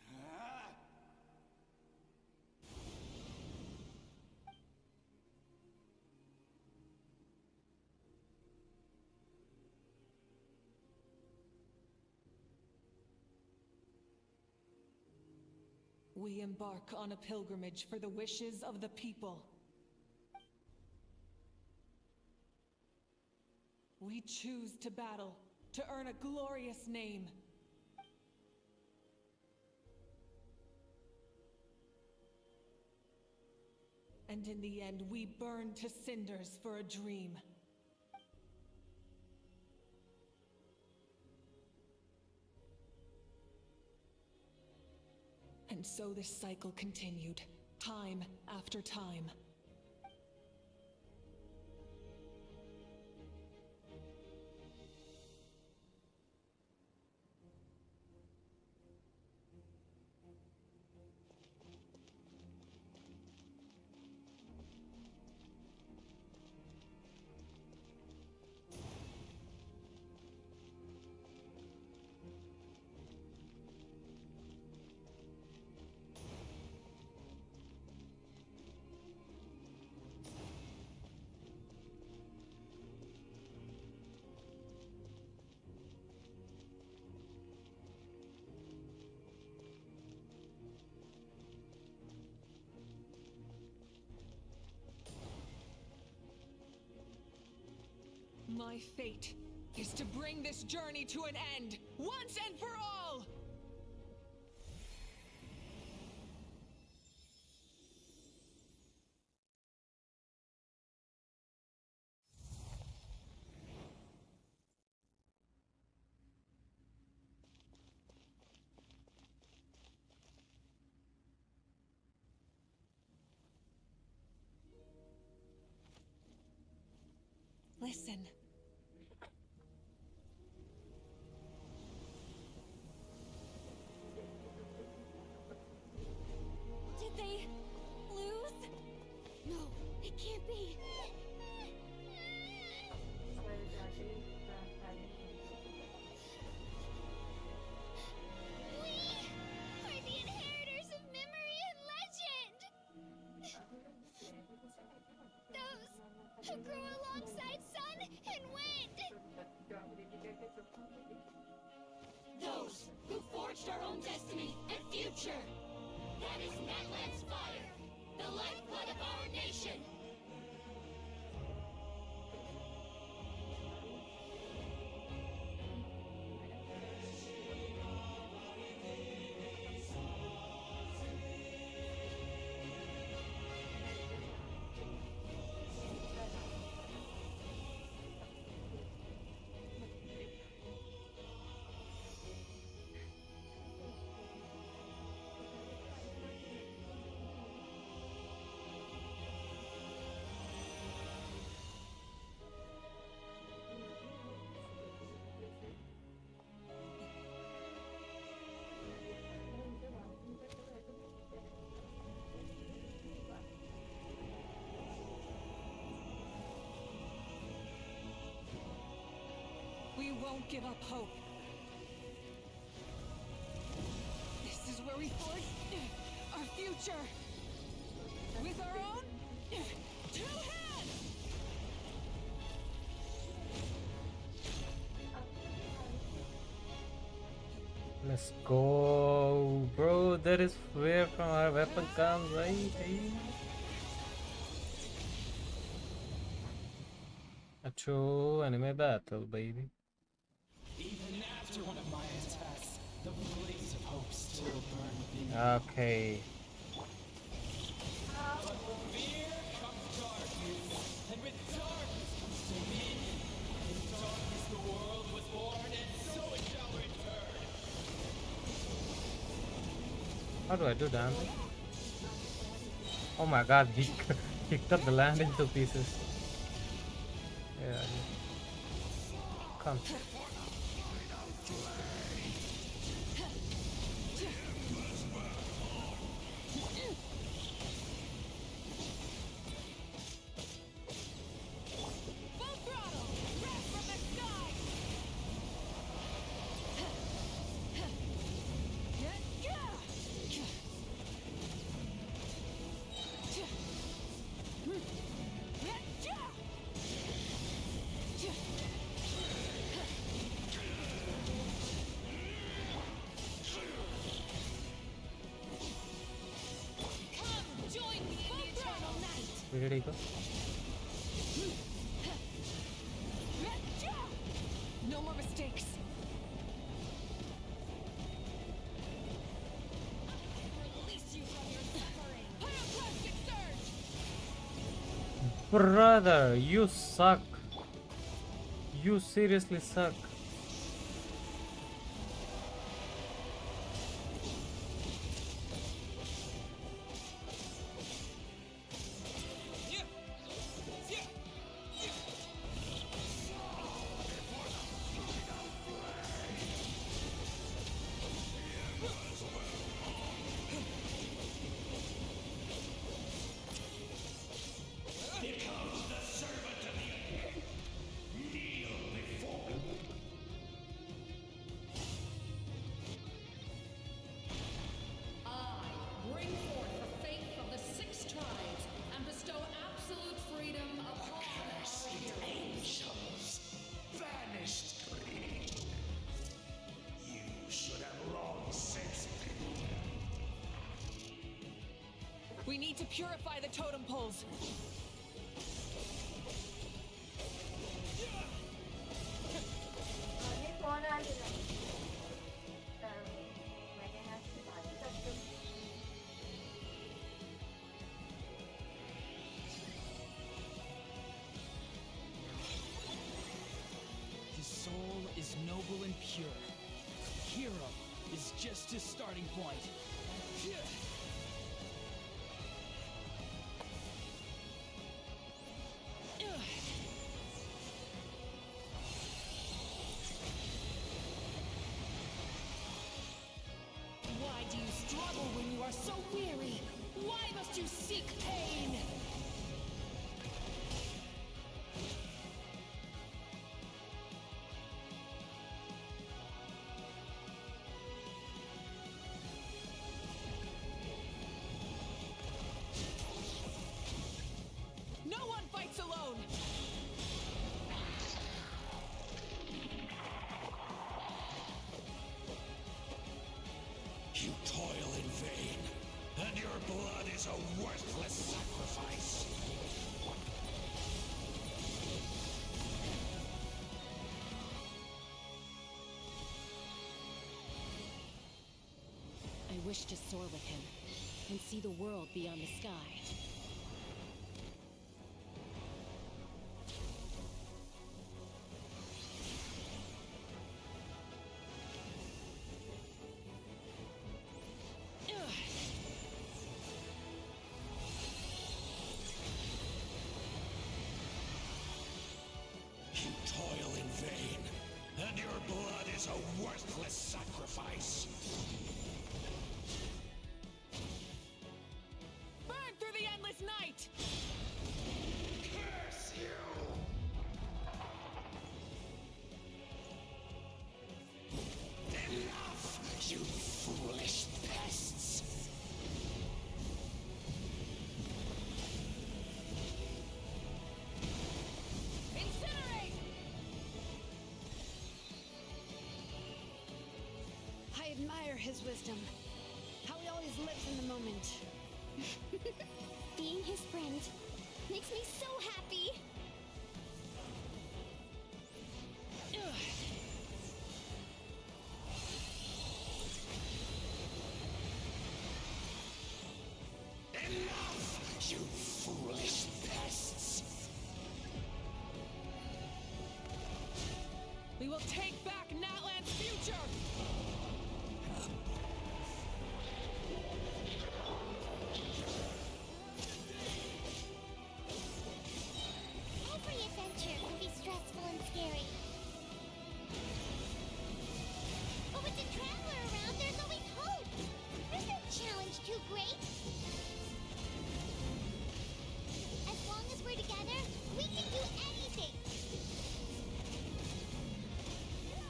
Ah! We embark on a pilgrimage for the wishes of the people. We choose to battle, to earn a glorious name. And in the end, we burn to cinders for a dream. And so this cycle continued, time after time. My fate is to bring this journey to an end, once and for all! Listen. Did they lose? No, it can't be. We are the inheritors of memory and legend. Those who grew alongside sun and wind. Those who forged our own destiny and future. That is Natlan's fire, the lifeblood of our nation. We won't give up hope. This is where we forge our future. With our own two hands! Let's go, bro. That is where from our weapon comes, right? to anime battle, baby. Even after one of my attacks, the blaze of hope still burned within me. Okay. But with fear comes darkness, and with darkness comes dominion. In darkness the world was born, and so it shall return. How do I do damage? Oh my god, he cut the land into pieces. Yeah. Come. Where did he go? No more mistakes. Release you from your suffering. Pyroclastic surge. Brother, you suck. You seriously suck. Bring forth the faith of the 6 tribes and bestow absolute freedom upon our heroes. Angels, vanished. You should have long since been. We need to purify the totem poles. His soul is noble and pure. Hero is just his starting point. Why do you struggle when you are so weary? Why must you seek pain? No one fights alone! You toil in vain, and your blood is a worthless sacrifice. I wish to soar with him and see the world beyond the sky. You toil in vain, and your blood is a worthless sacrifice. Burn through the endless night! Curse you! Enough, you foolish pests! Incinerate! I admire his wisdom. How he always lives in the moment. Being his friend makes me so happy. We will take back Natland's future! Every adventure can be stressful and scary. But with the Traveler around, there's always hope. There's no challenge too great. As long as we're together, we can do anything.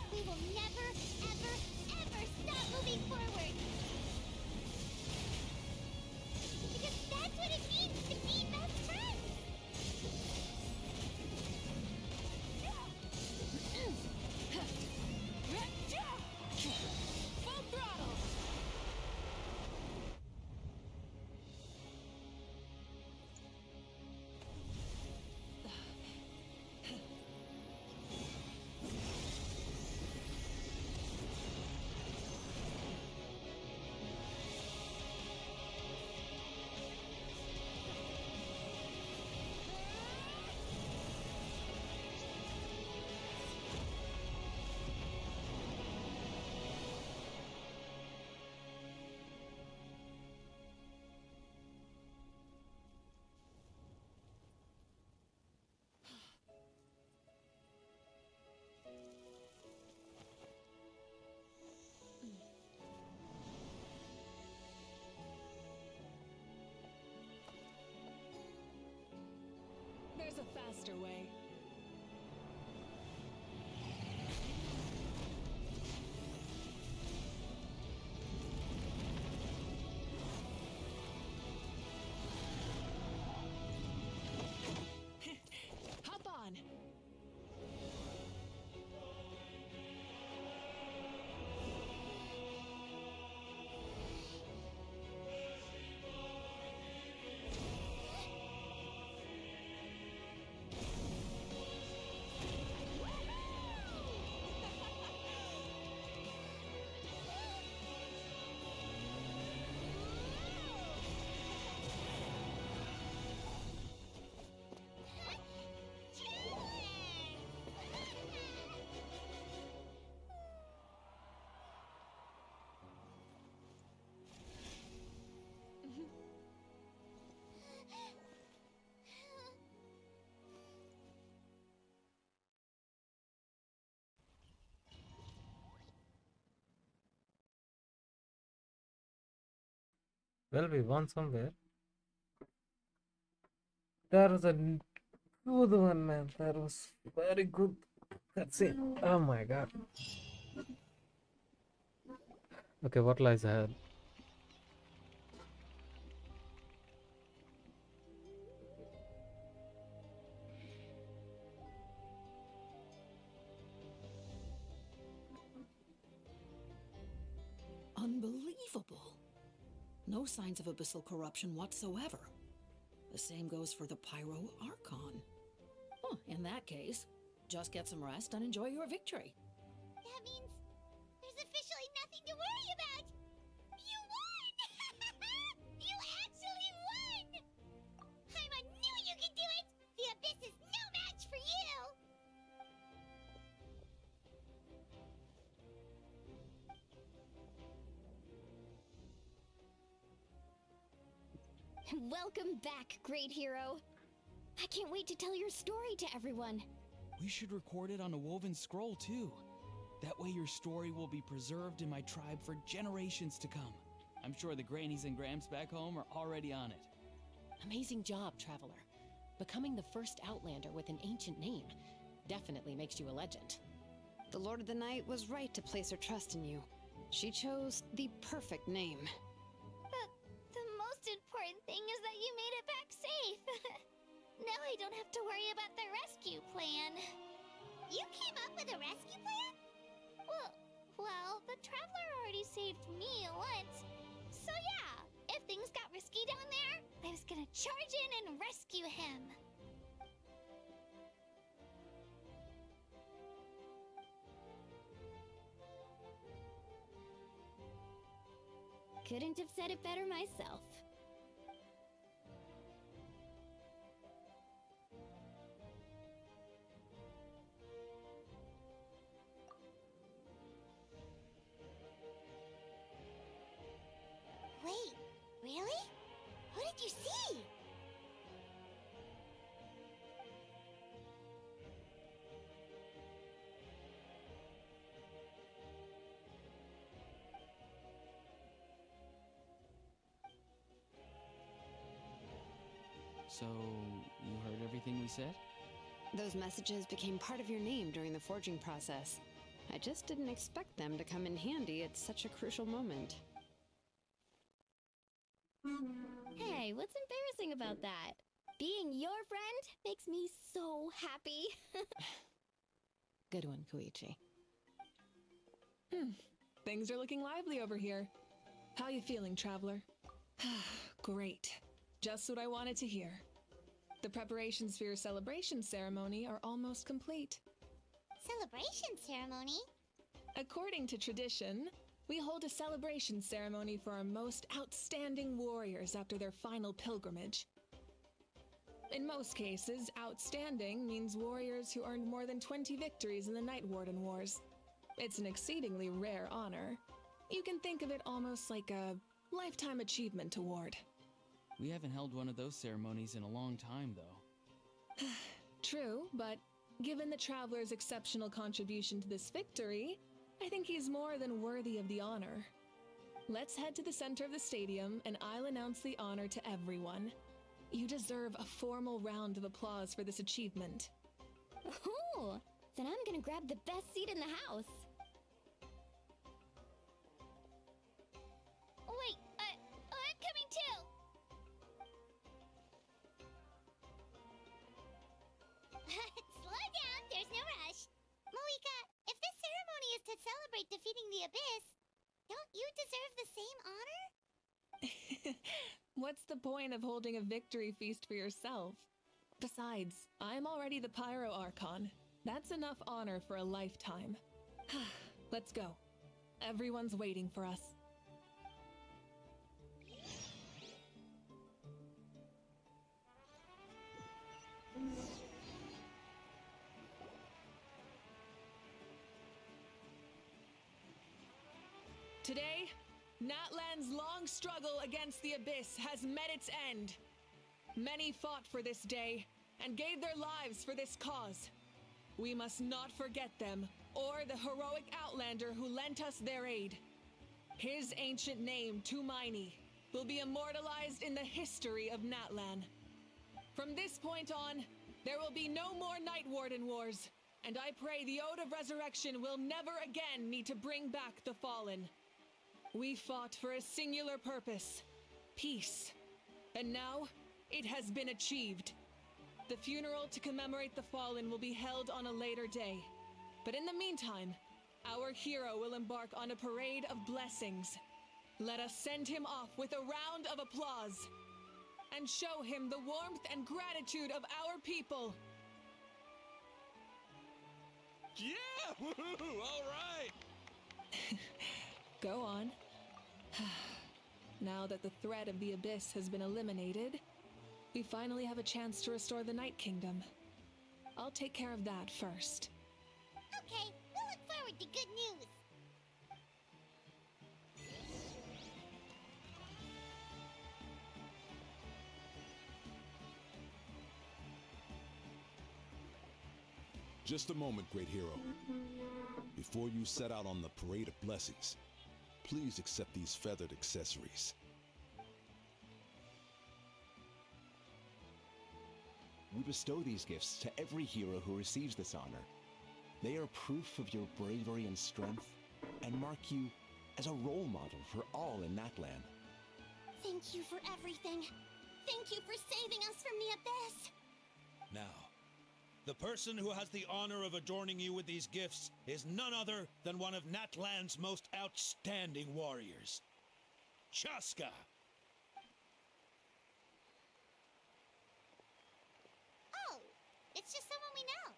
We will never, ever, ever stop moving forward. Because that's what it means to be best friends. Full throttle! There's a faster way. Hop on. Well, we won somewhere. That was a good one, man. That was very good. That's it. Oh my god. Okay, what lies ahead? Unbelievable. No signs of abyssal corruption whatsoever. The same goes for the Pyro Archon. Oh, in that case, just get some rest and enjoy your victory. That means there's officially nothing to worry about. You won! You actually won! Paimon knew you could do it! The Abyss is no match for you! Welcome back, great hero. I can't wait to tell your story to everyone. We should record it on a woven scroll, too. That way your story will be preserved in my tribe for generations to come. I'm sure the grannies and gramps back home are already on it. Amazing job, Traveler. Becoming the first Outlander with an ancient name definitely makes you a legend. The Lord of the Night was right to place her trust in you. She chose the perfect name. The most important thing is that you made it back safe. Now I don't have to worry about the rescue plan. You came up with a rescue plan? Well, the Traveler already saved me once. So yeah, if things got risky down there, I was gonna charge in and rescue him. Couldn't have said it better myself. So, you heard everything we said? Those messages became part of your name during the forging process. I just didn't expect them to come in handy at such a crucial moment. Hey, what's embarrassing about that? Being your friend makes me so happy. Good one, Koichi. Things are looking lively over here. How you feeling, traveler? Great. Just what I wanted to hear. The preparations for your celebration ceremony are almost complete. Celebration ceremony? According to tradition, we hold a celebration ceremony for our most outstanding warriors after their final pilgrimage. In most cases, outstanding means warriors who earned more than 20 victories in the Night Warden Wars. It's an exceedingly rare honor. You can think of it almost like a lifetime achievement award. We haven't held one of those ceremonies in a long time, though. True, but given the traveler's exceptional contribution to this victory, I think he's more than worthy of the honor. Let's head to the center of the stadium, and I'll announce the honor to everyone. You deserve a formal round of applause for this achievement. Ooh, then I'm gonna grab the best seat in the house. Wait, I'm coming too! Slow down, there's no rush. Moika, if this ceremony is to celebrate defeating the Abyss, don't you deserve the same honor? What's the point of holding a victory feast for yourself? Besides, I'm already the Pyro Archon. That's enough honor for a lifetime. Let's go. Everyone's waiting for us. Today, Natlan's long struggle against the Abyss has met its end. Many fought for this day and gave their lives for this cause. We must not forget them or the heroic Outlander who lent us their aid. His ancient name, Tumaini, will be immortalized in the history of Natlan. From this point on, there will be no more Night Warden Wars, and I pray the Ode of Resurrection will never again need to bring back the Fallen. We fought for a singular purpose, peace, and now it has been achieved. The funeral to commemorate the Fallen will be held on a later day, but in the meantime, our hero will embark on a parade of blessings. Let us send him off with a round of applause and show him the warmth and gratitude of our people. Yeah! Woohoo! All right! Go on. Now that the threat of the Abyss has been eliminated, we finally have a chance to restore the Night Kingdom. I'll take care of that first. Okay, we'll look forward to good news. Just a moment, great hero. Before you set out on the parade of blessings, please accept these feathered accessories. We bestow these gifts to every hero who receives this honor. They are proof of your bravery and strength, and mark you as a role model for all in Natlan. Thank you for everything. Thank you for saving us from the Abyss. Now, the person who has the honor of adorning you with these gifts is none other than one of Natlan's most outstanding warriors, Chaska. Oh, it's just someone we know.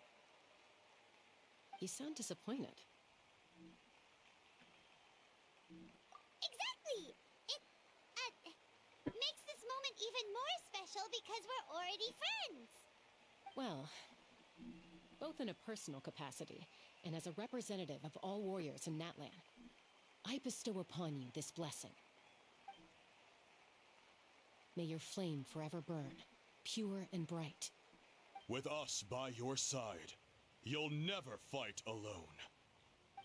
You sound disappointed. Exactly! It makes this moment even more special because we're already friends. Well, both in a personal capacity and as a representative of all warriors in Natlan, I bestow upon you this blessing. May your flame forever burn, pure and bright. With us by your side, you'll never fight alone.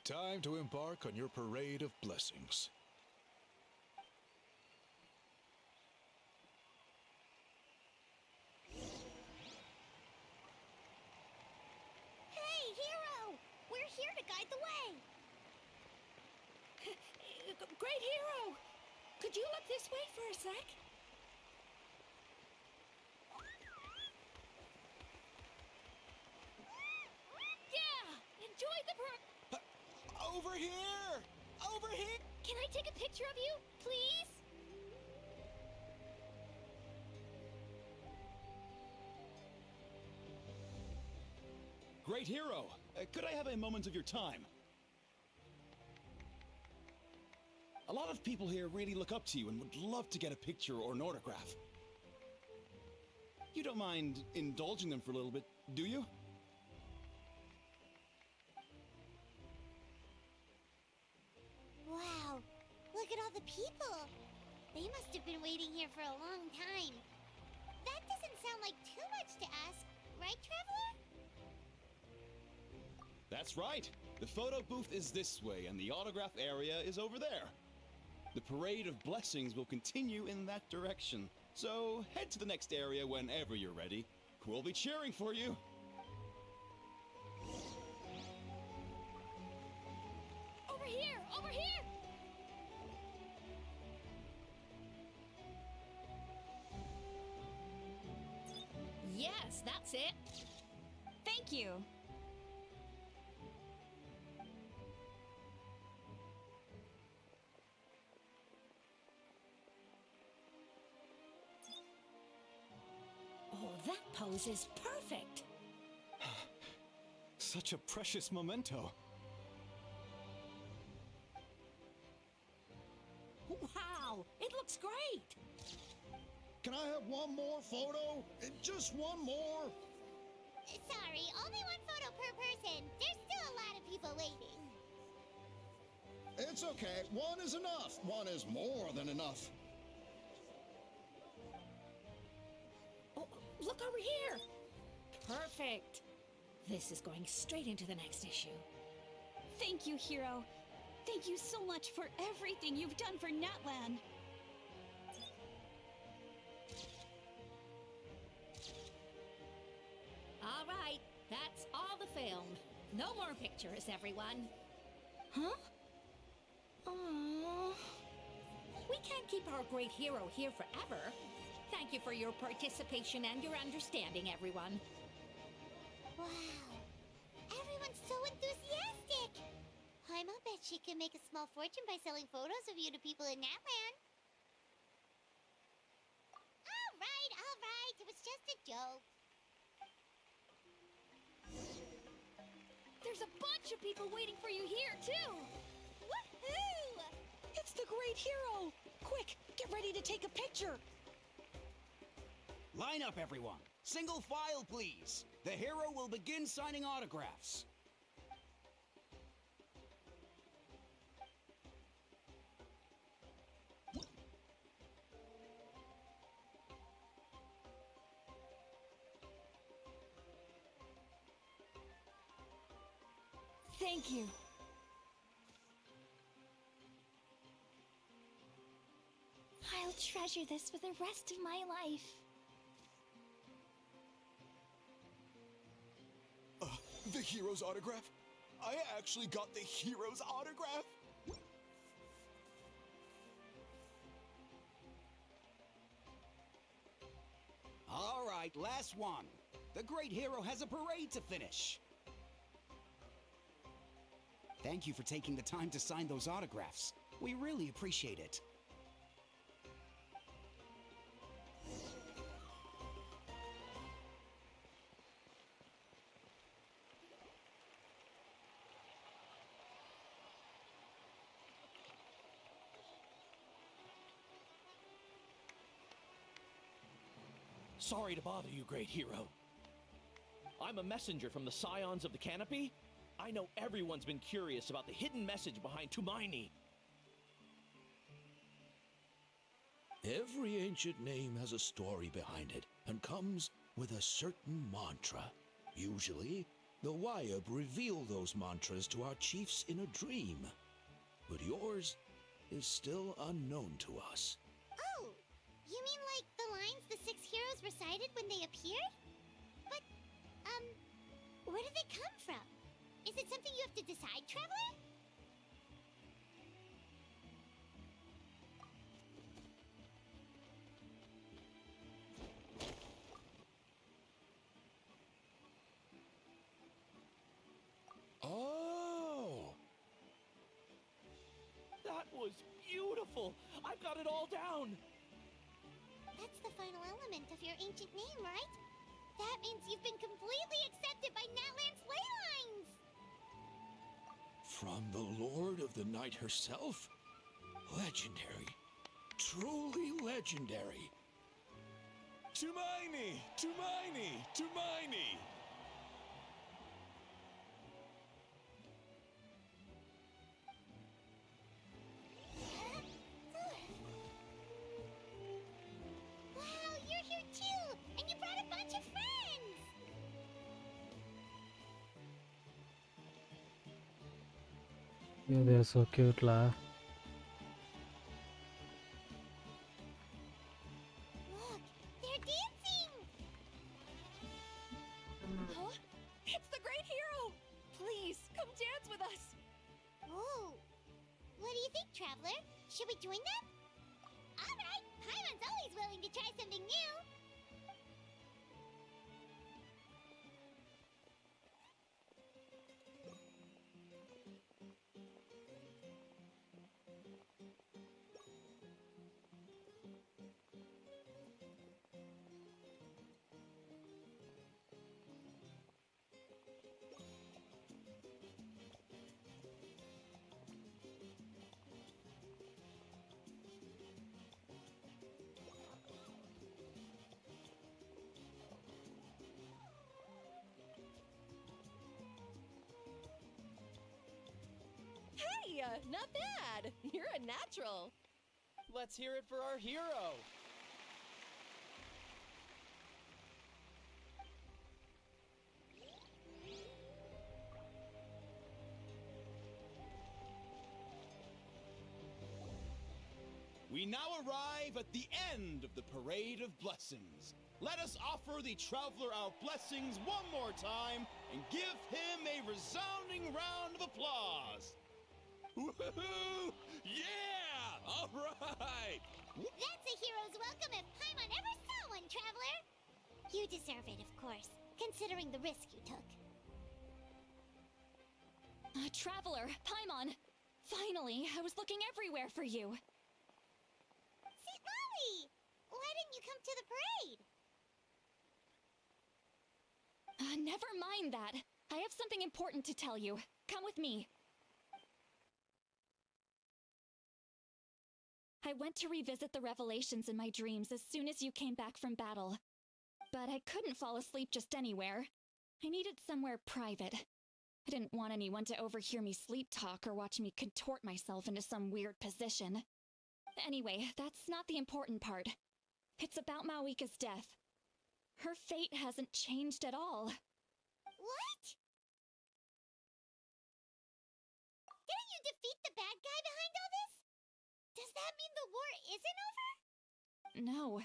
Time to embark on your parade of blessings. Great Hero! Could you look this way for a sec? Yeah! Enjoy the Over here! Over here! Can I take a picture of you, please? Great Hero! Could I have a moment of your time? A lot of people here really look up to you and would love to get a picture or an autograph. You don't mind indulging them for a little bit, do you? Wow, look at all the people. They must have been waiting here for a long time. That doesn't sound like too much to ask, right, Traveler? That's right. The photo booth is this way and the autograph area is over there. The parade of blessings will continue in that direction. So head to the next area whenever you're ready. We'll be cheering for you. Over here! Over here! Yes, that's it. Thank you. Oh, that pose is perfect. Such a precious memento. Wow, it looks great. Can I have one more photo? Just one more? Sorry, only one photo per person. There's still a lot of people waiting. It's okay. One is enough. One is more than enough. Oh, look over here. Perfect. This is going straight into the next issue. Thank you, Hero. Thank you so much for everything you've done for Natlan. All right, that's all the film. No more pictures, everyone. Huh? Aww. We can't keep our great hero here forever. Thank you for your participation and your understanding, everyone. Wow, everyone's so enthusiastic. I'll bet she can make a small fortune by selling photos of you to people in Natland. All right, it was just a joke. There's a bunch of people waiting for you here, too! Woohoo! It's the great hero! Quick, get ready to take a picture! Line up, everyone. Single file, please. The hero will begin signing autographs. Thank you. I'll treasure this for the rest of my life. The hero's autograph? I actually got the hero's autograph? All right, last one. The great hero has a parade to finish. Thank you for taking the time to sign those autographs. We really appreciate it. Sorry to bother you, great hero. I'm a messenger from the Scions of the Canopy. I know everyone's been curious about the hidden message behind Tumaini. Every ancient name has a story behind it and comes with a certain mantra. Usually, the Wyab reveal those mantras to our chiefs in a dream. But yours is still unknown to us. Oh, you mean like the lines the 6 heroes recited when they appeared? But, where do they come from? Is it something you have to decide, Traveler? jot it all down! That's the final element of your ancient name, right? That means you've been completely accepted by Natlan's ley lines! From the Lord of the Night herself? Legendary. Truly legendary. Tumaini! Tumaini! Tumaini! Wow, you're here too! And you brought a bunch of friends! Yeah, they're so cute, lah. Look, they're dancing! Huh? It's the great hero! Please, come dance with us! Oh, what do you think, Traveler? Should we join them? Alright, Paimon's always willing to try something new! Hey, not bad. You're a natural. Let's hear it for our hero! We now arrive at the end of the Parade of Blessings. Let us offer the Traveler our blessings one more time and give him a resounding round of applause. Woohoo! Yeah! All right! That's a hero's welcome if Paimon ever saw one, Traveler! You deserve it, of course, considering the risk you took. Traveler, Paimon! Finally, I was looking everywhere for you. St. Molly! Why didn't you come to the parade? Never mind that. I have something important to tell you. Come with me. I went to revisit the revelations in my dreams as soon as you came back from battle. But I couldn't fall asleep just anywhere. I needed somewhere private. I didn't want anyone to overhear me sleep talk or watch me contort myself into some weird position. Anyway, that's not the important part. It's about Mawika's death. Her fate hasn't changed at all. What? Didn't you defeat the bad guy behind all this? Does that mean the war isn't over? No.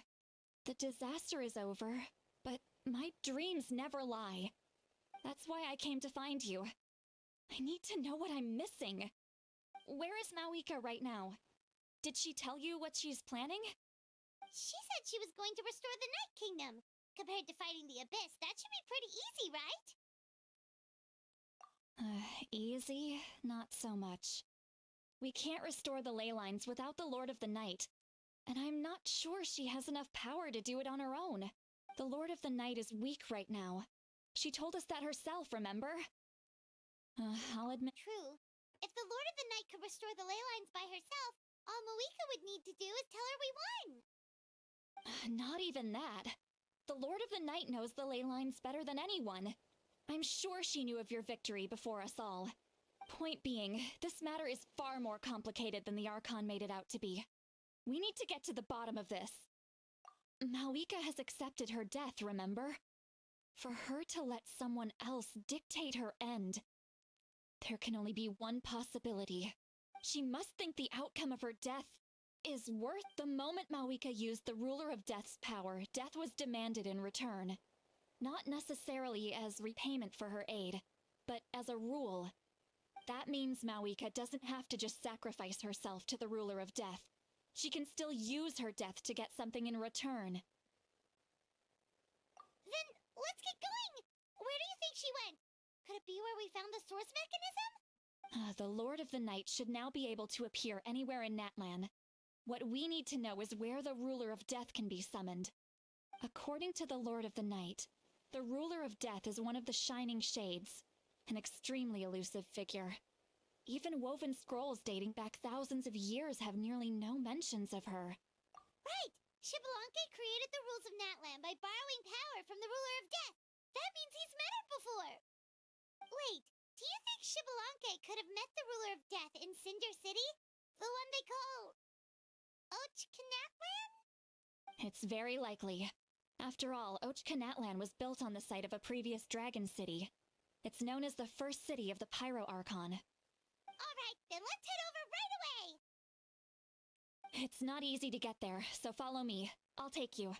The disaster is over, but my dreams never lie. That's why I came to find you. I need to know what I'm missing. Where is Mawika right now? Did she tell you what she's planning? She said she was going to restore the Night Kingdom. Compared to fighting the Abyss, that should be pretty easy, right? Easy? Not so much. We can't restore the ley lines without the Lord of the Night. And I'm not sure she has enough power to do it on her own. The Lord of the Night is weak right now. She told us that herself, remember? I'll admit... True. If the Lord of the Night could restore the ley lines by herself, all Mawika would need to do is tell her we won. Not even that. The Lord of the Night knows the ley lines better than anyone. I'm sure she knew of your victory before us all. Point being, this matter is far more complicated than the Archon made it out to be. We need to get to the bottom of this. Mawika has accepted her death, remember? For her to let someone else dictate her end, there can only be one possibility. She must think the outcome of her death is worth the moment Mawika used the Ruler of Death's power. Death was demanded in return. Not necessarily as repayment for her aid, but as a rule. That means Mawika doesn't have to just sacrifice herself to the Ruler of Death. She can still use her death to get something in return. Then let's get going! Where do you think she went? Could it be where we found the source mechanism? The Lord of the Night should now be able to appear anywhere in Natlan. What we need to know is where the ruler of death can be summoned. According to the Lord of the Night, the ruler of death is one of the Shining Shades, an extremely elusive figure. Even woven scrolls dating back thousands of years have nearly no mentions of her. Right! Xbalanque created the rules of Natlan by borrowing power from the ruler of death. That means he's met her before. Wait, do you think Xbalanque could have met the ruler of death in Cinder City? The one they call... Ochkanatlan? It's very likely. After all, Ochkanatlan was built on the site of a previous dragon city. It's known as the first city of the Pyro Archon. Alright, then let's head over right away! It's not easy to get there, so follow me. I'll take you.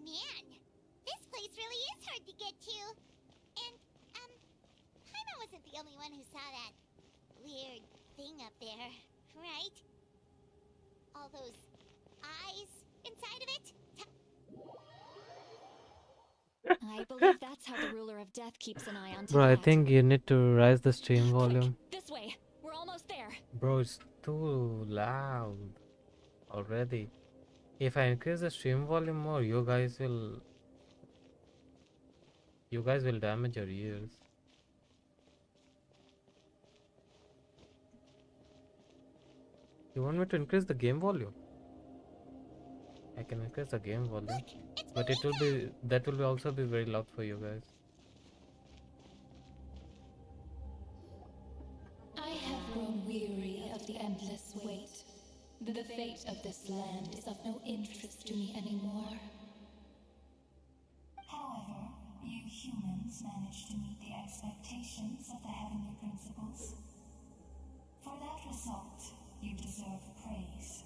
Man, this place really is hard to get to. And, Paimon wasn't the only one who saw that weird thing up there, right? All those eyes inside of it? I believe that's how the ruler of death keeps an eye on Bro, I Teyvat. think you need to raise the stream volume. This way. We're almost there. Bro, it's too loud already. If I increase the stream volume more, you guys will damage your ears. You want me to increase the game volume? I can increase the game volume, but that will also be very loud for you guys. I have grown weary of the endless wait. The fate of this land is of no interest to me anymore. However, you humans managed to meet the expectations of the Heavenly Principles. For that result, you deserve praise.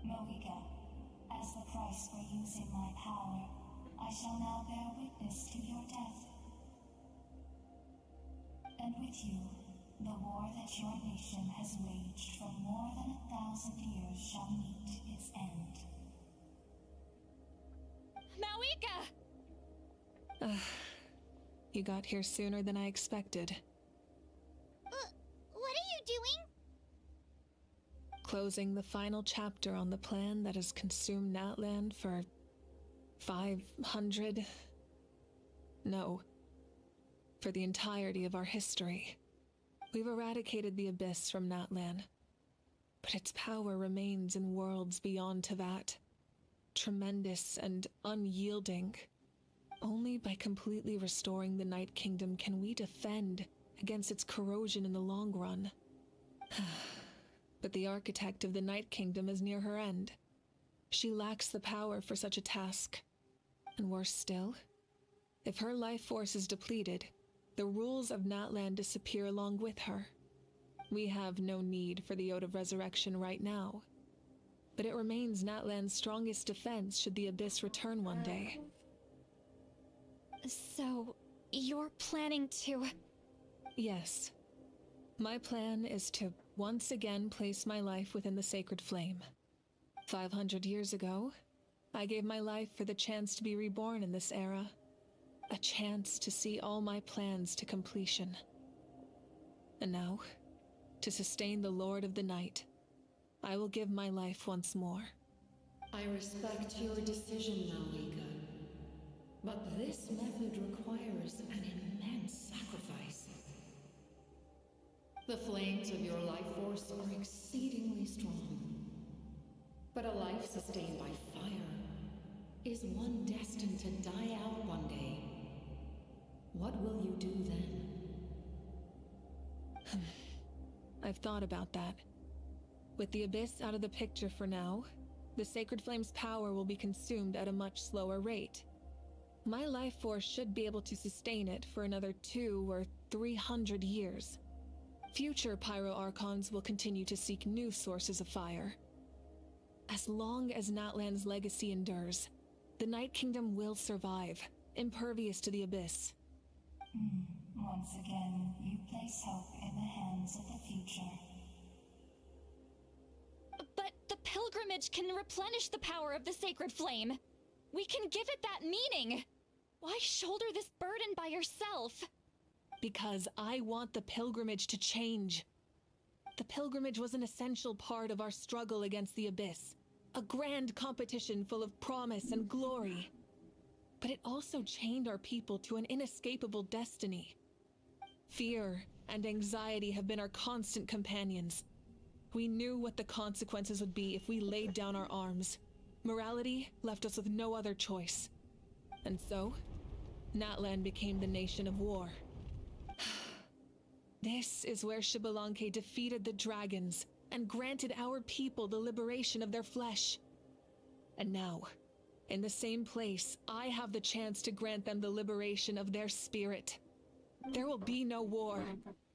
Moika, as the price for using my power, I shall now bear witness to your death. And with you, the war that your nation has waged for more than 1,000 years shall meet its end. Mawika! You got here sooner than I expected. What are you doing? Closing the final chapter on the plan that has consumed Natlan for 500... No. For the entirety of our history. We've eradicated the Abyss from Natlan, but its power remains in worlds beyond Teyvat. Tremendous and unyielding. Only by completely restoring the Night Kingdom can we defend against its corrosion in the long run. But the architect of the Night Kingdom is near her end. She lacks the power for such a task. And worse still, if her life force is depleted, the rules of Natlan disappear along with her. We have no need for the Ode of Resurrection right now, but it remains Natlan's strongest defense should the Abyss return one day. So, you're planning to... Yes. My plan is to once again place my life within the sacred flame. 500 years ago, I gave my life for the chance to be reborn in this era. A chance to see all my plans to completion. And now, to sustain the Lord of the Night, I will give my life once more. I respect your decision, Malika. But this method requires an immense sacrifice. The flames of your life force are exceedingly strong. But a life sustained by fire is one destined to die out one day. What will you do then? I've thought about that. With the Abyss out of the picture for now, the Sacred Flame's power will be consumed at a much slower rate. My life force should be able to sustain it for another 200 or 300 years. Future Pyro Archons will continue to seek new sources of fire. As long as Natlan's legacy endures, the Night Kingdom will survive, impervious to the abyss. Once again, you place hope in the hands of the future. But the pilgrimage can replenish the power of the sacred flame. We can give it that meaning. Why shoulder this burden by yourself? Because I want the pilgrimage to change. The pilgrimage was an essential part of our struggle against the abyss, a grand competition full of promise and glory. But it also chained our people to an inescapable destiny. Fear and anxiety have been our constant companions. We knew what the consequences would be if we laid down our arms. Morality left us with no other choice. And so, Natlan became the nation of war. This is where Xbalanque defeated the dragons and granted our people the liberation of their flesh. And now, in the same place, I have the chance to grant them the liberation of their spirit. There will be no war,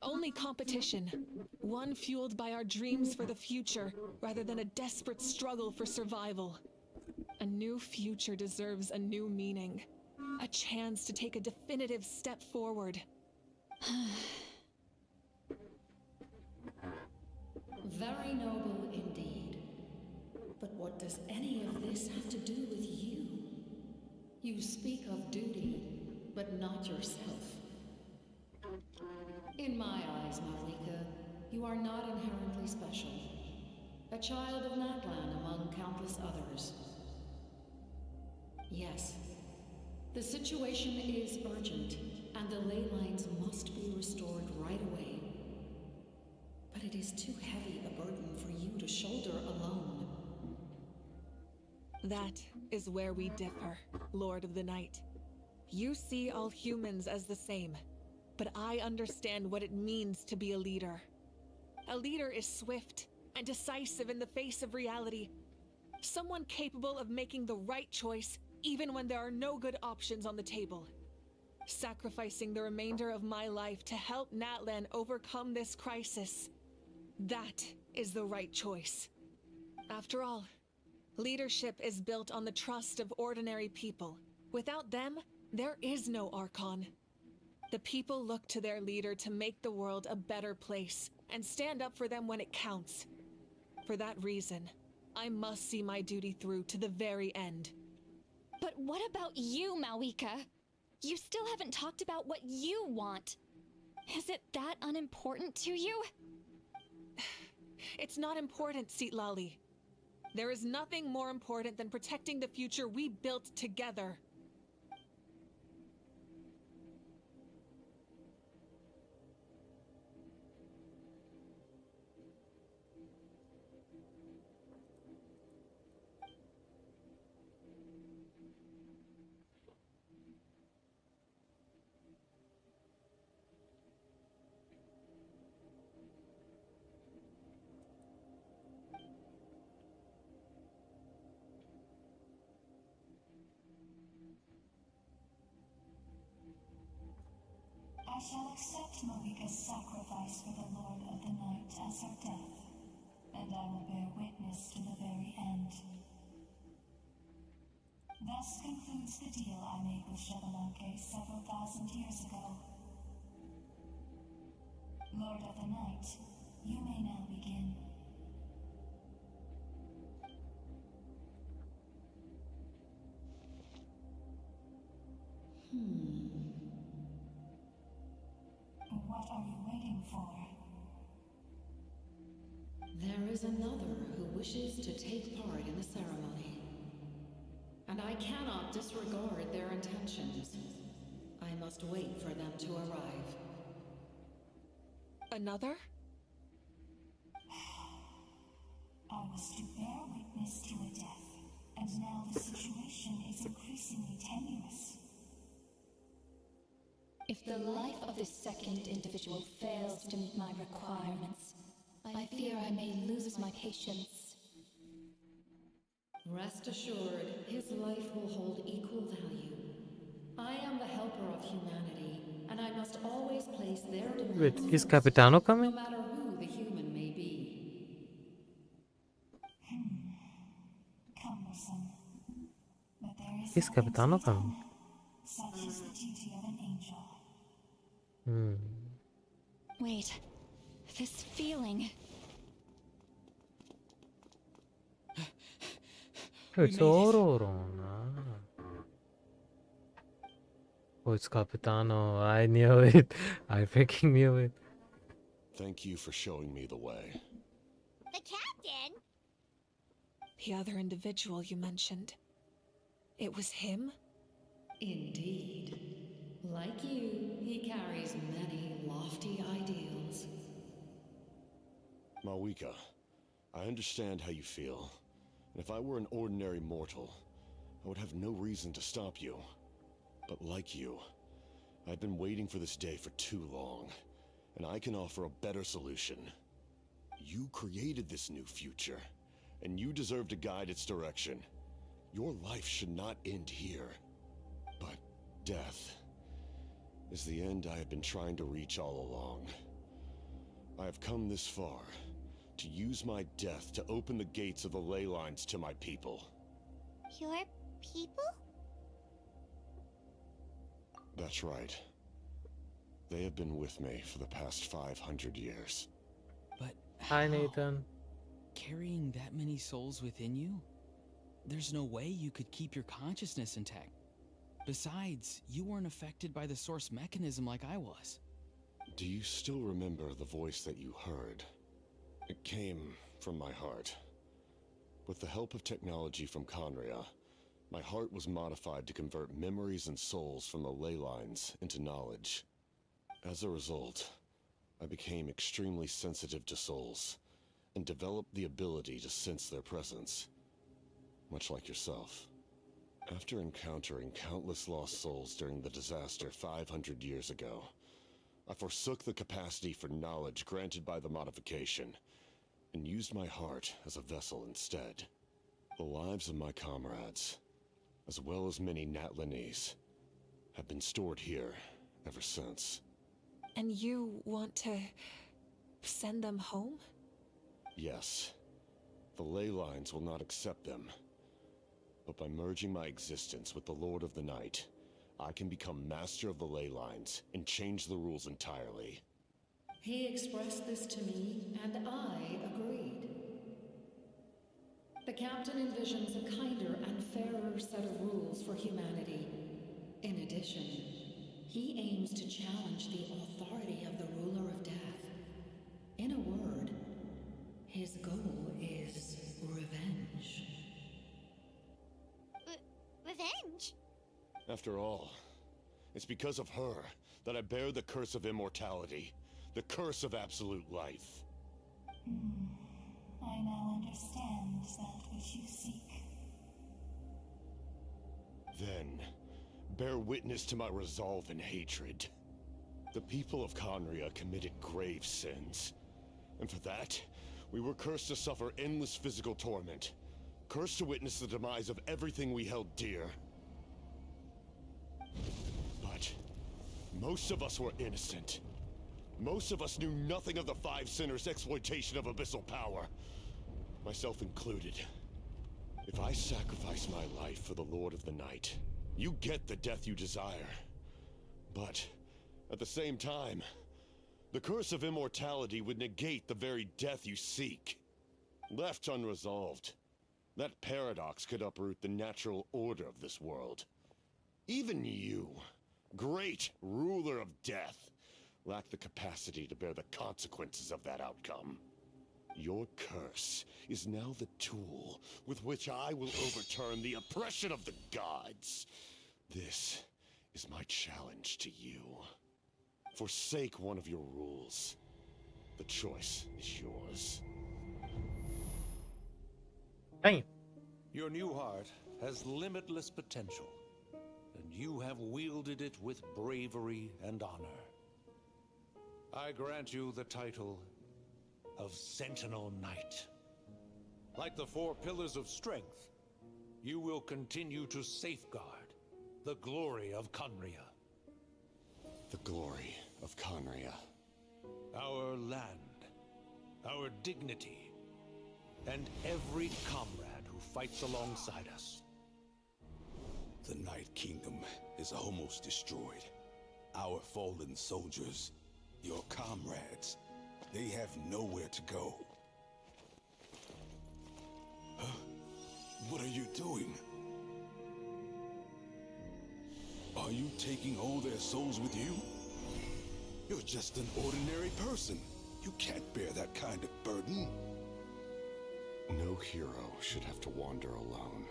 only competition, one fueled by our dreams for the future rather than a desperate struggle for survival. A new future deserves a new meaning, a chance to take a definitive step forward. Very noble indeed. But what does any of this have to do with you? You speak of duty, but not yourself. In my eyes, Malika, you are not inherently special. A child of Natlan among countless others. Yes, the situation is urgent, and the ley lines must be restored right away. But it is too heavy a burden for you to shoulder alone. That is where we differ, Lord of the Night. You see all humans as the same, but I understand what it means to be a leader. A leader is swift and decisive in the face of reality. Someone capable of making the right choice even when there are no good options on the table. Sacrificing the remainder of my life to help Natlan overcome this crisis. That is the right choice. After all, leadership is built on the trust of ordinary people. Without them, there is no Archon. The people look to their leader to make the world a better place and stand up for them when it counts. For that reason, I must see my duty through to the very end. But what about you, Malika? You still haven't talked about what you want. Is it that unimportant to you? It's not important, Citlali. There is nothing more important than protecting the future we built together. I shall accept Malika's sacrifice for the Lord of the Night as her death, and I will bear witness to the very end. Thus concludes the deal I made with Xbalanque several thousand years ago. Lord of the Night, you may now begin. What are you waiting for? There is another who wishes to take part in the ceremony. And I cannot disregard their intentions. I must wait for them to arrive. Another? I was to bear witness to a death, and now the situation is increasingly tenuous. If the life of this second individual fails to meet my requirements, I fear I may lose my patience. Rest assured, his life will hold equal value. I am the helper of humanity, and I must always place their Wait, demands is first, Capitano no coming? matter who the human may be. Cumbersome. But there is Is something to Capitano be coming? done. Such is the duty of an angel. Hmm. Wait, this feeling. It's Auroron. Oh, it's Capitano. I knew it. I freaking knew it. Thank you for showing me the way. The captain? The other individual you mentioned. It was him? Indeed. Like you, he carries many lofty ideals. Mawika, I understand how you feel. And if I were an ordinary mortal, I would have no reason to stop you. But like you, I've been waiting for this day for too long, and I can offer a better solution. You created this new future, and you deserve to guide its direction. Your life should not end here. But death is the end I have been trying to reach all along. I have come this far to use my death to open the gates of the ley lines to my people. Your people? That's right. They have been with me for the past 500 years. But Hi, Nathan. Carrying that many souls within you? There's no way you could keep your consciousness intact. Besides, you weren't affected by the source mechanism like I was. Do you still remember the voice that you heard? It came from my heart. With the help of technology from Conria, my heart was modified to convert memories and souls from the ley lines into knowledge. As a result, I became extremely sensitive to souls, and developed the ability to sense their presence, much like yourself. After encountering countless lost souls during the disaster 500 years ago, I forsook the capacity for knowledge granted by the modification, and used my heart as a vessel instead. The lives of my comrades, as well as many Natlanese, have been stored here ever since. And you want to send them home? Yes. The ley lines will not accept them. But by merging my existence with the Lord of the Night, I can become master of the ley lines and change the rules entirely. He expressed this to me, and I agreed. The captain envisions a kinder and fairer set of rules for humanity. In addition, he aims to challenge the authority of the ruler of death. In a word, his goal is revenge. Revenge? After all, it's because of her that I bear the curse of immortality, the curse of absolute life. I now understand that which you seek. Then, bear witness to my resolve and hatred. The people of Conria committed grave sins, and for that, we were cursed to suffer endless physical torment, cursed to witness the demise of everything we held dear. But most of us were innocent. Most of us knew nothing of the Five Sinners' exploitation of abyssal power, myself included. If I sacrifice my life for the Lord of the Night, you get the death you desire. But at the same time, the curse of immortality would negate the very death you seek. Left unresolved, that paradox could uproot the natural order of this world. Even you, great ruler of death, lack the capacity to bear the consequences of that outcome. Your curse is now the tool with which I will overturn the oppression of the gods. This is my challenge to you. Forsake one of your rules. The choice is yours. Damn. Your new heart has limitless potential, and you have wielded it with bravery and honor. I grant you the title of Sentinel Knight. Like the four pillars of strength, you will continue to safeguard the glory of Conria. The glory of Conria. Our land, our dignity, and every comrade who fights alongside us. The Night Kingdom is almost destroyed. Our fallen soldiers, your comrades, they have nowhere to go. Huh? What are you doing? Are you taking all their souls with you? You're just an ordinary person. You can't bear that kind of burden. No hero should have to wander alone.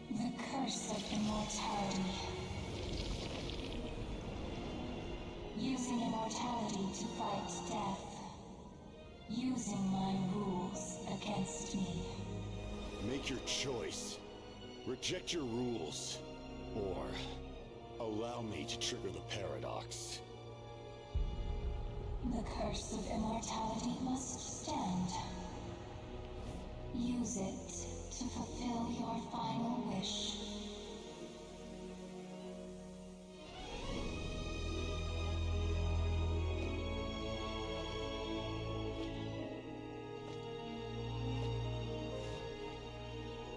The curse of immortality. Using immortality to fight death. Using my rules against me. Make your choice. Reject your rules. Or allow me to trigger the paradox. The curse of immortality must stand. Use it to fulfill your final wish.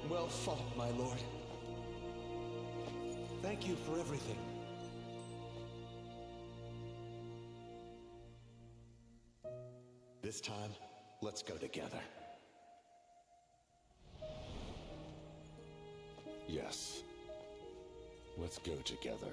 Well fought, my lord. Thank you for everything. This time, let's go together. Yes. Let's go together.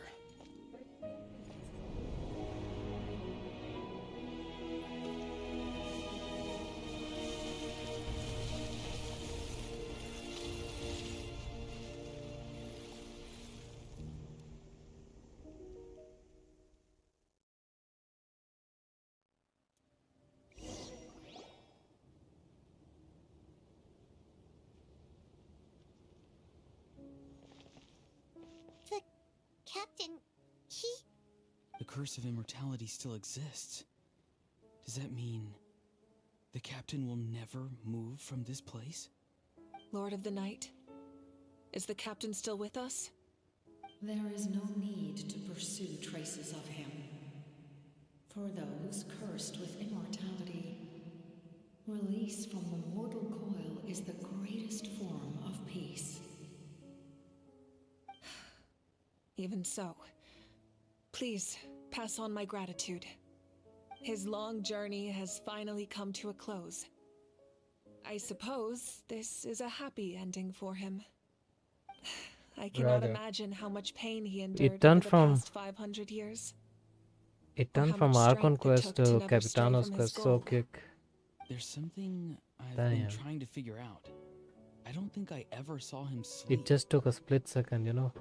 The captain, he... The curse of immortality still exists. Does that mean the captain will never move from this place? Lord of the Night, is the captain still with us? There is no need to pursue traces of him. For those cursed with immortality, release from the mortal coil is the greatest form of peace. Even so, please pass on my gratitude. His long journey has finally come to a close. I suppose this is a happy ending for him. I cannot Rather. imagine how much pain he endured turned over the from- past 500 years. It Or turned how from much Archon strength it quest took to to never stray Capitanos from his quest so goal. quick. There's something I've been Damn. trying to figure out. I don't think I ever saw him sleep. It just took a split second, you know.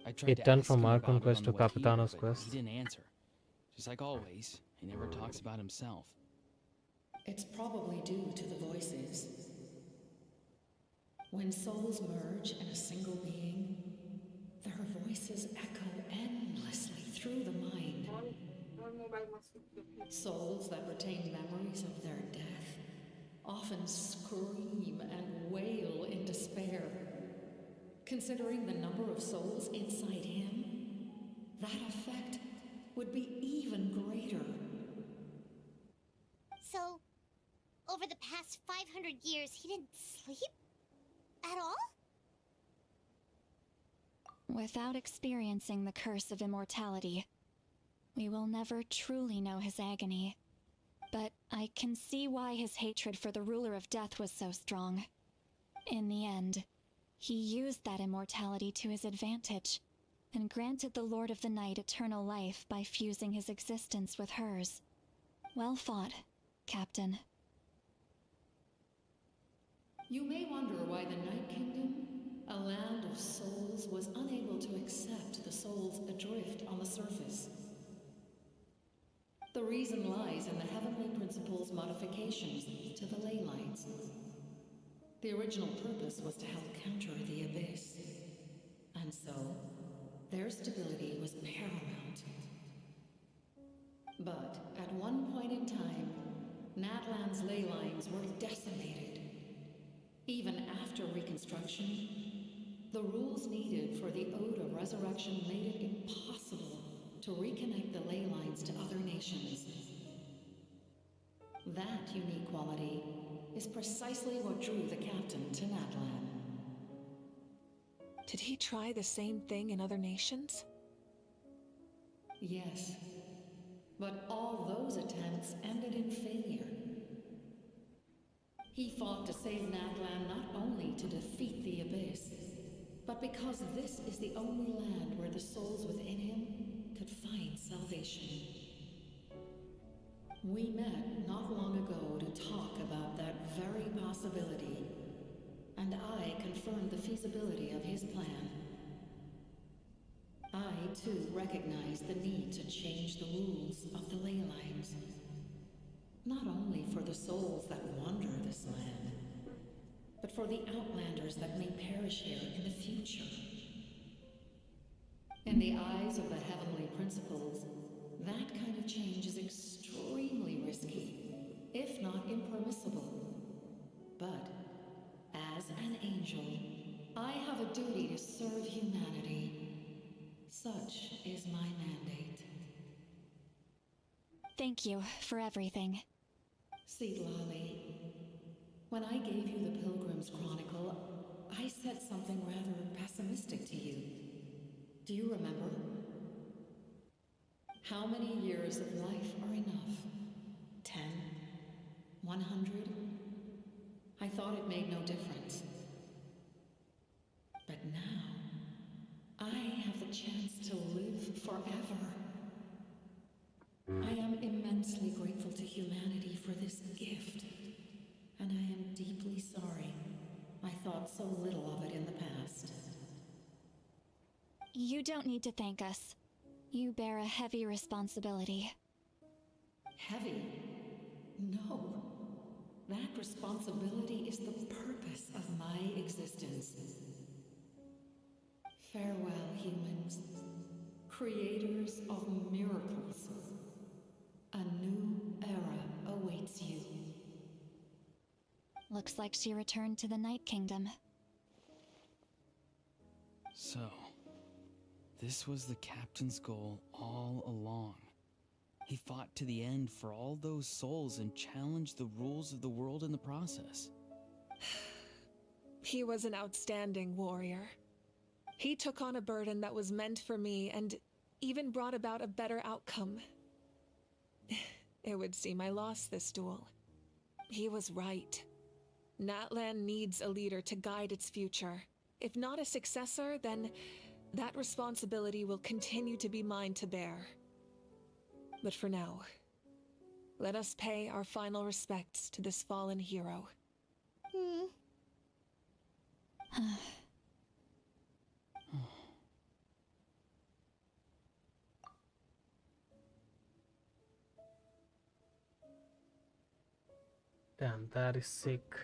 I tried It to turned ask from him Archon about it quest on to the way here, Capitanos but quest. He didn't answer. Just like always, he never talks about himself. It's probably due to the voices. When souls merge in a single being, their voices echo endlessly through the mind. Souls that retain memories of their death often scream and wail in despair. Considering the number of souls inside him, that effect would be even greater. So, over the past 500 years, he didn't sleep? At all? Without experiencing the curse of immortality, we will never truly know his agony. But I can see why his hatred for the ruler of death was so strong. In the end, he used that immortality to his advantage, and granted the Lord of the Night eternal life by fusing his existence with hers. Well fought, Captain. You may wonder why the Night Kingdom, a land of souls, was unable to accept the souls adrift on the surface. The reason lies in the Heavenly Principle's modifications to the ley lines. The original purpose was to help counter the Abyss. And so, their stability was paramount. But at one point in time, Natlan's ley lines were decimated. Even after reconstruction, The rules needed for the Ode of Resurrection made it impossible to reconnect the ley lines to other nations. That unique quality is precisely what drew the captain to Natlan. Did he try the same thing in other nations? Yes, but all those attempts ended in failure. He fought to save Natlan not only to defeat the Abyss, but because this is the only land where the souls within him could find salvation. We met not long ago to talk about that very possibility, and I confirmed the feasibility of his plan. I, too, recognize the need to change the rules of the ley lines. Not only for the souls that wander this land, but for the outlanders that may perish here in the future. In the eyes of the heavenly principles, that kind of change is extremely risky, if not impermissible. But, as an angel, I have a duty to serve humanity. Such is my mandate. Thank you for everything. Lolly, when I gave you the Pilgrim's Chronicle, I said something rather pessimistic to you. Do you remember? How many years of life are enough? 10? 100? I thought it made no difference. But now, I have the chance to live forever. I am immensely grateful to humanity for this gift, and I am deeply sorry I thought so little of it in the past. You don't need to thank us. You bear a heavy responsibility. Heavy? No. That responsibility is the purpose of my existence. Farewell, humans. Creators of miracles. A new era awaits you. Looks like she returned to the Night Kingdom. So, this was the captain's goal all along. He fought to the end for all those souls and challenged the rules of the world in the process. He was an outstanding warrior. He took on a burden that was meant for me and even brought about a better outcome. It would seem I lost this duel. He was right. Natlan needs a leader to guide its future. If not a successor, then that responsibility will continue to be mine to bear. But for now, let us pay our final respects to this fallen hero. Damn, that is sick.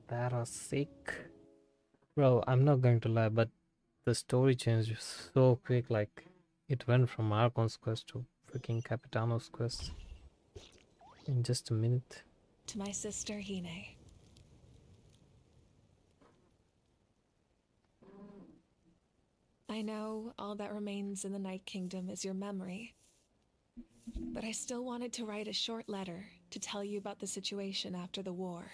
That was sick. Bro, I'm not going to lie, but the story changed so quick. Like, it went from Archon's quest to freaking Capitano's quest in just a minute. To my sister, Hine. I know all that remains in the Night Kingdom is your memory, but I still wanted to write a short letter to tell you about the situation after the war.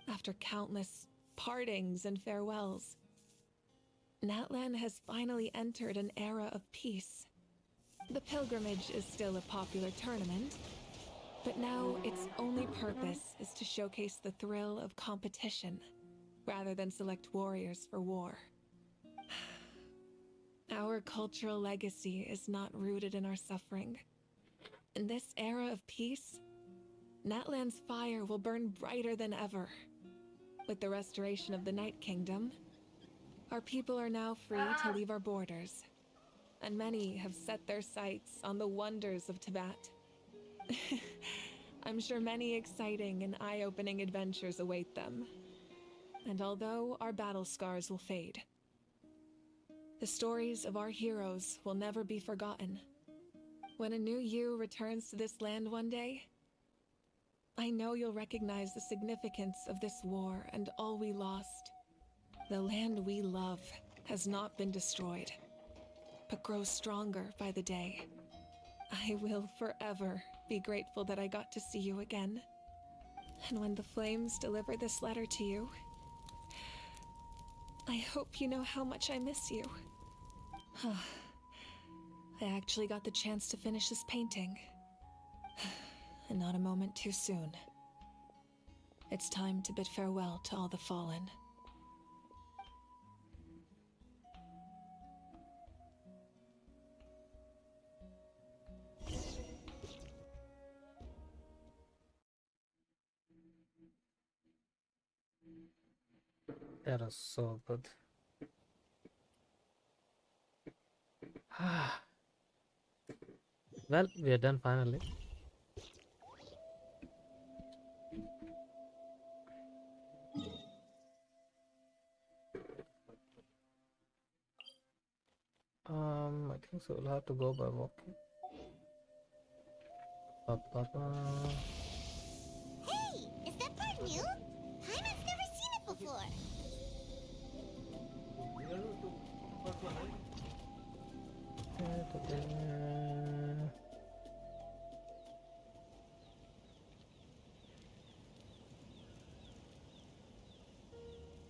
After countless partings and farewells, Natlan has finally entered an era of peace. The pilgrimage is still a popular tournament, but now its only purpose is to showcase the thrill of competition, rather than select warriors for war. Our cultural legacy is not rooted in our suffering. In this era of peace, Natlan's fire will burn brighter than ever. With the restoration of the Night Kingdom, our people are now free to leave our borders, and many have set their sights on the wonders of Tibet. I'm sure many exciting and eye-opening adventures await them. And although our battle scars will fade, the stories of our heroes will never be forgotten. When a new you returns to this land one day, I know you'll recognize the significance of this war and all we lost. The land we love has not been destroyed, but grows stronger by the day. I will forever be grateful that I got to see you again. And when the flames deliver this letter to you, I hope you know how much I miss you. I actually got the chance to finish this painting. And not a moment too soon. It's time to bid farewell to all the fallen. That was so good. Well, we are done finally. I think so. We'll have to go by walking. Hey, is that part new? Paimon's never seen it before.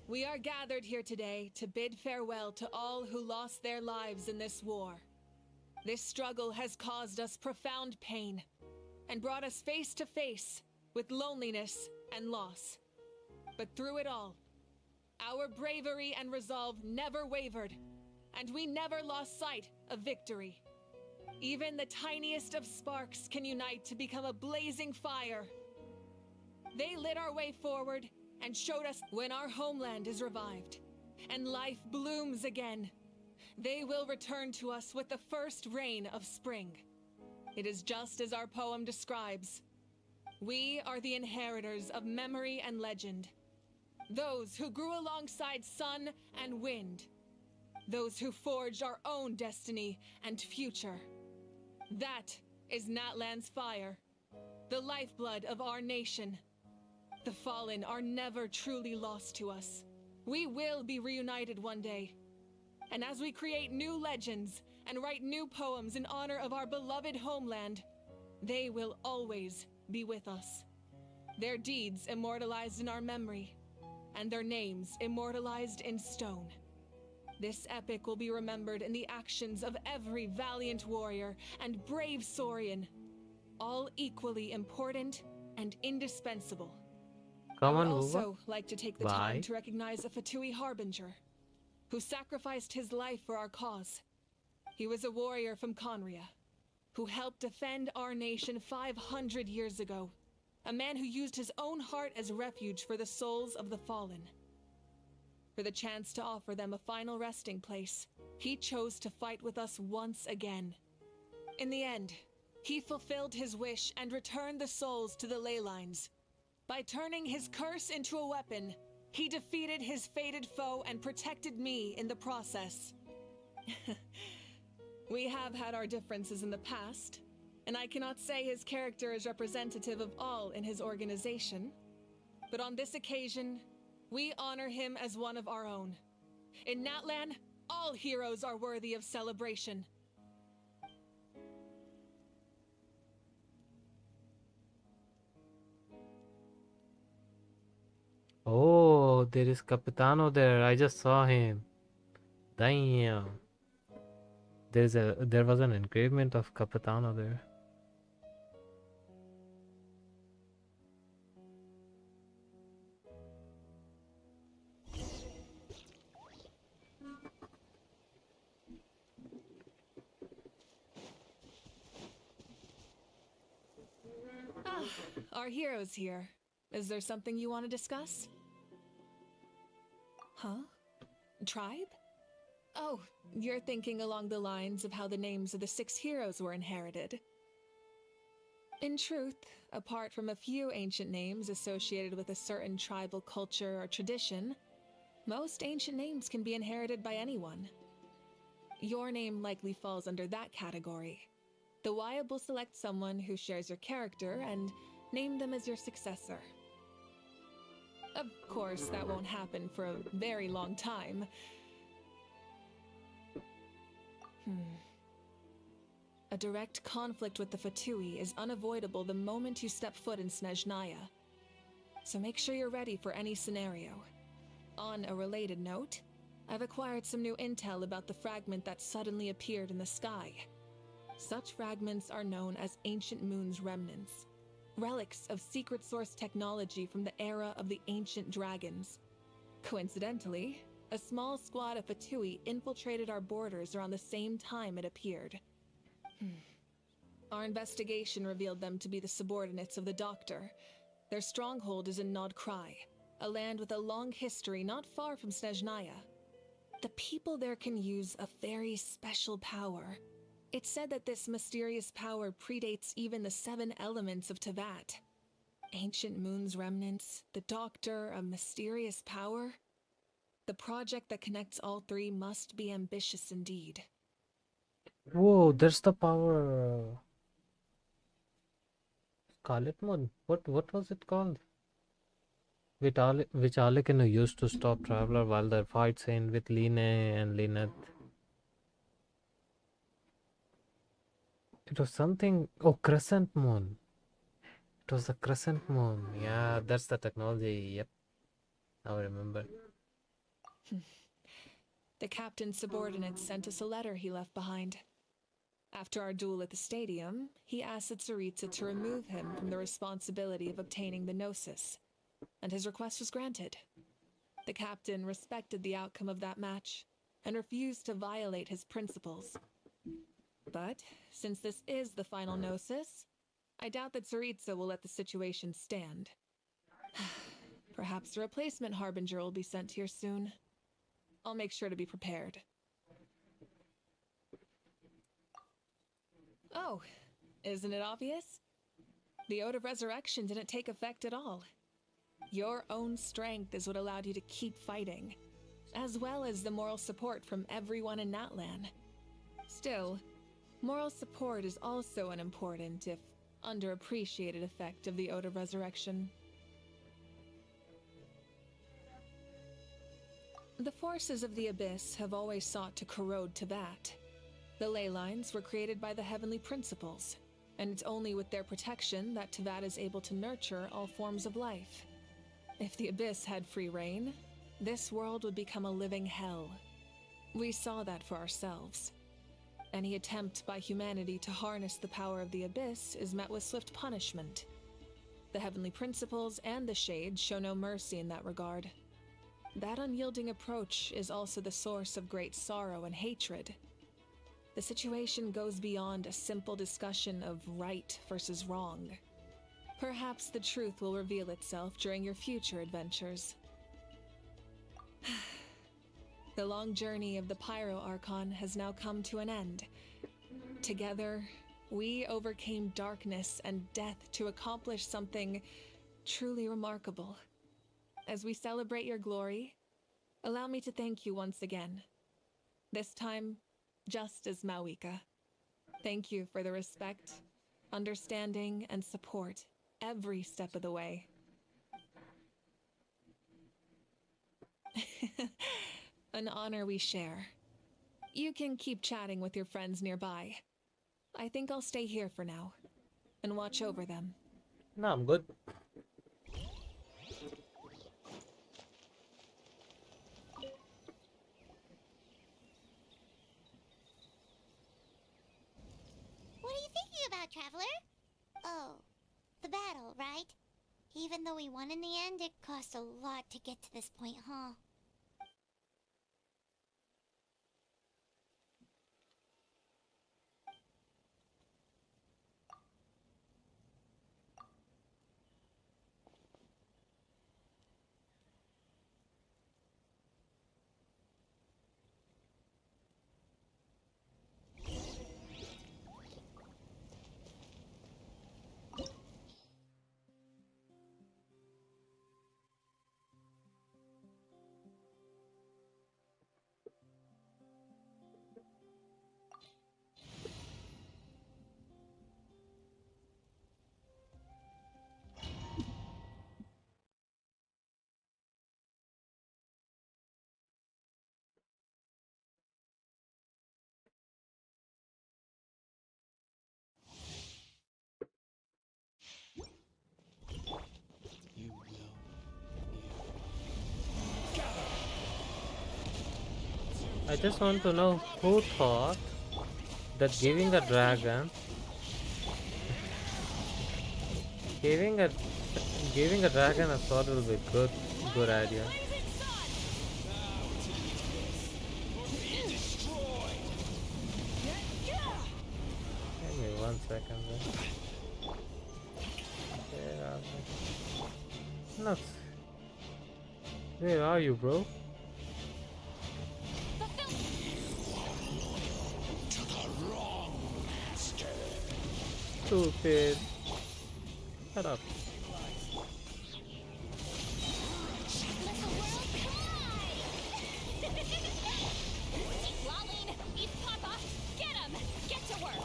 We are gathered here today to bid farewell to all who lost their lives in this war. This struggle has caused us profound pain and brought us face to face with loneliness and loss. But through it all, our bravery and resolve never wavered, and we never lost sight of victory. Even the tiniest of sparks can unite to become a blazing fire. They lit our way forward and showed us when our homeland is revived and life blooms again, they will return to us with the first rain of spring. It is just as our poem describes. We are the inheritors of memory and legend. Those who grew alongside sun and wind. Those who forged our own destiny and future. That is Natlan's fire, the lifeblood of our nation. The fallen are never truly lost to us. We will be reunited one day. And as we create new legends and write new poems in honor of our beloved homeland, they will always be with us. Their deeds immortalized in our memory, and their names immortalized in stone. This epic will be remembered in the actions of every valiant warrior and brave Saurian, all equally important and indispensable. Come I on, would Booba. also like to take the Bye. time to recognize a Fatui Harbinger, who sacrificed his life for our cause. He was a warrior from Conria, who helped defend our nation 500 years ago. A man who used his own heart as refuge for the souls of the fallen. For the chance to offer them a final resting place, he chose to fight with us once again. In the end, he fulfilled his wish and returned the souls to the ley lines. By turning his curse into a weapon, he defeated his fated foe and protected me in the process. We have had our differences in the past, and I cannot say his character is representative of all in his organization. But on this occasion, we honor him as one of our own. In Natlan, all heroes are worthy of celebration. Oh, there is Capitano there. I just saw him. Damn. There was an engravement of Capitano there. Ah, our heroes here. Is there something you want to discuss? Huh? Tribe? Oh, you're thinking along the lines of how the names of the 6 heroes were inherited. In truth, apart from a few ancient names associated with a certain tribal culture or tradition, most ancient names can be inherited by anyone. Your name likely falls under that category. The YoB will select someone who shares your character and name them as your successor. Of course, that won't happen for a very long time. A direct conflict with the Fatui is unavoidable the moment you step foot in Snezhnaya. So make sure you're ready for any scenario. On a related note, I've acquired some new intel about the fragment that suddenly appeared in the sky. Such fragments are known as Ancient Moon's remnants, relics of secret source technology from the era of the ancient dragons. Coincidentally, a small squad of Fatui infiltrated our borders around the same time it appeared. Our investigation revealed them to be the subordinates of the Doctor. Their stronghold is in Nod Krai, a land with a long history not far from Snezhnaya. The people there can use a very special power. It's said that this mysterious power predates even the 7 elements of Tevat. Ancient Moon's remnants, the Doctor, a mysterious power. The project that connects all three must be ambitious indeed. Whoa, there's the power. Scarlet Moon. What was it called? Which Arlequin used to stop Traveler while their fight scene with Line and Lynette. It was something. Oh, Crescent Moon. It was the Crescent Moon. Yeah, that's the technology. Yep. Now I remember. The captain's subordinates sent us a letter he left behind. After our duel at the stadium, he asked Tsaritsa to remove him from the responsibility of obtaining the Gnosis, and his request was granted. The captain respected the outcome of that match and refused to violate his principles. But, since this is the final Gnosis, I doubt that Tsaritsa will let the situation stand. Perhaps a replacement Harbinger will be sent here soon. I'll make sure to be prepared. Oh, isn't it obvious? The Ode of Resurrection didn't take effect at all. Your own strength is what allowed you to keep fighting, as well as the moral support from everyone in Natlan. Still, moral support is also an important, if underappreciated, effect of the Ode of Resurrection. The forces of the Abyss have always sought to corrode Tevat. The ley lines were created by the Heavenly Principles, and it's only with their protection that Tevat is able to nurture all forms of life. If the Abyss had free reign, this world would become a living hell. We saw that for ourselves. Any attempt by humanity to harness the power of the Abyss is met with swift punishment. The Heavenly Principles and the Shades show no mercy in that regard. That unyielding approach is also the source of great sorrow and hatred. The situation goes beyond a simple discussion of right versus wrong. Perhaps the truth will reveal itself during your future adventures. The long journey of the Pyro Archon has now come to an end. Together, we overcame darkness and death to accomplish something truly remarkable. As we celebrate your glory, allow me to thank you once again. This time, just as Mawika. Thank you for the respect, understanding, and support every step of the way. An honor we share. You can keep chatting with your friends nearby. I think I'll stay here for now and watch over them. No, I'm good. What are you thinking about, Traveler? Oh, the battle, right? Even though we won in the end, it cost a lot to get to this point, huh? I just want to know who thought that giving a dragon, giving a dragon a sword will be good idea. Give me 1 second. Nuts. Where are you, bro? To the wrong master. Stupid. Shut up. Lolling, eat Papa. Get him. Get to work.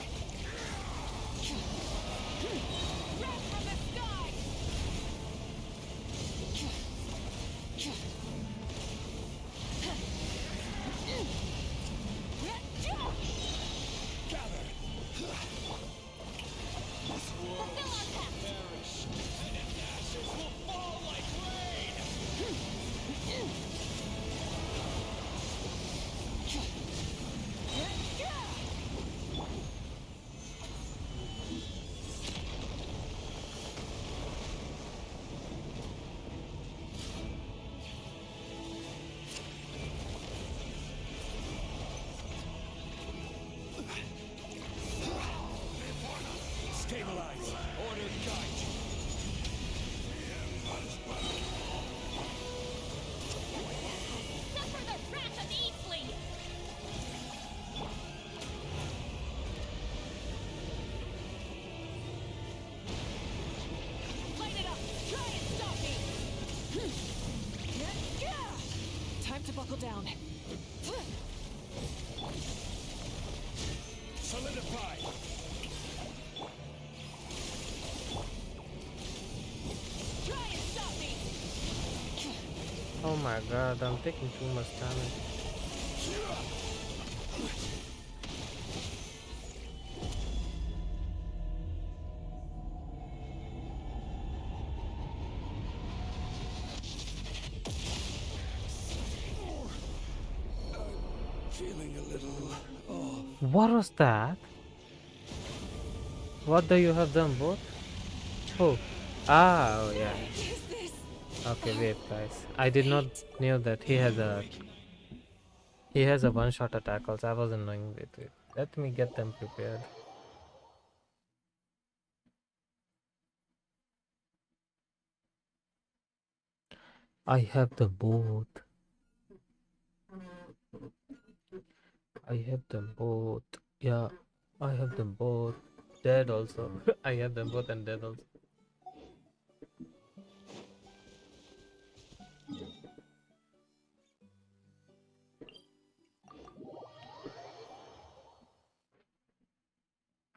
Wrath from the sky. Gather. This world shall perish, and its ashes will fall like rain. Stabilize. Order guide. Suffer the wrath of Eastling. Light it up. Try and stop me. Time to buckle down. Solidify. Try and stop me. Oh my god, I'm taking too much damage. Feeling a little off. What was that? What do you have done, both? Oh. Oh yeah. Okay, wait guys. I did not knew that he has a one-shot attack also. I wasn't knowing it. Let me get them prepared. I have them both. I have them both. Yeah, I have them both. Dead also. I have them both and dead also.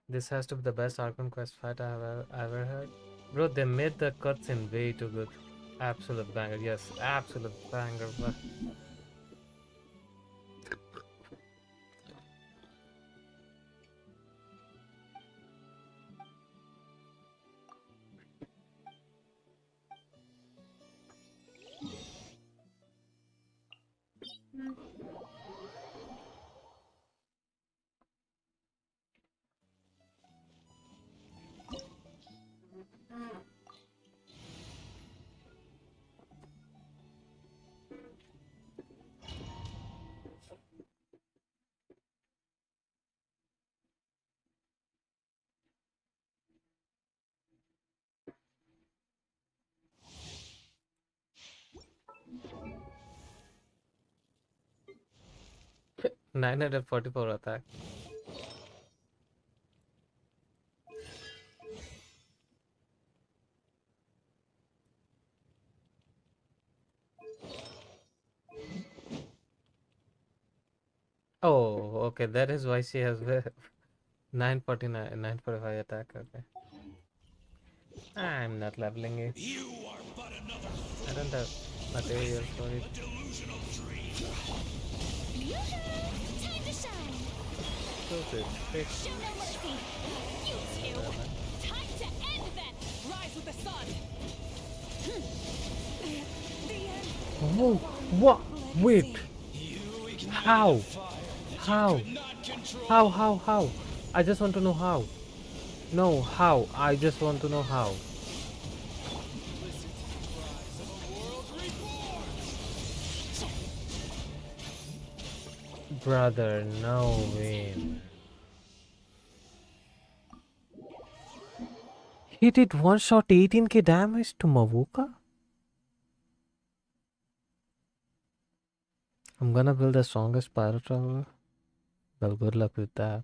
This has to be the best Archon quest fight I have ever heard. Bro, they made the cutscene way too good. Absolute banger. Yes, absolute banger. But $944 attack. Oh, okay. That is why she has 949, 945 attack. Okay. I'm not leveling it. I don't have material for it. Time to shine. Stupid. Fix. Show no mercy. You two. Time to end then. Rise with the sun. Oh, what? Wait. How? How? How? I just want to know how. No, how? I just want to know how. Brother, no way. He did one shot 18k damage to Mavuka? I'm gonna build the strongest Pyro Traveler. Well, good luck with that.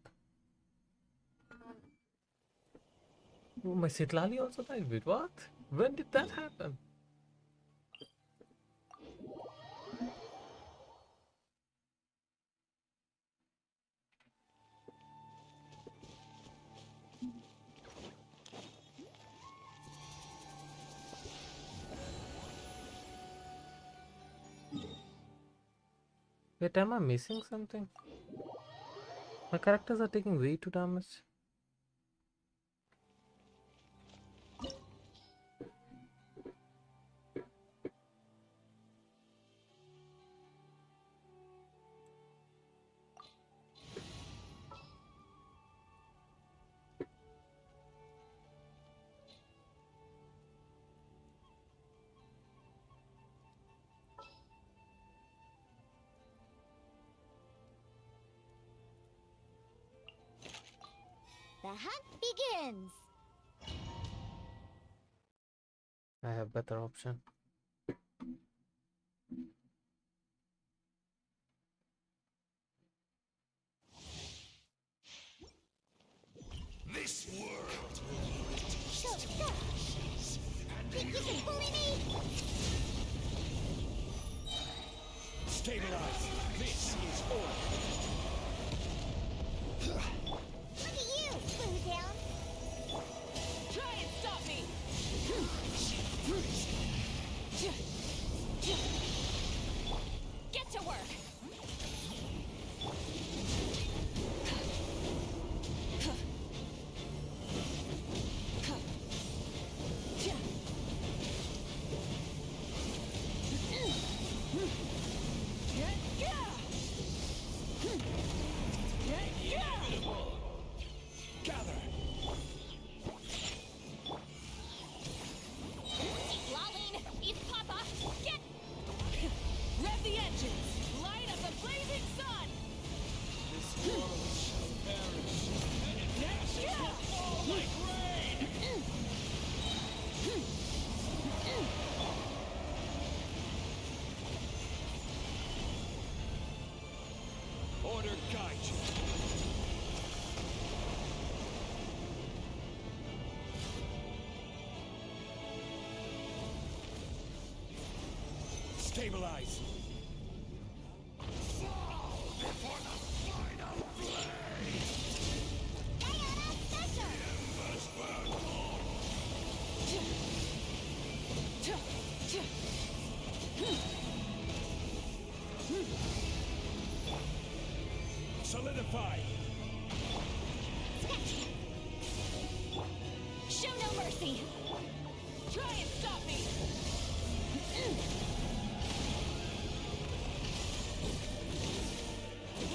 Oh, my Sitlali also died. Wait, what? When did that happen? Wait, am I missing something? My characters are taking way too damage. The hunt begins. I have better option. This world will be reduced to ashes, and you can bully me? Stabilize. This is order. Look at you, Blue Down. Try and stop me! Get to work! Gather. Lolene, eat Papa! Get! Rev the engines! Light up the blazing sun! This world shall perish, and its ashes will fall like rain! Order guide you. Stabilize. Fall before the final blaze. Diana Special. Embers burn hot. Solidify. Show no mercy! Try and stop me!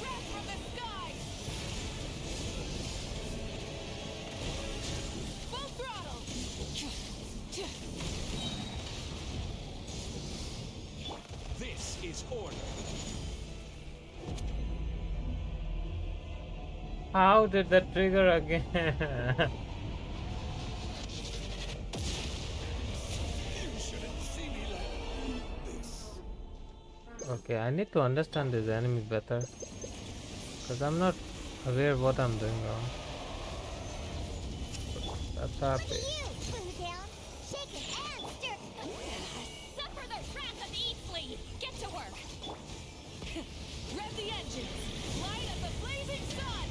Breath from the sky! Full throttle! This is order. How did that trigger again? You shouldn't see me like this. Okay, I need to understand these enemies better. Because I'm not aware what I'm doing wrong. That's happy. You, Blue Down. Shaken and stirred. Suffer the wrath of Eastleigh! Get to work! Rev the engines! Light up the blazing sun!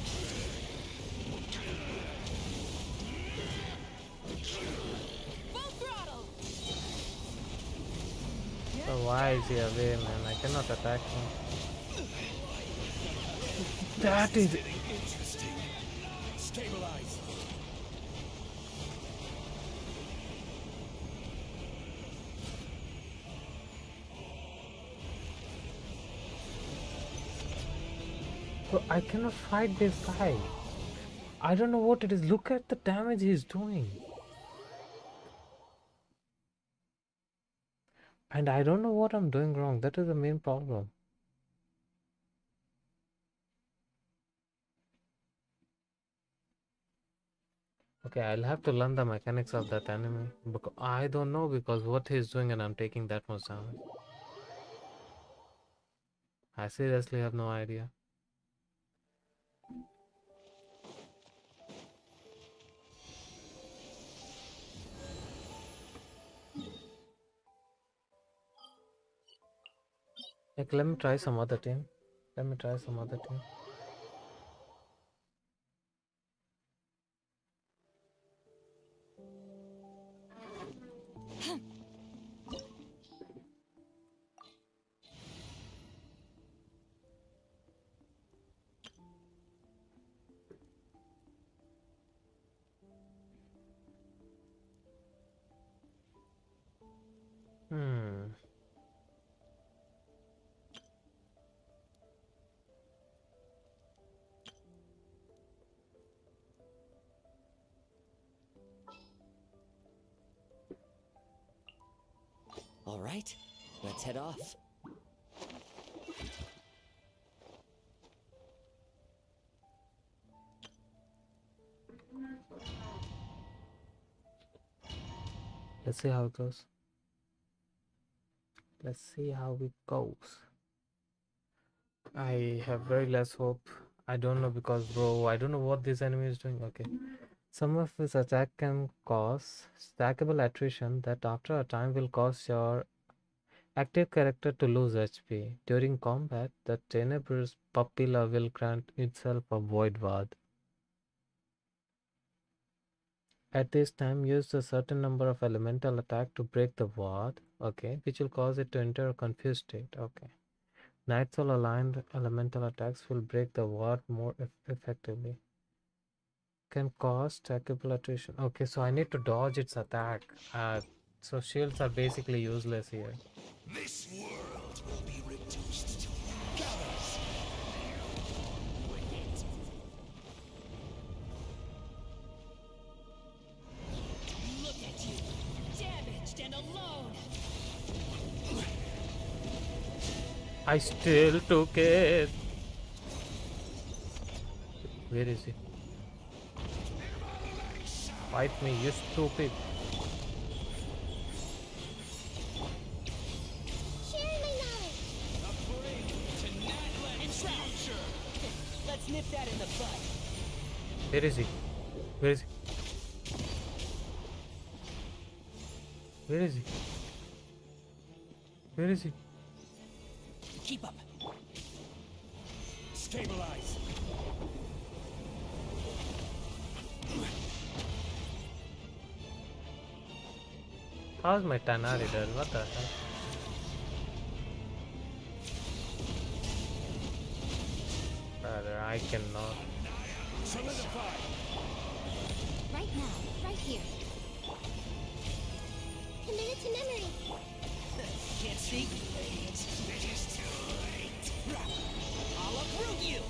Full throttle! So why is he away, man? I cannot attack him. That is Interesting. Stabilize. I cannot fight this guy. I don't know what it is. Look at the damage he's doing. And I don't know what I'm doing wrong. That is the main problem. Okay, I'll have to learn the mechanics of that enemy. Because I don't know because what he's doing and I'm taking that much damage. I seriously have no idea. Like, let me try some other team. Let me try some other team. Hmm. All right, let's head off. Let's see how it goes. Let's see how it goes. I have very less hope. I don't know because, bro, I don't know what this enemy is doing. Okay. Some of his attack can cause stackable attrition that after a time will cause your active character to lose HP. During combat, the Tenebrous Papilla will grant itself a Void Ward. At this time, use a certain number of elemental attack to break the ward, okay, which will cause it to enter a confused state, okay. Night Soul aligned elemental attacks will break the ward more effectively. Can cause stackable attrition. Okay, so I need to dodge its attack. So shields are basically useless here. This world will be reduced to chaos. With it. Look at you, damaged and alone. I still took it. Where is he? Fight me, you stupid. Let's nip that in the bud. Where is he? Where is he? Where is he? Where is he? Keep up. Stabilize. How's my Tanari dead? What the hell? Brother, I cannot. Solidify. Right now, right here. Commit it to memory. Can't see? It is too late. I'll uproot you.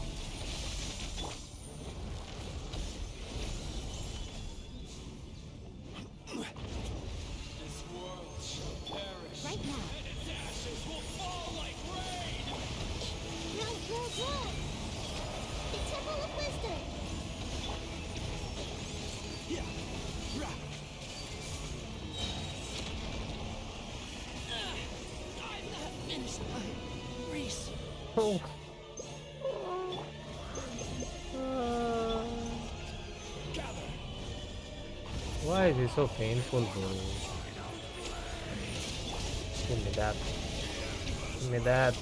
This world shall perish. Right now. And its ashes will fall like rain. Now, the Temple of Wisdom. I'm not finished. Reese. Oh. Why is it so painful, bro? Give me that. Give me that.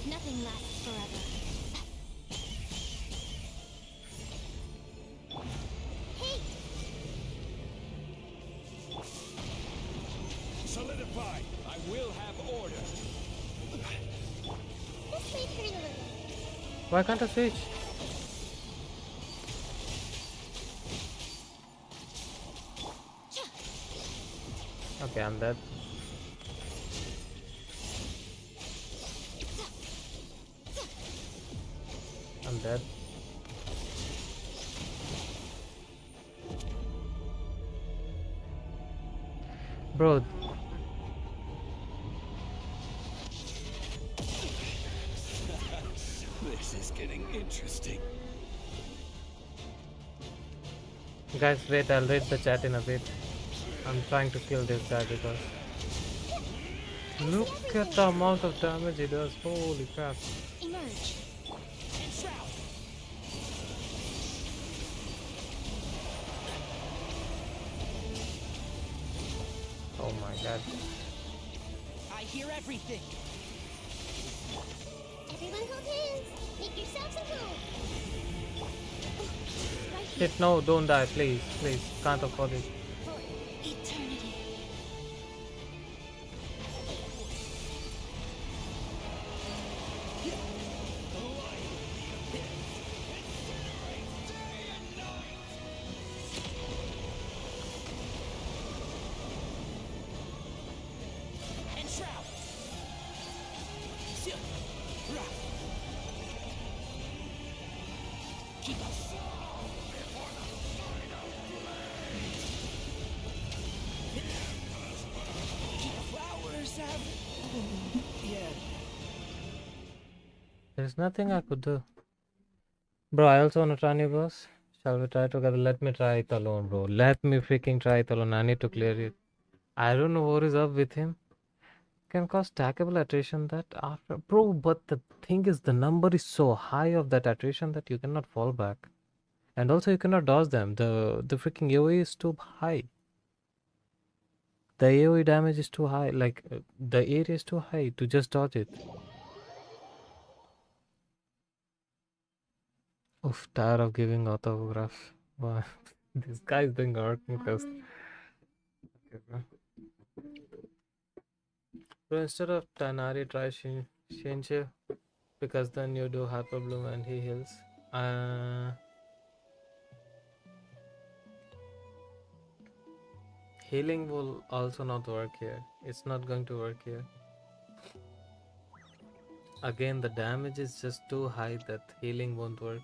Nothing lasts forever. Hey! Solidify. I will have order. This may hurt a little. Why can't I switch? Okay, I'm dead. dead. Bro, This is getting interesting. guys, wait, I'll read the chat in a bit. I'm trying to kill this guy because look at the amount of damage he does. Holy crap. Emerge. And shroud. Oh my god. I hear everything. Everyone hold hands. Make yourselves a move. Right here. Shit, no, don't die, please, please. Can't afford it. For eternity. And shroud. Keep us. Keep the flowers out. Yeah. There's nothing I could do. Bro, I also wanna try new boss. Shall we try together? Let me try it alone, bro. Let me freaking try it alone. I need to clear it. I don't know what is up with him. Can cause stackable attrition that after. Bro, but the thing is, the number is so high of that attrition that you cannot fall back. And also, you cannot dodge them. The freaking AoE is too high. The AoE damage is too high. Like, the area is too high to just dodge it. Oof, tired of giving autographs. Wow. This guy is doing Archon quest. Okay, bro. So instead of Tanari, try Shinche, because then you do Hyper Bloom and he heals. Healing will also not work here. It's not going to work here. Again, the damage is just too high that healing won't work.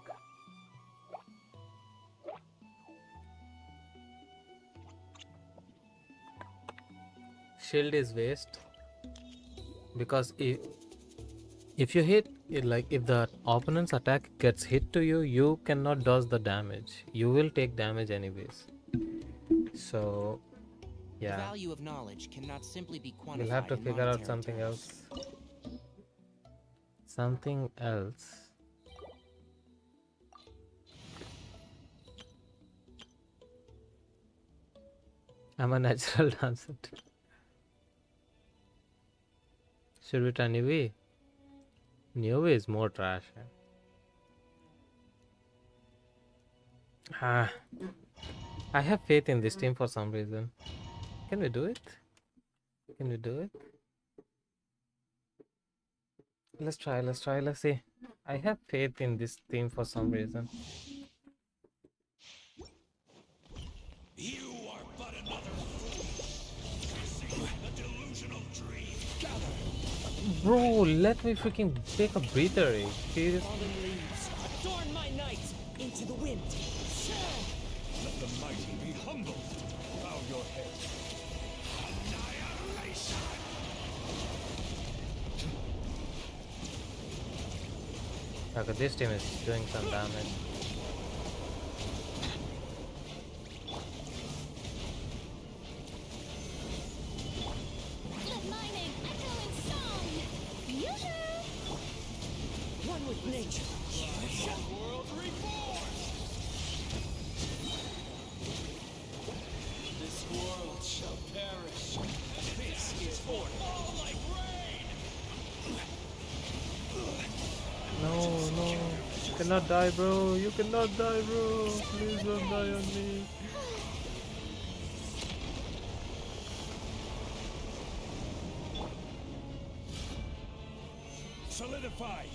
Shield is waste. Because if you hit it, like if the opponent's attack gets hit to you, you cannot dodge the damage. You will take damage anyways. So yeah, The value of knowledge cannot simply be quantified. we'll have to in figure out monetary something terms. else. Something else. I'm a natural dancer too. Should we try Nivi? Nivi is more trash. Ah, I have faith in this team for some reason. Can we do it? Can we do it? Let's try, let's see. I have faith in this team for some reason. You are but another fool. A delusional dream. Gather. Bro, let me freaking take a breather. Seriously? Fallen leaves. Adorn my night into the wind. Let the mighty be humbled. Bow your head. Annihilation. Okay, this team is doing some damage. Let my name echo in song. Yoo-hoo! One with nature. World reborn. This world shall perish, and this is for all like rain. No. You cannot die, bro. You cannot die, bro. Please don't die on me. Solidify.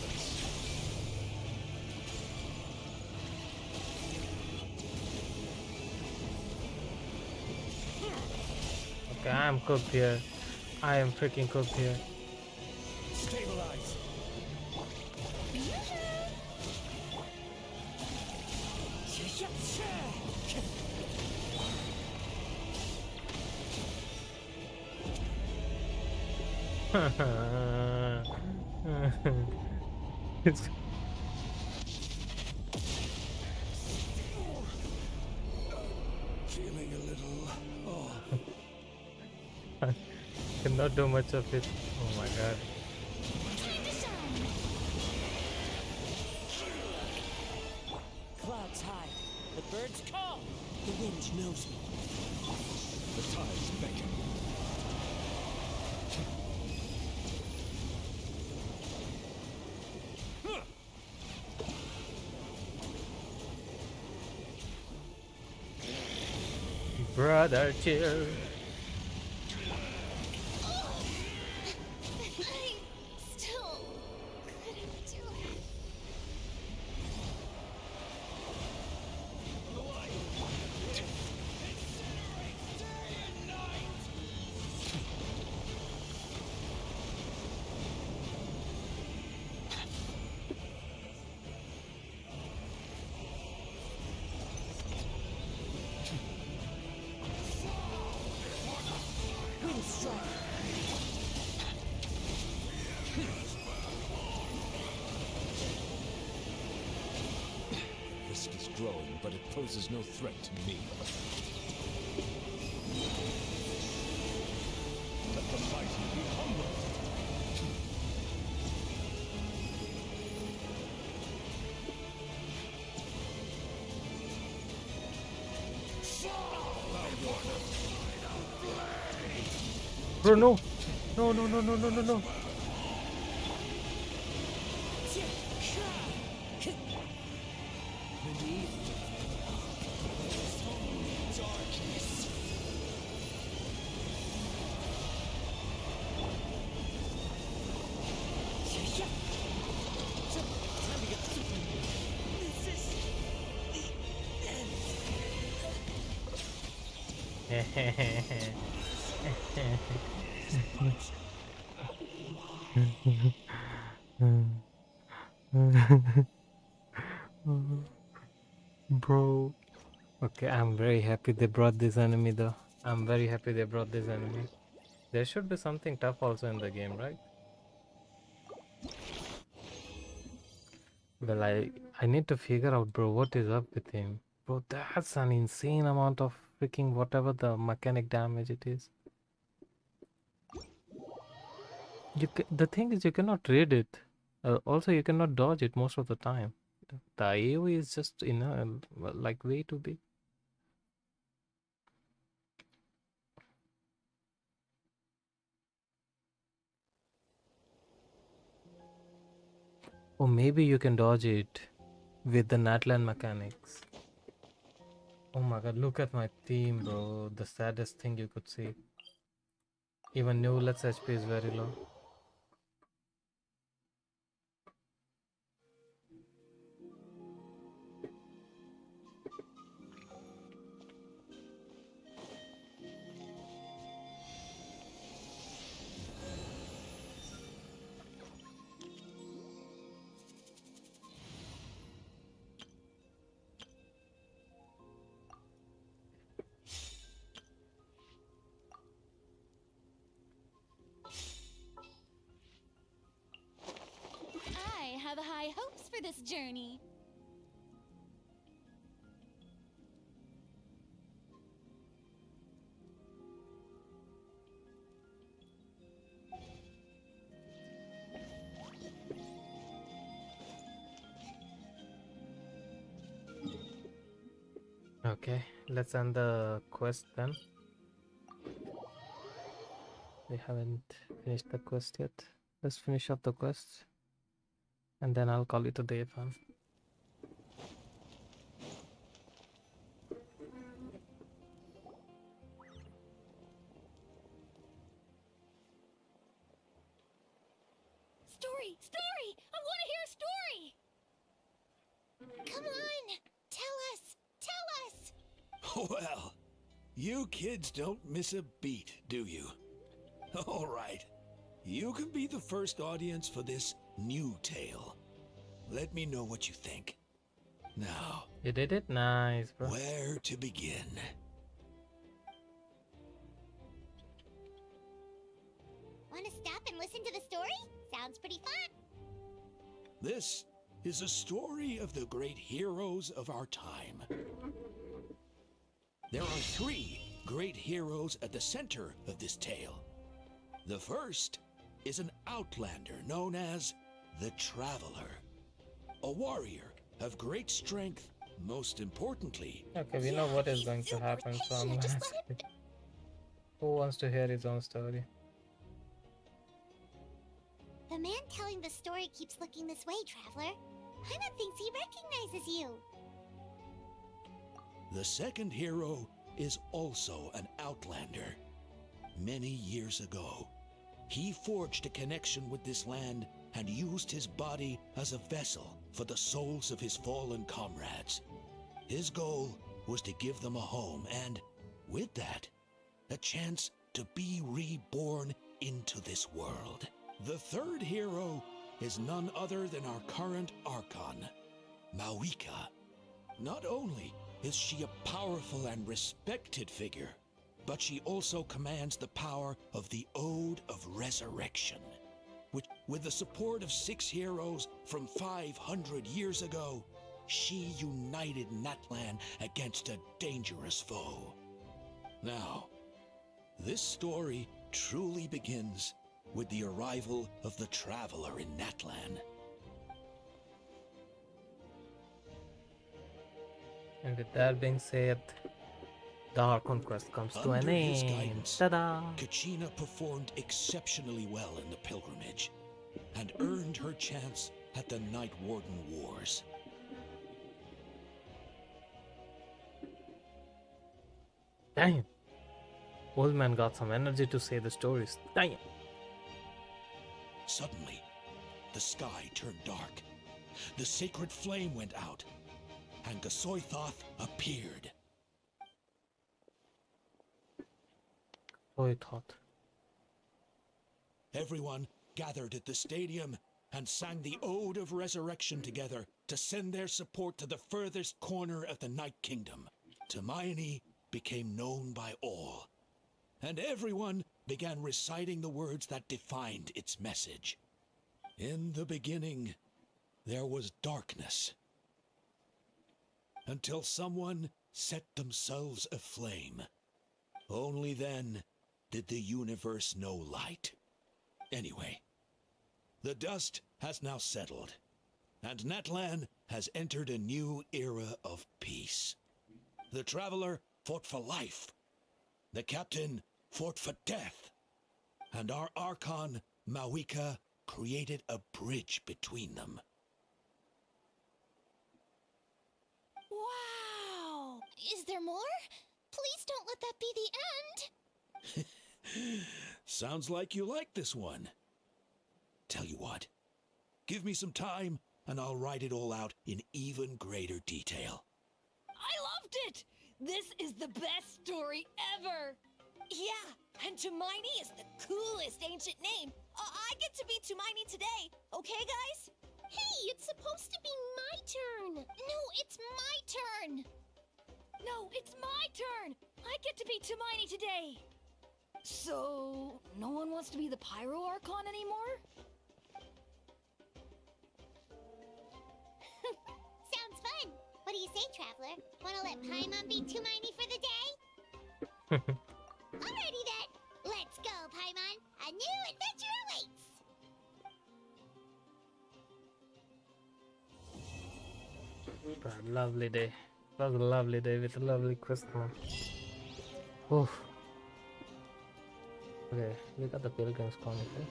us. Okay, I am cooked here. I am freaking cooked here. Stabilize. It's Feeling a little off. I cannot do much of it. Oh my god. Clouds high. The birds call. The wind knows me. The tides beckon. Brother, chill. Still couldn't do it. Wind strike. Risk is growing, but it poses no threat to me. Let the mighty be humble. Bro, no. No, no, no, no, no, no, no. Bro. Okay, I'm very happy they brought this enemy though. I'm very happy they brought this enemy. There should be something tough also in the game, right? Well, I need to figure out, bro, what is up with him. Bro, that's an insane amount of freaking whatever the mechanic damage it is. The thing is, you cannot read it. Also, you cannot dodge it most of the time. The AoE is just, like way too big. Or maybe you can dodge it with the Natlan mechanics. Oh my god, look at my team, bro. The saddest thing you could see. Even Newlet's HP is very low. I have high hopes for this journey. Okay, let's end the quest then. We haven't finished the quest yet. Let's finish up the quest. And then I'll call it a day, fam. Story! Story! I want to hear Well, you kids don't miss a beat, do you? All right. You can be the first audience for this new tale. Let me know what you think. Now, You did it? Nice, bro. where to begin? Want to stop and listen to the story? Sounds pretty fun. This is a story of the great heroes of our time. There are 3 great heroes at the center of this tale. The first is an outlander known as the Traveler, a warrior of great strength, most importantly. Okay, we know what is going to happen, so I'm gonna skip. Who wants to hear his own story? The man telling the story keeps looking this way, Traveler. Paimon thinks he recognizes you. The second hero is also an outlander. Many years ago, he forged a connection with this land and used his body as a vessel for the souls of his fallen comrades. His goal was to give them a home and, with that, a chance to be reborn into this world. The third hero is none other than our current Archon, Mawika. Not only is she a powerful and respected figure, but she also commands the power of the Ode of Resurrection, which, with the support of 6 heroes from 500 years ago, she united Natlan against a dangerous foe. Now, this story truly begins with the arrival of the Traveler in Natlan. And with that being said, the Archon quest comes to an Under his end. guidance, Ta-da! Kachina performed exceptionally well in the pilgrimage and earned her chance at the Night Warden Wars. Damn! Old man got some energy to say the stories. Damn! Suddenly, the sky turned dark. The sacred flame went out, and Gasoithoth appeared. So I thought. Everyone gathered at the stadium and sang the Ode of Resurrection together to send their support to the furthest corner of the Night Kingdom. Hermione became known by all, and everyone began reciting the words that defined its message. In the beginning, there was darkness, until someone set themselves aflame. Only then did the universe know light. Anyway, the dust has now settled, and Natlan has entered a new era of peace. The Traveler fought for life, the Captain fought for death, and our Archon, Mawika, created a bridge between them. Wow! Is there more? Please don't let that be the end! Sounds like you like this one. Tell you what, give me some time and I'll write it all out in even greater detail. I loved it! This is the best story ever! Yeah, and Tumaini is the coolest ancient name. I get to be Tumaini today, okay, guys? Hey, it's supposed to be my turn! No, it's my turn! No, it's my turn! I get to be Tumaini today! So, no one wants to be the Pyro Archon anymore? Sounds fun! What do you say, Traveler? Wanna let Paimon be Tumaini for the day? Alrighty then! Let's go, Paimon! A new adventure awaits! A lovely day. It was a lovely day with a lovely Christmas. Oof. Okay, we got the Pilgrim's Chronicle.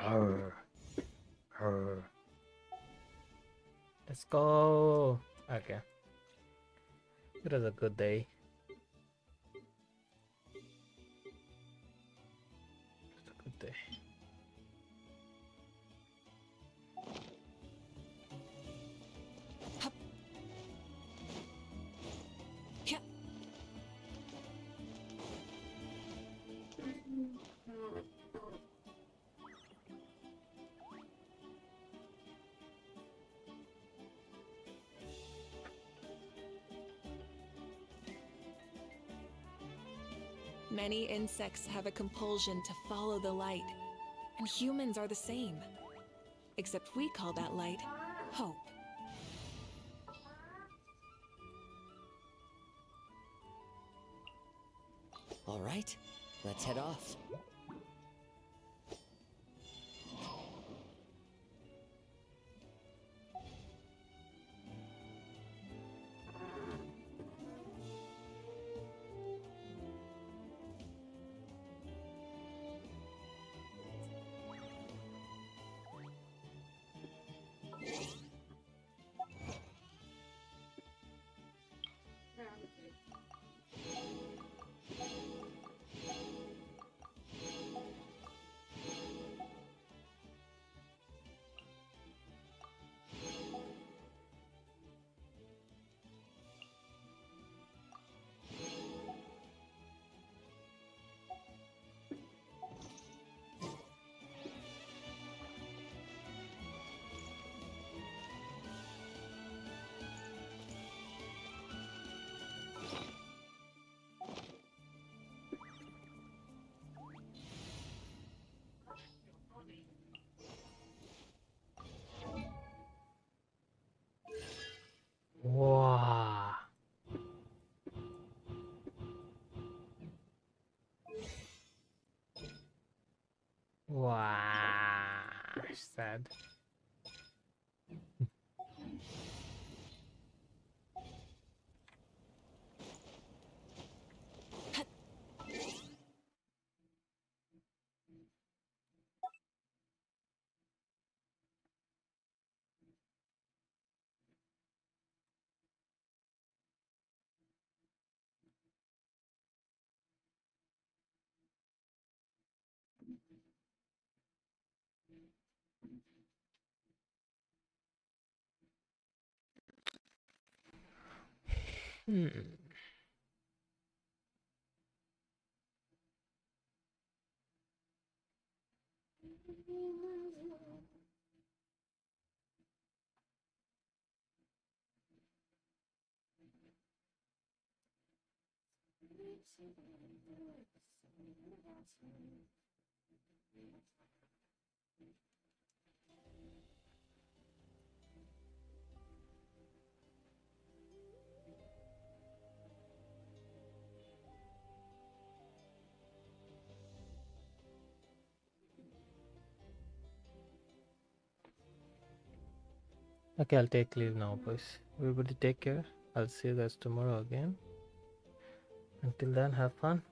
Arr. Arr. Let's go. Okay. It was a good day. It's a good day. Many insects have a compulsion to follow the light, and humans are the same. Except we call that light hope. All right, let's head off. Wow. Wow. Sad. Hmm. Okay, I'll take leave now, boys. Everybody take care. I'll see you guys tomorrow again. Until then, have fun.